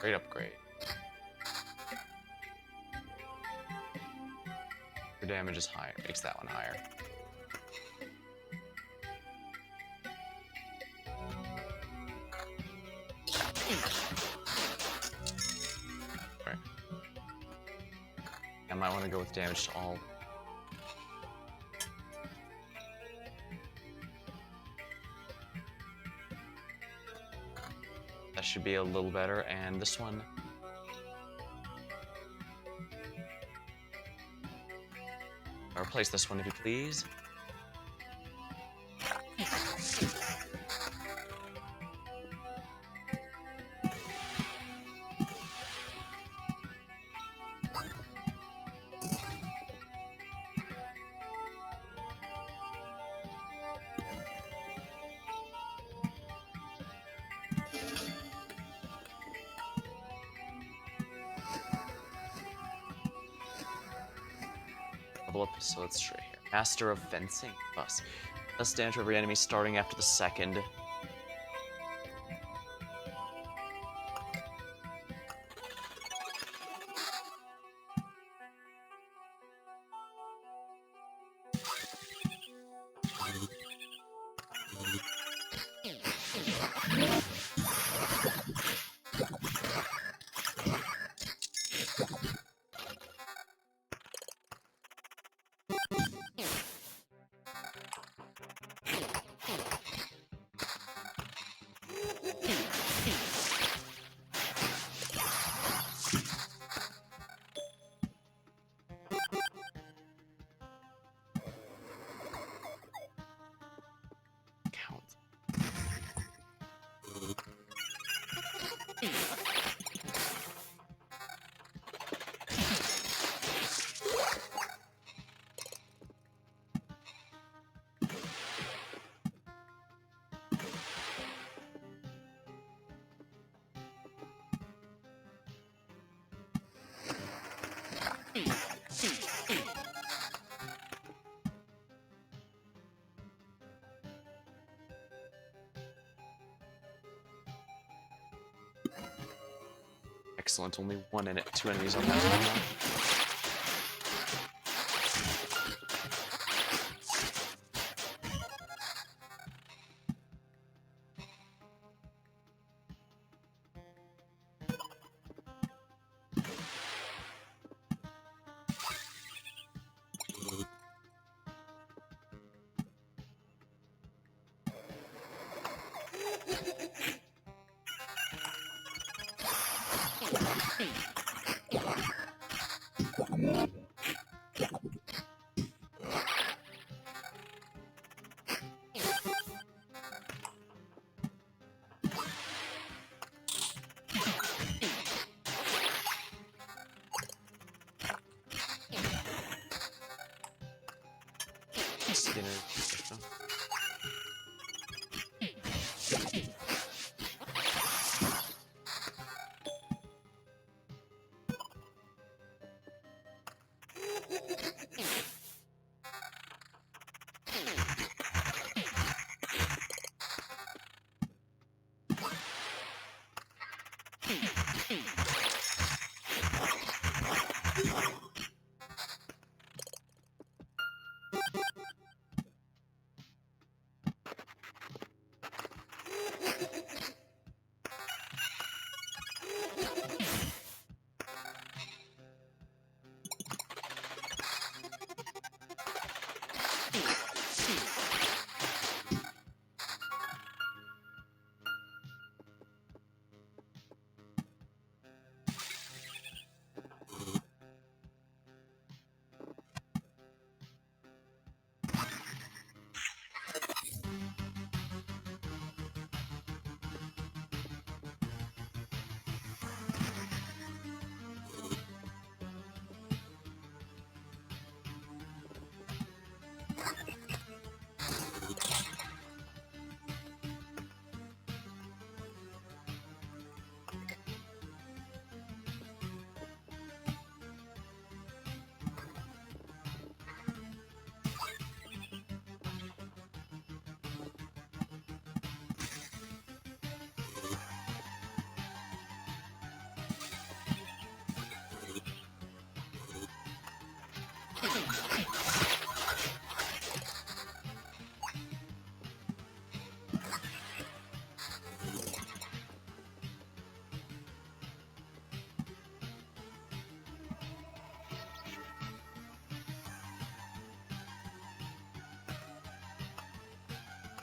Great upgrade. Your damage is higher. Makes that one higher. Right. I might want to go with damage to all. That should be a little better, and this one. I'll replace this one if you please. Level up, so let's try here. Master of Fencing. Plus. Less damage for every enemy starting after the second. Count. Excellent, only one in it. 2 enemies on that one. Skinner.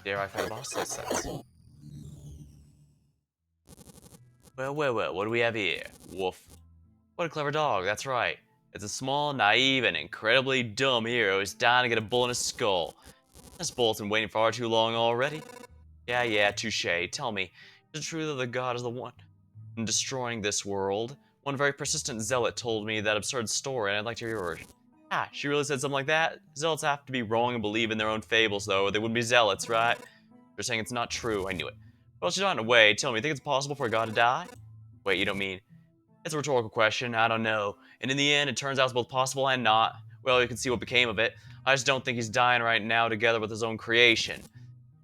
Dare I fight a boss? That sense. Well, what do we have here? Woof. What a clever dog, that's right. It's a small, naive, and incredibly dumb hero who's dying to get a bullet in his skull. This bullet's been waiting far too long already. Yeah, touche. Tell me, is it true that the god is the one destroying this world? One very persistent zealot told me that absurd story, and I'd like to hear your version. Ah, she really said something like that? Zealots have to be wrong and believe in their own fables, though, or they wouldn't be zealots, right? They're saying it's not true. I knew it. Well, she's on her way. Tell me, you think it's possible for a god to die? Wait, you don't mean... It's a rhetorical question. I don't know. And in the end, it turns out it's both possible and not. Well, you can see what became of it. I just don't think he's dying right now together with his own creation.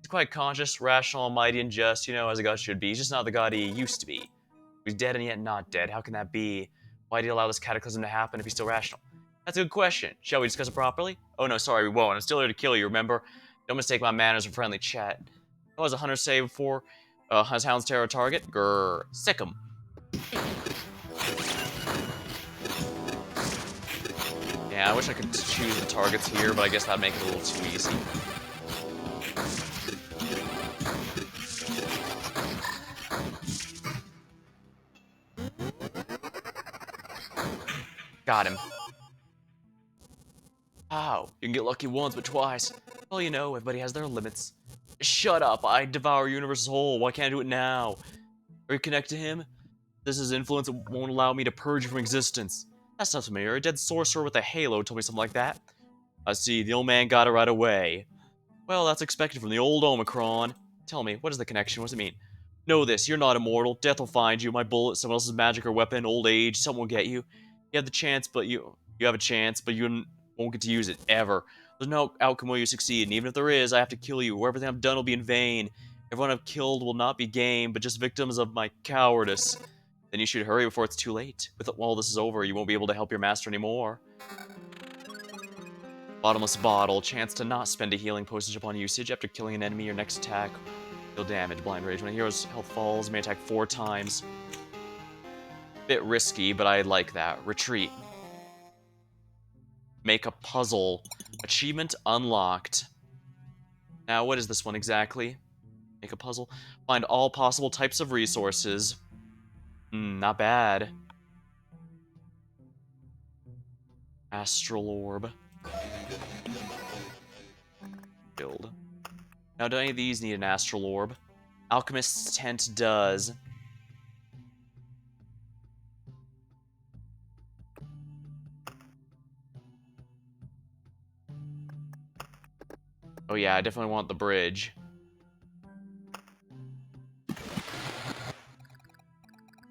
He's quite conscious, rational, almighty, and just, as a god should be. He's just not the god he used to be. He's dead and yet not dead. How can that be? Why did he allow this cataclysm to happen if he's still rational? That's a good question. Shall we discuss it properly? Oh no, sorry, we won't. I'm still here to kill you, remember? Don't mistake my manners for friendly chat. What was a hunter say before? Has hounds terror target? Grrr. Sick 'em. Yeah, I wish I could choose the targets here, but I guess that'd make it a little too easy. Got him. Ow, you can get lucky once, but twice. Well, everybody has their limits. Shut up, I devour universe whole. Why can't I do it now? Are you connected to him? This is influence that won't allow me to purge you from existence. That sounds familiar. A dead sorcerer with a halo told me something like that. I see, the old man got it right away. Well, that's expected from the old Omicron. Tell me, what is the connection? What does it mean? Know this, you're not immortal. Death will find you. My bullet, someone else's magic or weapon, old age, someone will get you. You have the chance, but you have a chance, but you won't get to use it, ever. There's no outcome where you succeed, and even if there is, I have to kill you, or everything I've done will be in vain. Everyone I've killed will not be game, but just victims of my cowardice. Then you should hurry before it's too late. With all this is over, you won't be able to help your master anymore. Bottomless bottle, chance to not spend a healing postage upon usage after killing an enemy. Your next attack, deal damage. Blind rage. When a hero's health falls, may attack 4 times. Bit risky, but I like that. Retreat. Make a puzzle. Achievement unlocked. Now, what is this one exactly? Make a puzzle. Find all possible types of resources. Not bad. Astral orb. Build. Now, do any of these need an astral orb? Alchemist's tent does. Oh yeah, I definitely want the bridge.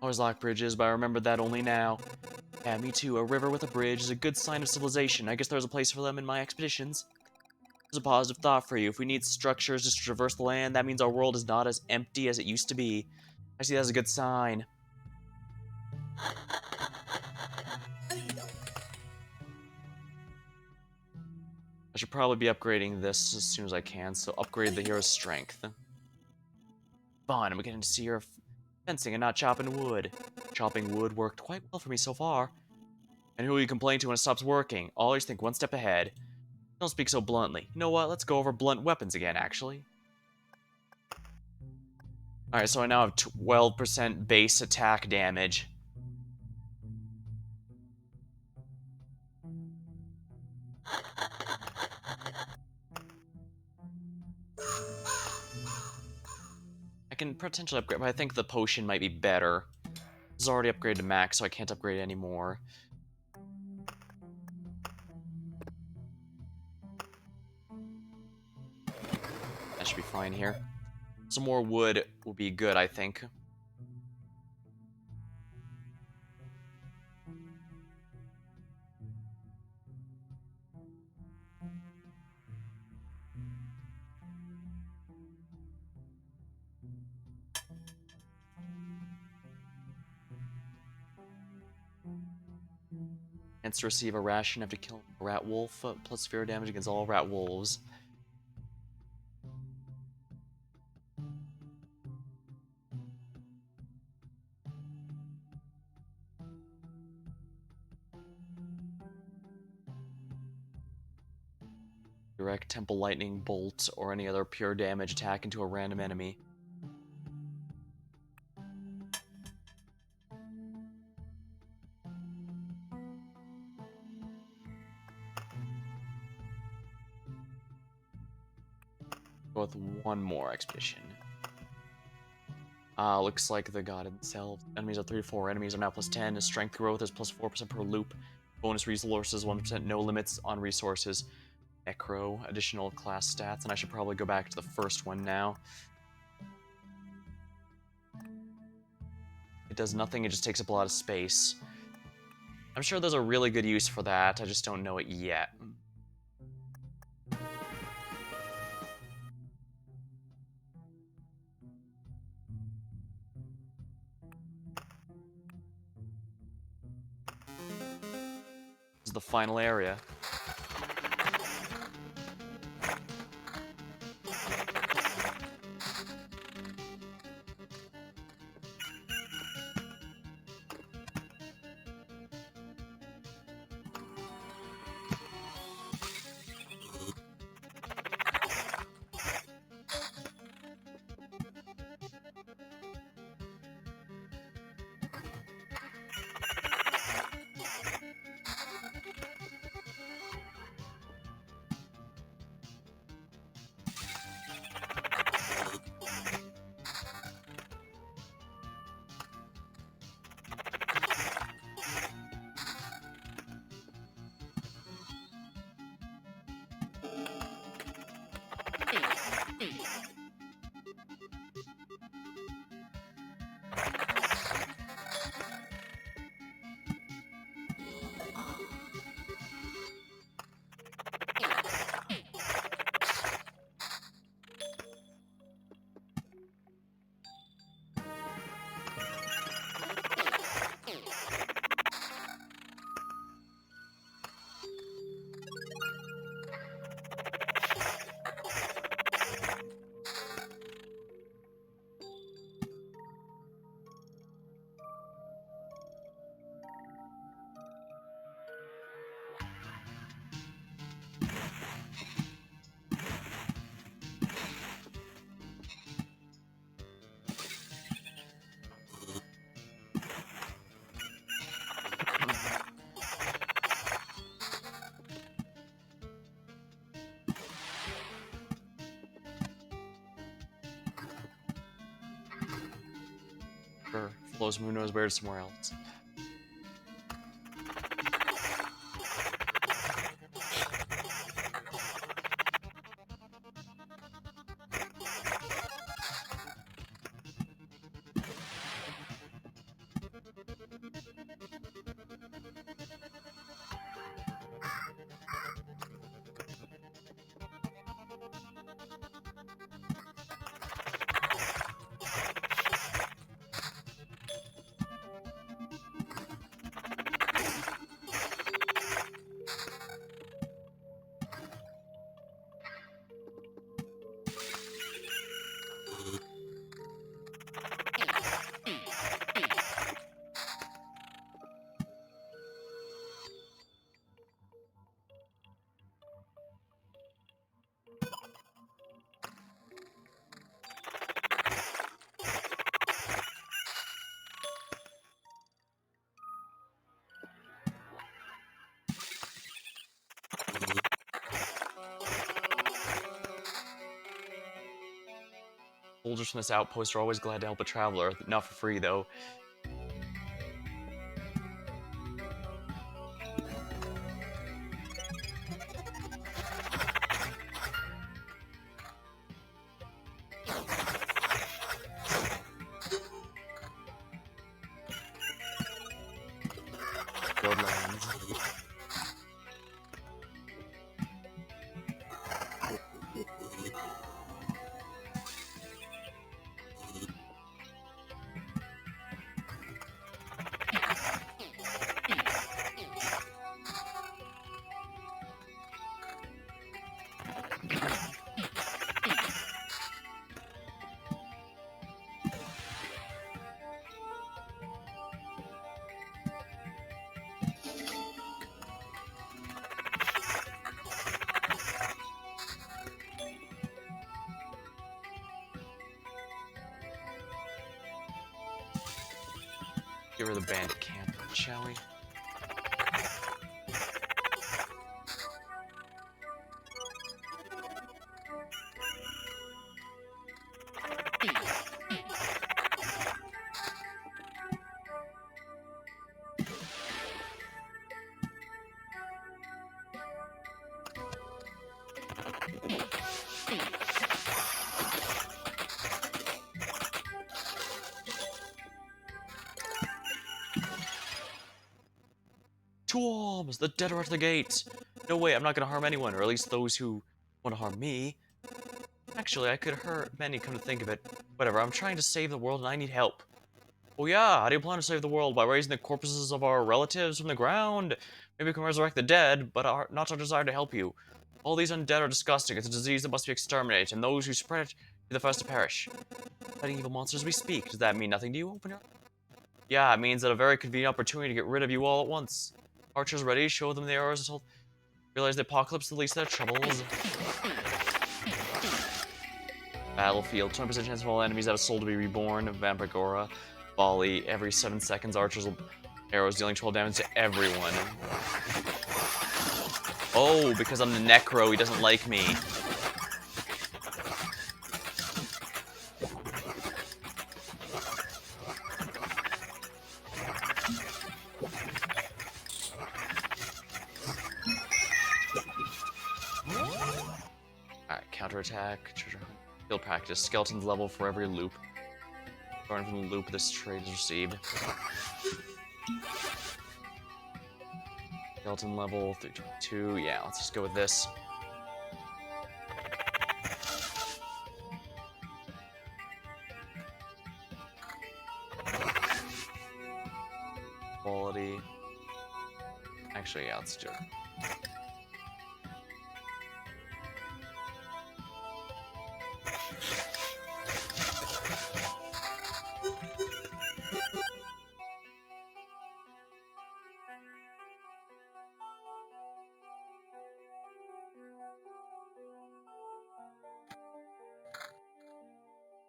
Always like bridges, but I remember that only now. Yeah, me too. A river with a bridge is a good sign of civilization. I guess there's a place for them in my expeditions. There's a positive thought for you. If we need structures just to traverse the land, that means our world is not as empty as it used to be. I see that as a good sign. I should probably be upgrading this as soon as I can, so upgrade the hero's strength. Fine, I'm beginning to see your fencing and not chopping wood. Chopping wood worked quite well for me so far. And who will you complain to when it stops working? Always think one step ahead. Don't speak so bluntly. You know what? Let's go over blunt weapons again, actually. Alright, so I now have 12% base attack damage. I can potentially upgrade, but I think the potion might be better. This is already upgraded to max, so I can't upgrade anymore. That should be fine here. Some more wood will be good, I think. Chance to receive a ration after killing a rat wolf, plus fear damage against all rat wolves. Direct Temple Lightning Bolt or any other pure damage attack into a random enemy. Go with one more expedition. Looks like the god himself. Enemies are 3 to 4. Enemies are now plus 10. Strength growth is plus 4% per loop. Bonus resources 1%. No limits on resources. Necro, additional class stats, and I should probably go back to the first one now. It does nothing, it just takes up a lot of space. I'm sure there's a really good use for that, I just don't know it yet. This is the final area. Sure, flows from who knows where to somewhere else. Soldiers from this outpost are always glad to help a traveler, not for free though. Bloodlands. get rid of the bandit camp, shall we? To arms! The dead are at the gate! No way, I'm not gonna harm anyone, or at least those who want to harm me. Actually, I could hurt many, come to think of it. Whatever, I'm trying to save the world and I need help. Oh yeah, how do you plan to save the world? By raising the corpses of our relatives from the ground? Maybe we can resurrect the dead, but not our desire to help you. All these undead are disgusting. It's a disease that must be exterminated, and those who spread it be the first to perish. Fighting evil monsters we speak. Does that mean nothing to you? Open your... Yeah, it means that a very convenient opportunity to get rid of you all at once. Archers ready, show them the arrows until realize the apocalypse is the least of their troubles. Battlefield, 20% chance of all enemies that have soul to be reborn. Vampagora, volley, every 7 seconds, archers will arrows dealing 12 damage to everyone. Oh, because I'm the Necro, he doesn't like me. Alright, counterattack, treasure hunt, field practice, skeletons level for every loop. Starting from the loop, this trade is received. Skeleton level 322, yeah, let's just go with this. Quality. Actually, yeah, let's do it.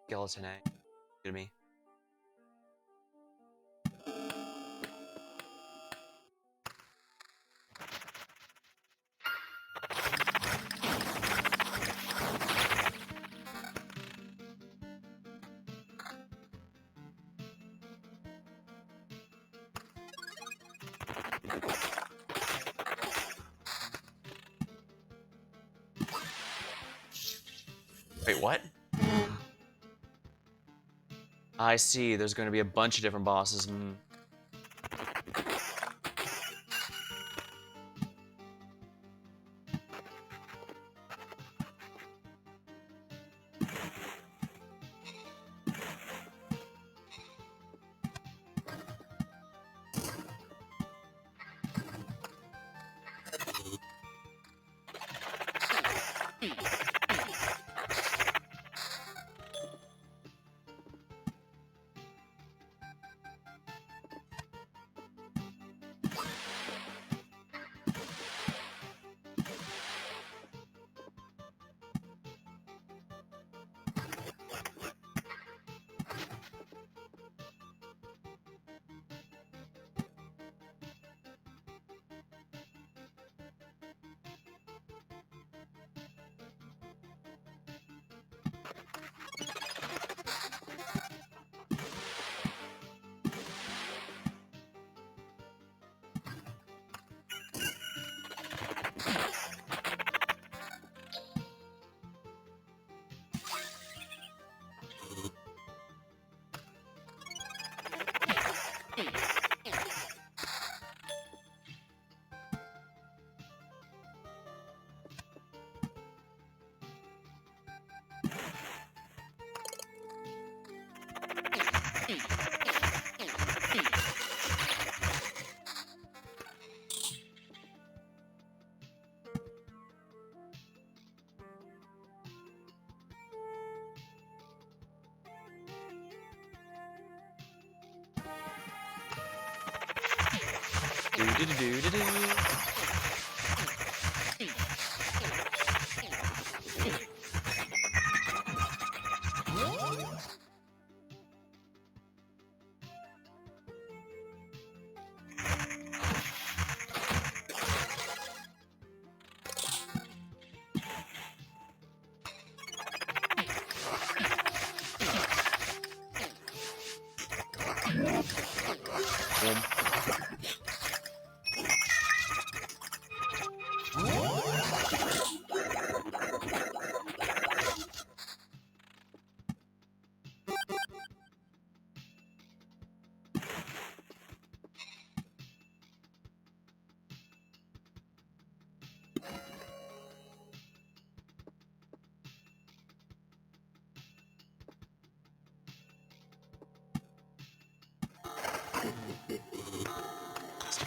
Skeleton egg. Good to me. Wait, what? I see, there's going to be a bunch of different bosses.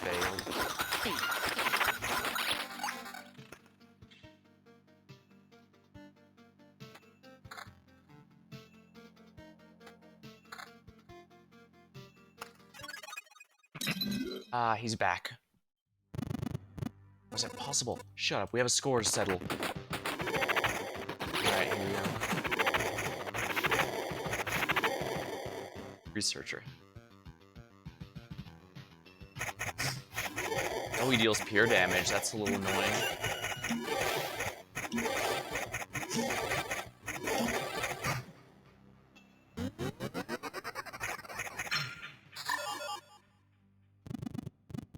failed. Ah, he's back. Was it possible? Shut up, we have a score to settle. Alright, here we go. Researcher. Oh, he deals pure damage. That's a little annoying.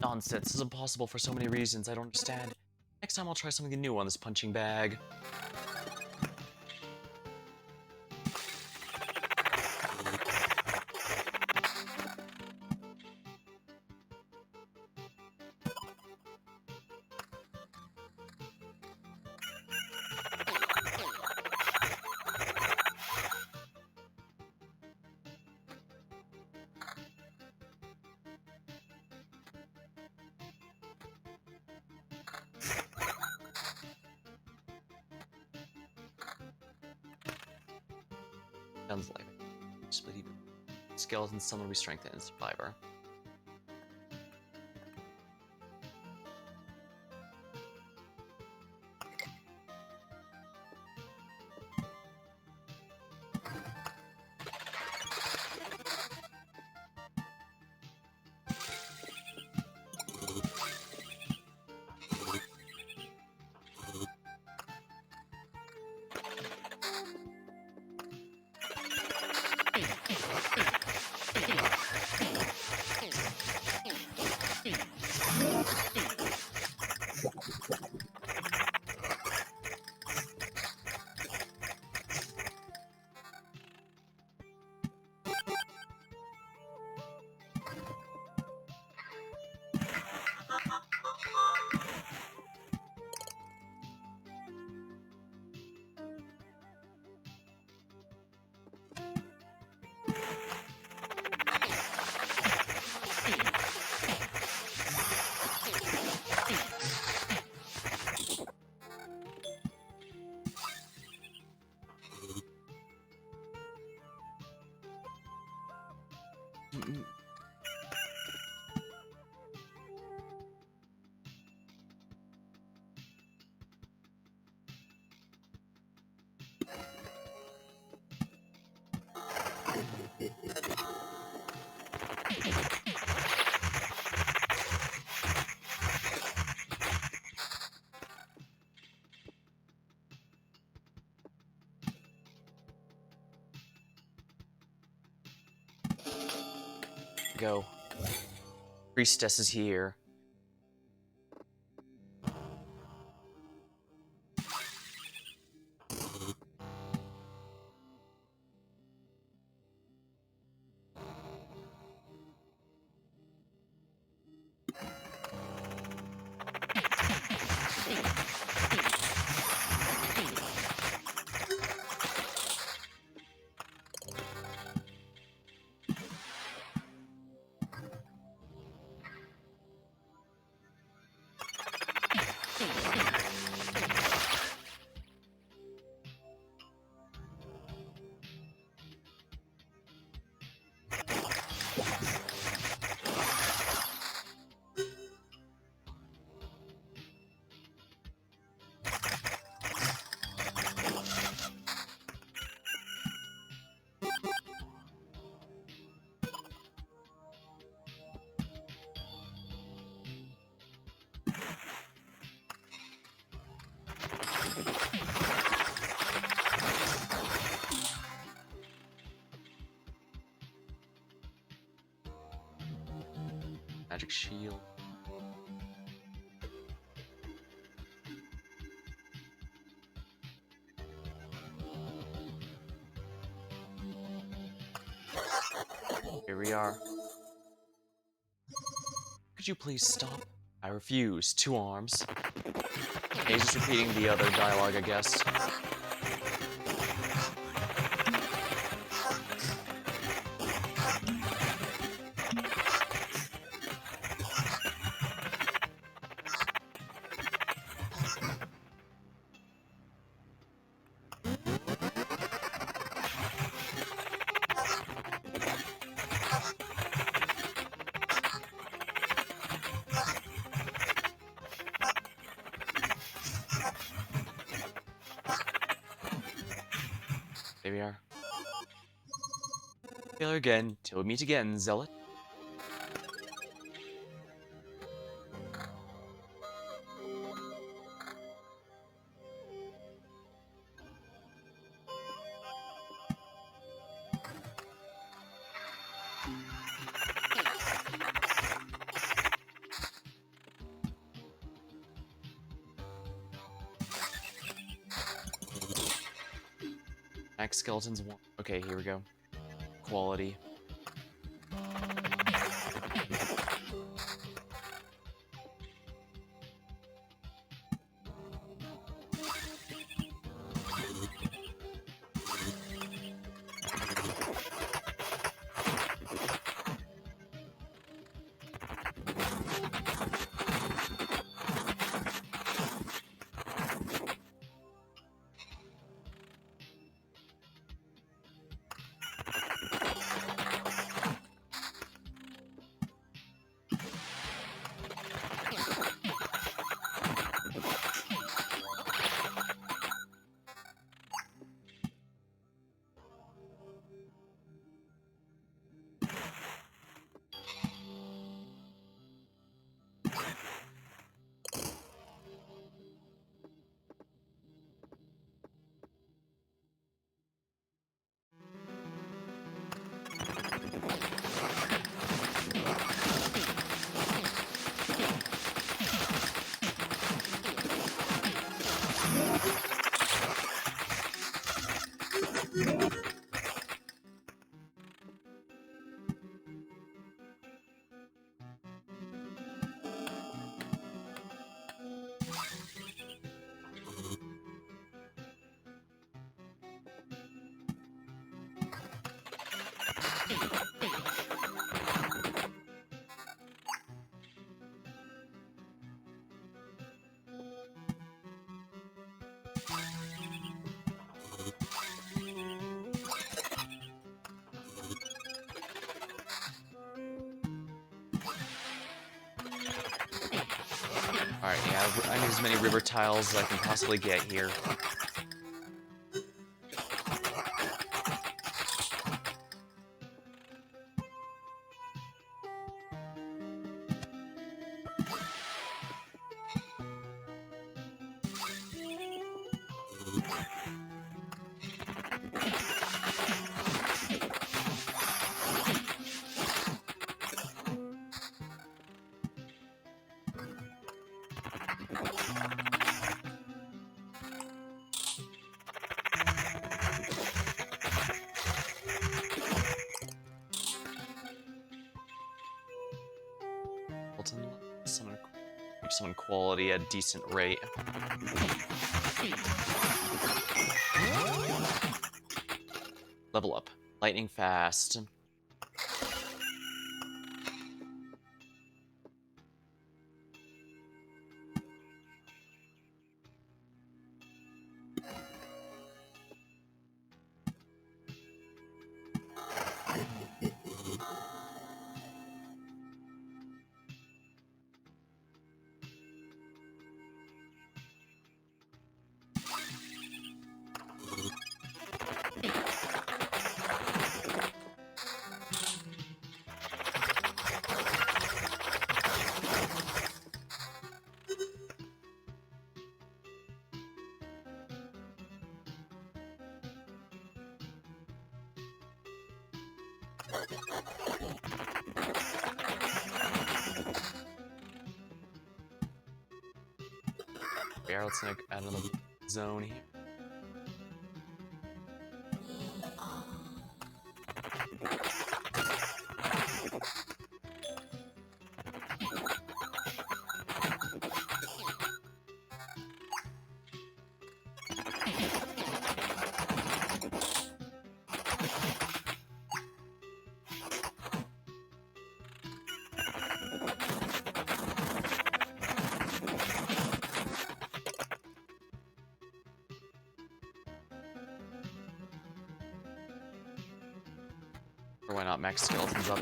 Nonsense. This is impossible for so many reasons. I don't understand. Next time I'll try something new on this punching bag. Sounds like split even. Skeleton summon will be strengthened in Survivor. Go. Priestess is here. Magic shield. Here we are. Could you please stop? I refuse. 2 arms. He's just repeating the other dialogue, I guess. There we are. Failure again, till we meet again, Zealot. Max skeletons 1. Okay, here we go. Quality. Alright, yeah, I need as many river tiles as I can possibly get here. Summon quality at a decent rate. Level up. Lightning fast. Yeah, let's like add another zone here. Or why not max skeletons up?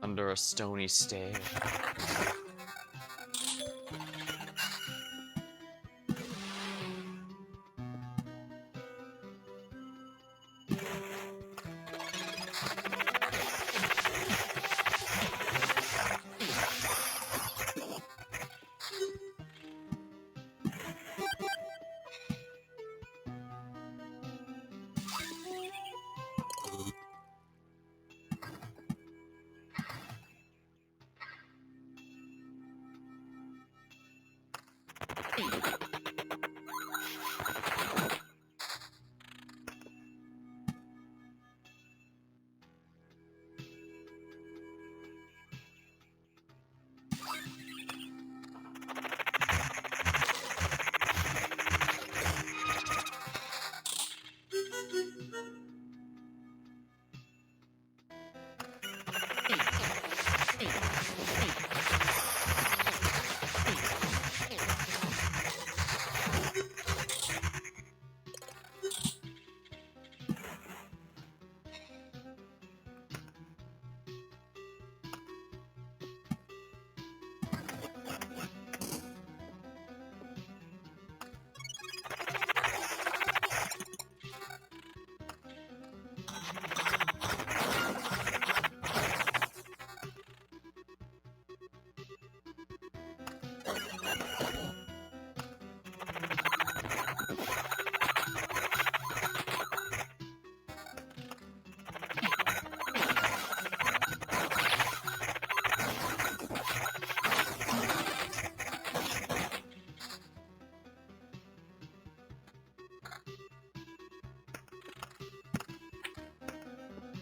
Under a stony stair.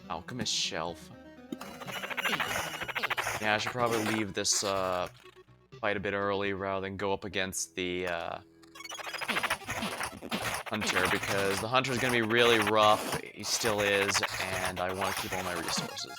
Alchemist shelf. Yeah, I should probably leave this fight a bit early rather than go up against the hunter, because the hunter is going to be really rough. He still is, and I want to keep all my resources.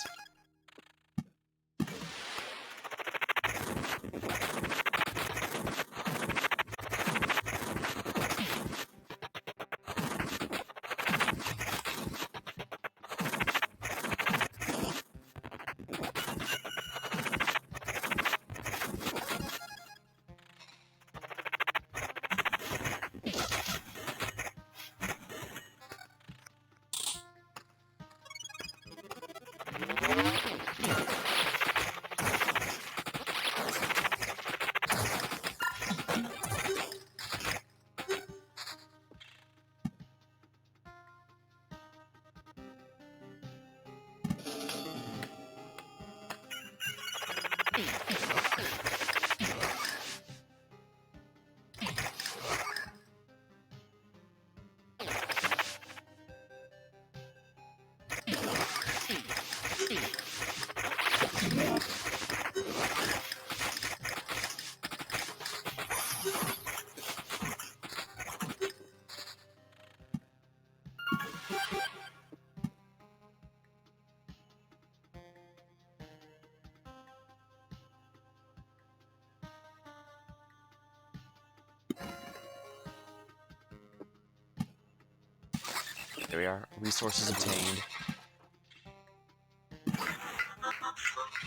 There we are. Resources obtained.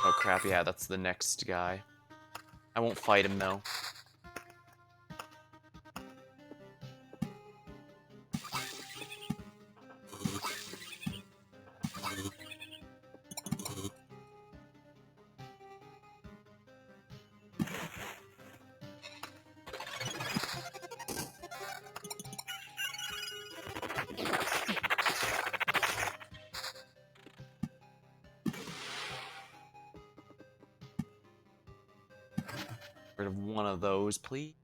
Oh crap, yeah, that's the next guy. I won't fight him though. Rid of one of those, please.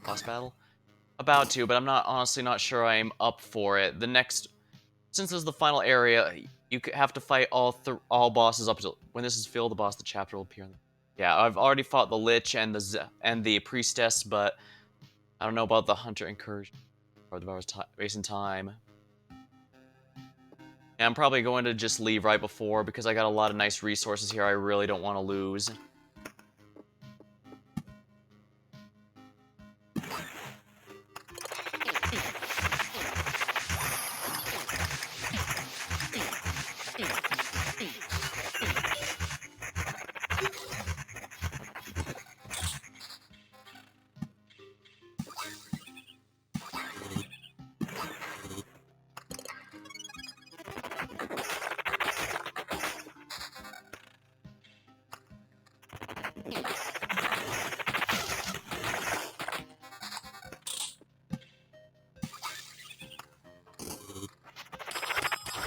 Boss battle? About to, but I'm honestly not sure I'm up for it. Since this is the final area, you have to fight all bosses up until when this is filled. The boss, the chapter will appear. Yeah, I've already fought the Lich and the Priestess, but I don't know about the Hunter Incursion or the Wasting Time. Yeah, I'm probably going to just leave right before because I got a lot of nice resources here I really don't want to lose.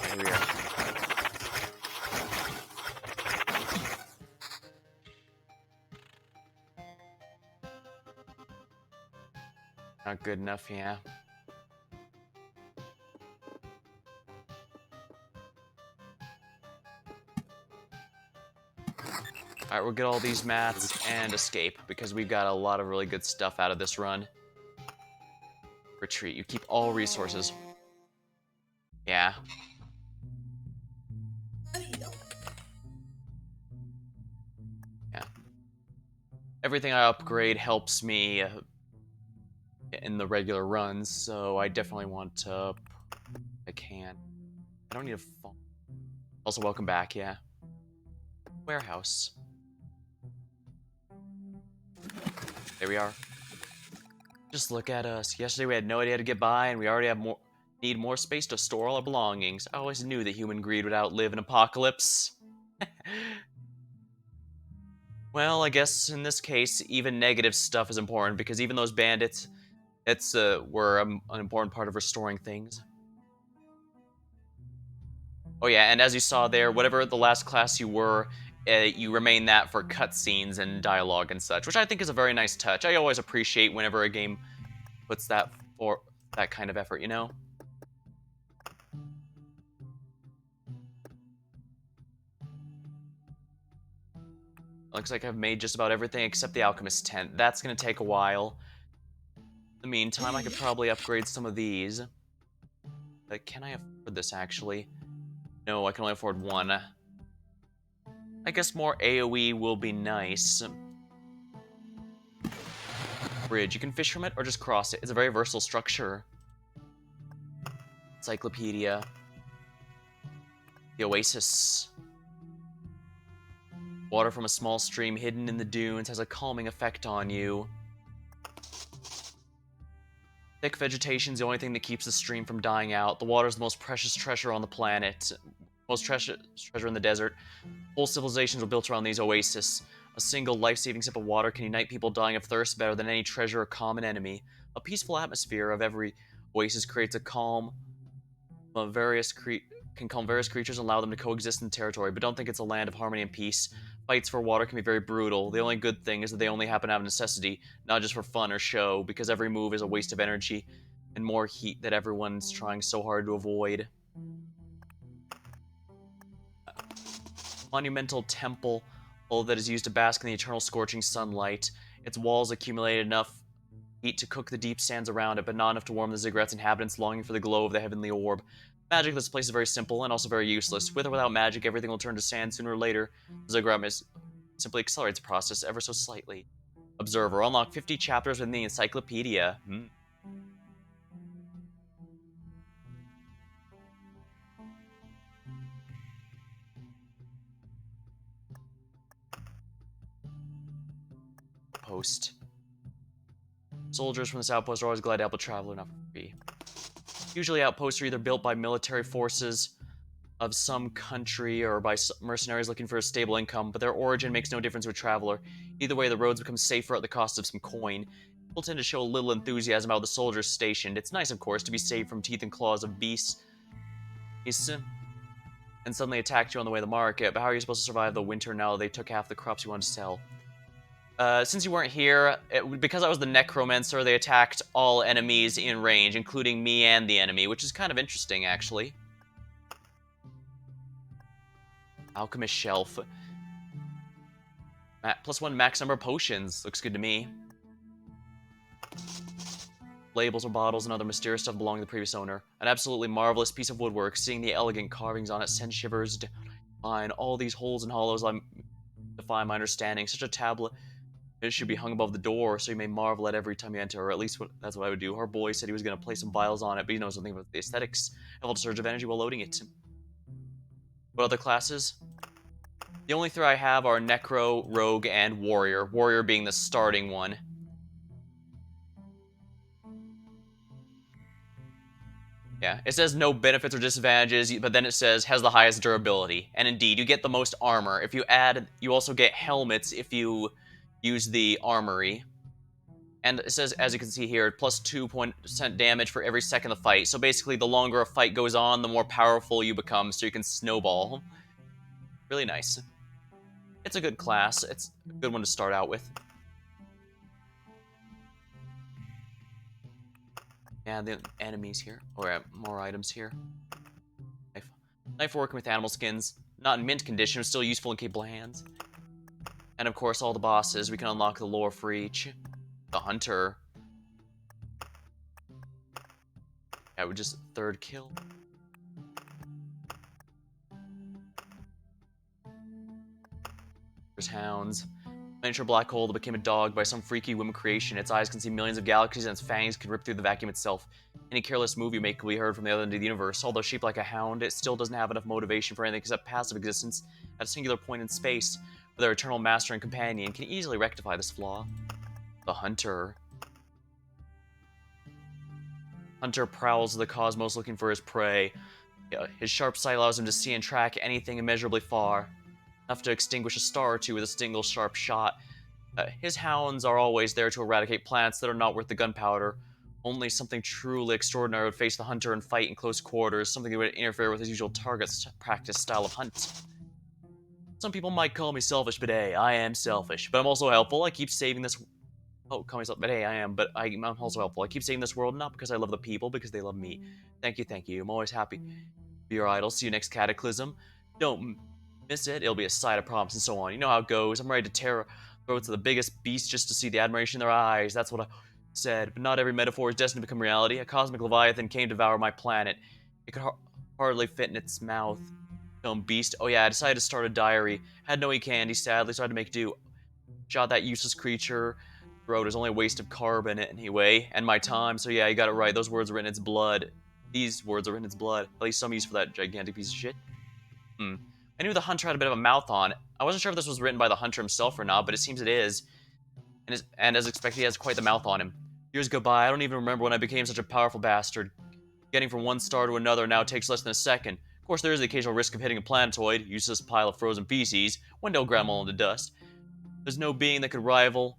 Here we are. Not good enough, yeah. Alright, we'll get all these mats and escape, because we've got a lot of really good stuff out of this run. Retreat. You keep all resources. Yeah. Yeah. Everything I upgrade helps me in the regular runs, so I definitely want to... I can. I don't need a phone. Also, welcome back, yeah. Warehouse. There we are. Just look at us. Yesterday we had no idea how to get by, and we already need more space to store all our belongings. I always knew that human greed would outlive an apocalypse. Well, I guess in this case, even negative stuff is important, because even those bandits, were an important part of restoring things. Oh yeah, and as you saw there, whatever the last class you were, you remain that for cutscenes and dialogue and such, which I think is a very nice touch. I always appreciate whenever a game puts that for that kind of effort, you know? Looks like I've made just about everything except the alchemist tent. That's gonna take a while. In the meantime, I could probably upgrade some of these. But can I afford this, actually? No, I can only afford one. I guess more AoE will be nice. Bridge. You can fish from it or just cross it. It's a very versatile structure. Encyclopedia. The Oasis. Water from a small stream hidden in the dunes has a calming effect on you. Thick vegetation is the only thing that keeps the stream from dying out. The water is the most precious treasure on the planet. Most treasure in the desert. Whole civilizations were built around these oases. A single life-saving sip of water can unite people dying of thirst better than any treasure or common enemy. A peaceful atmosphere of every oasis creates a calm of can calm various creatures and allow them to coexist in the territory, but don't think it's a land of harmony and peace. Fights for water can be very brutal. The only good thing is that they only happen out of necessity, not just for fun or show, because every move is a waste of energy and more heat that everyone's trying so hard to avoid. Monumental temple that is used to bask in the eternal scorching sunlight. Its walls accumulated enough heat to cook the deep sands around it, but not enough to warm the Ziggurat's inhabitants longing for the glow of the heavenly orb. Magic of this place is very simple and also very useless. With or without magic, everything will turn to sand sooner or later. The Ziggurat simply accelerates the process ever so slightly. Observer. Unlock 50 chapters within the encyclopedia. outpost. Soldiers from this outpost are always glad to help a traveler, not for free. Usually outposts are either built by military forces of some country or by mercenaries looking for a stable income, but their origin makes no difference to a traveler. Either way, the roads become safer at the cost of some coin. People tend to show a little enthusiasm about the soldiers stationed. It's nice, of course, to be saved from teeth and claws of beasts and suddenly attacked you on the way to the market, but how are you supposed to survive the winter now they took half the crops you wanted to sell? Since you weren't here, because I was the necromancer, they attacked all enemies in range, including me and the enemy, which is kind of interesting, actually. Alchemist shelf. +1 max number of potions. Looks good to me. Labels or bottles and other mysterious stuff belonging to the previous owner. An absolutely marvelous piece of woodwork. Seeing the elegant carvings on it sends shivers down my spine. All these holes and hollows defy my understanding. Such a tablet, it should be hung above the door so you may marvel at every time you enter, or at least that's what I would do. Our boy said he was going to place some vials on it, but he knows something about the aesthetics. I felt a surge of energy while loading it. What other classes? The only three I have are Necro, Rogue, and Warrior. Warrior being the starting one. Yeah, it says no benefits or disadvantages, but then it says has the highest durability. And indeed, you get the most armor. If you add, you also get helmets if you use the armory. And it says, as you can see here, plus 2% damage for every second of the fight. So basically, the longer a fight goes on, the more powerful you become, so you can snowball. Really nice. It's a good class. It's a good one to start out with. Yeah, the enemies here. Or more items here. Knife. Knife for working with animal skins. Not in mint condition, still useful in capable hands. And of course, all the bosses. We can unlock the lore for each. The hunter. Yeah, we just third kill. There's hounds. Miniature black hole that became a dog by some freaky whim creation. Its eyes can see millions of galaxies and its fangs can rip through the vacuum itself. Any careless move you make will be heard from the other end of the universe. Although shaped like a hound, it still doesn't have enough motivation for anything except passive existence at a singular point in space. But their eternal master and companion can easily rectify this flaw. The hunter. Hunter prowls the cosmos looking for his prey. His sharp sight allows him to see and track anything immeasurably far. Enough to extinguish a star or two with a single sharp shot. His hounds are always there to eradicate planets that are not worth the gunpowder. Only something truly extraordinary would face the hunter and fight in close quarters, something that would interfere with his usual target's practice style of hunt. Some people might call me selfish, but hey, I am selfish. But I'm also helpful. I keep saving this... Oh, call myself... But hey, I am. But I'm also helpful. I keep saving this world not because I love the people, because they love me. Thank you, thank you. I'm always happy. Be your idol. See you next Cataclysm. Don't miss it. It'll be a sight of promise and so on. You know how it goes. I'm ready to tear throats of the biggest beast just to see the admiration in their eyes. That's what I said. But not every metaphor is destined to become reality. A cosmic leviathan came to devour my planet. It could hardly fit in its mouth. Dumb beast. Oh yeah, I decided to start a diary. Had no e-candy, sadly, so I had to make do. Shot that useless creature. Wrote is only a waste of carbon anyway, and my time. So yeah, you got it right. Those words are written in its blood. These words are written in its blood. At least some use for that gigantic piece of shit. I knew the hunter had a bit of a mouth on. I wasn't sure if this was written by the hunter himself or not, but it seems it is. And as expected, he has quite the mouth on him. Years go by, I don't even remember when I became such a powerful bastard. Getting from one star to another now takes less than a second. Of course, there is the occasional risk of hitting a planetoid, useless pile of frozen feces, one day I'll grind them all into dust. There's no being that could rival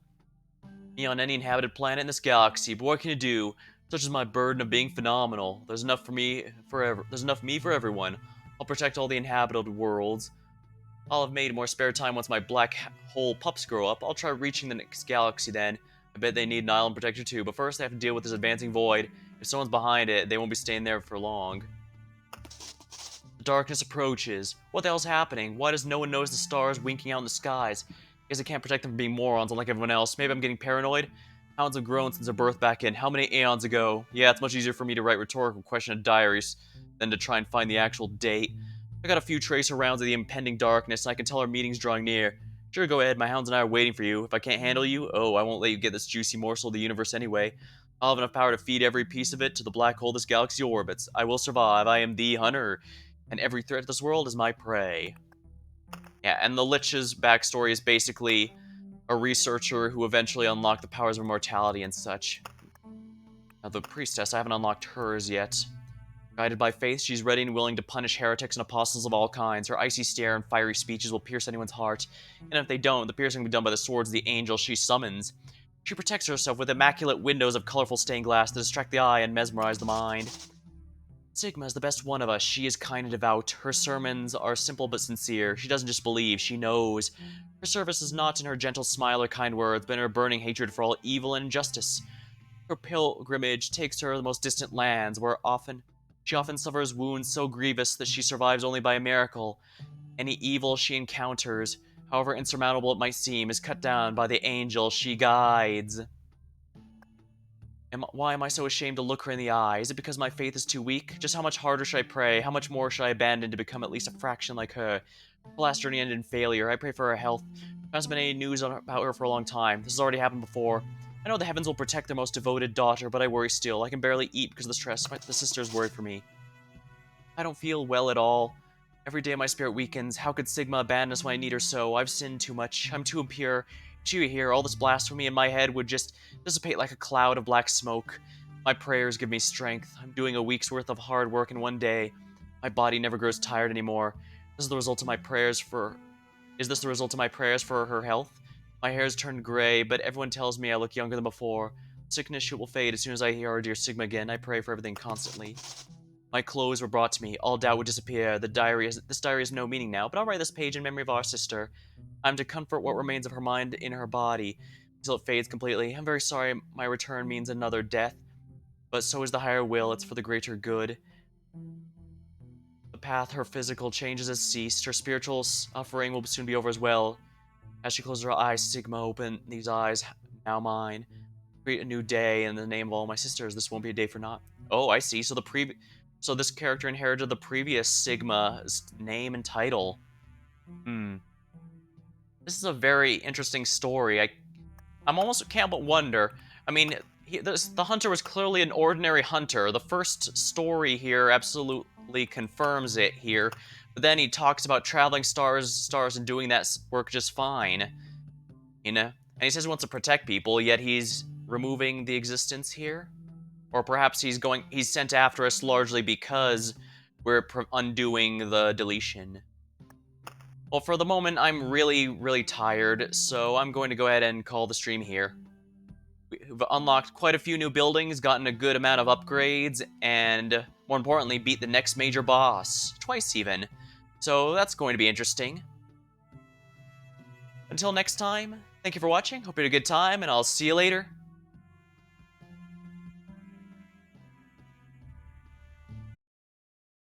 me on any inhabited planet in this galaxy, but what can you do? Such is my burden of being phenomenal. There's enough for me for everyone. I'll protect all the inhabited worlds. I'll have made more spare time once my black hole pups grow up. I'll try reaching the next galaxy then. I bet they need an island protector too, but first they have to deal with this advancing void. If someone's behind it, they won't be staying there for long. The darkness approaches. What the hell's happening? Why does no one notice the stars winking out in the skies? Guess I can't protect them from being morons unlike everyone else. Maybe I'm getting paranoid? Hounds have grown since their birth back in how many aeons ago? Yeah, it's much easier for me to write rhetorical question in diaries than to try and find the actual date. I got a few tracer rounds of the impending darkness, and I can tell our meeting's drawing near. Sure, go ahead, my hounds and I are waiting for you. If I can't handle you, oh, I won't let you get this juicy morsel of the universe anyway. I'll have enough power to feed every piece of it to the black hole this galaxy orbits. I will survive, I am the hunter, and every threat to this world is my prey. Yeah, and the Lich's backstory is basically a researcher who eventually unlocked the powers of immortality and such. Now, the priestess, I haven't unlocked hers yet. Guided by faith, she's ready and willing to punish heretics and apostles of all kinds. Her icy stare and fiery speeches will pierce anyone's heart, and if they don't, the piercing will be done by the swords of the angel she summons. She protects herself with immaculate windows of colorful stained glass to distract the eye and mesmerize the mind. Sigma is the best one of us. She is kind and devout. Her sermons are simple but sincere. She doesn't just believe, she knows. Her service is not in her gentle smile or kind words, but in her burning hatred for all evil and injustice. Her pilgrimage takes her to the most distant lands, where she often suffers wounds so grievous that she survives only by a miracle. Any evil she encounters, however insurmountable it might seem, is cut down by the angel she guides. Why am I so ashamed to look her in the eye? Is it because my faith is too weak? Just how much harder should I pray? How much more should I abandon to become at least a fraction like her? Her last journey ended in failure. I pray for her health. There hasn't been any news about her for a long time. This has already happened before. I know the heavens will protect their most devoted daughter, but I worry still. I can barely eat because of the stress. The sisters worry for me. I don't feel well at all. Every day my spirit weakens. How could Sigma abandon us when I need her so? I've sinned too much. I'm too impure. If she were here, all this blasphemy in my head would just dissipate like a cloud of black smoke. My prayers give me strength. I'm doing a week's worth of hard work in one day. My body never grows tired anymore. This is the result of my prayers for... Is this the result of my prayers for her health? My hair's turned gray, but everyone tells me I look younger than before. Sickness will fade as soon as I hear our dear Sigma again. I pray for everything constantly. My clothes were brought to me. All doubt would disappear. This diary has no meaning now, but I'll write this page in memory of our sister. I'm to comfort what remains of her mind in her body until it fades completely. I'm very sorry my return means another death, but so is the higher will. It's for the greater good. The path her physical changes has ceased. Her spiritual suffering will soon be over as well. As she closes her eyes, Sigma, open these eyes, now mine. Create a new day in the name of all my sisters. This won't be a day for naught. Oh, I see. So this character inherited the previous Sigma's name and title. This is a very interesting story. I'm almost can't but wonder. I mean, the hunter was clearly an ordinary hunter. The first story here absolutely confirms it here. But then he talks about traveling stars, and doing that work just fine. You know? And he says he wants to protect people, yet he's removing the existence here? Or perhaps he's sent after us largely because we're undoing the deletion. Well, for the moment, I'm really, really tired, so I'm going to go ahead and call the stream here. We've unlocked quite a few new buildings, gotten a good amount of upgrades, and more importantly, beat the next major boss. Twice even. So that's going to be interesting. Until next time, thank you for watching, hope you had a good time, and I'll see you later.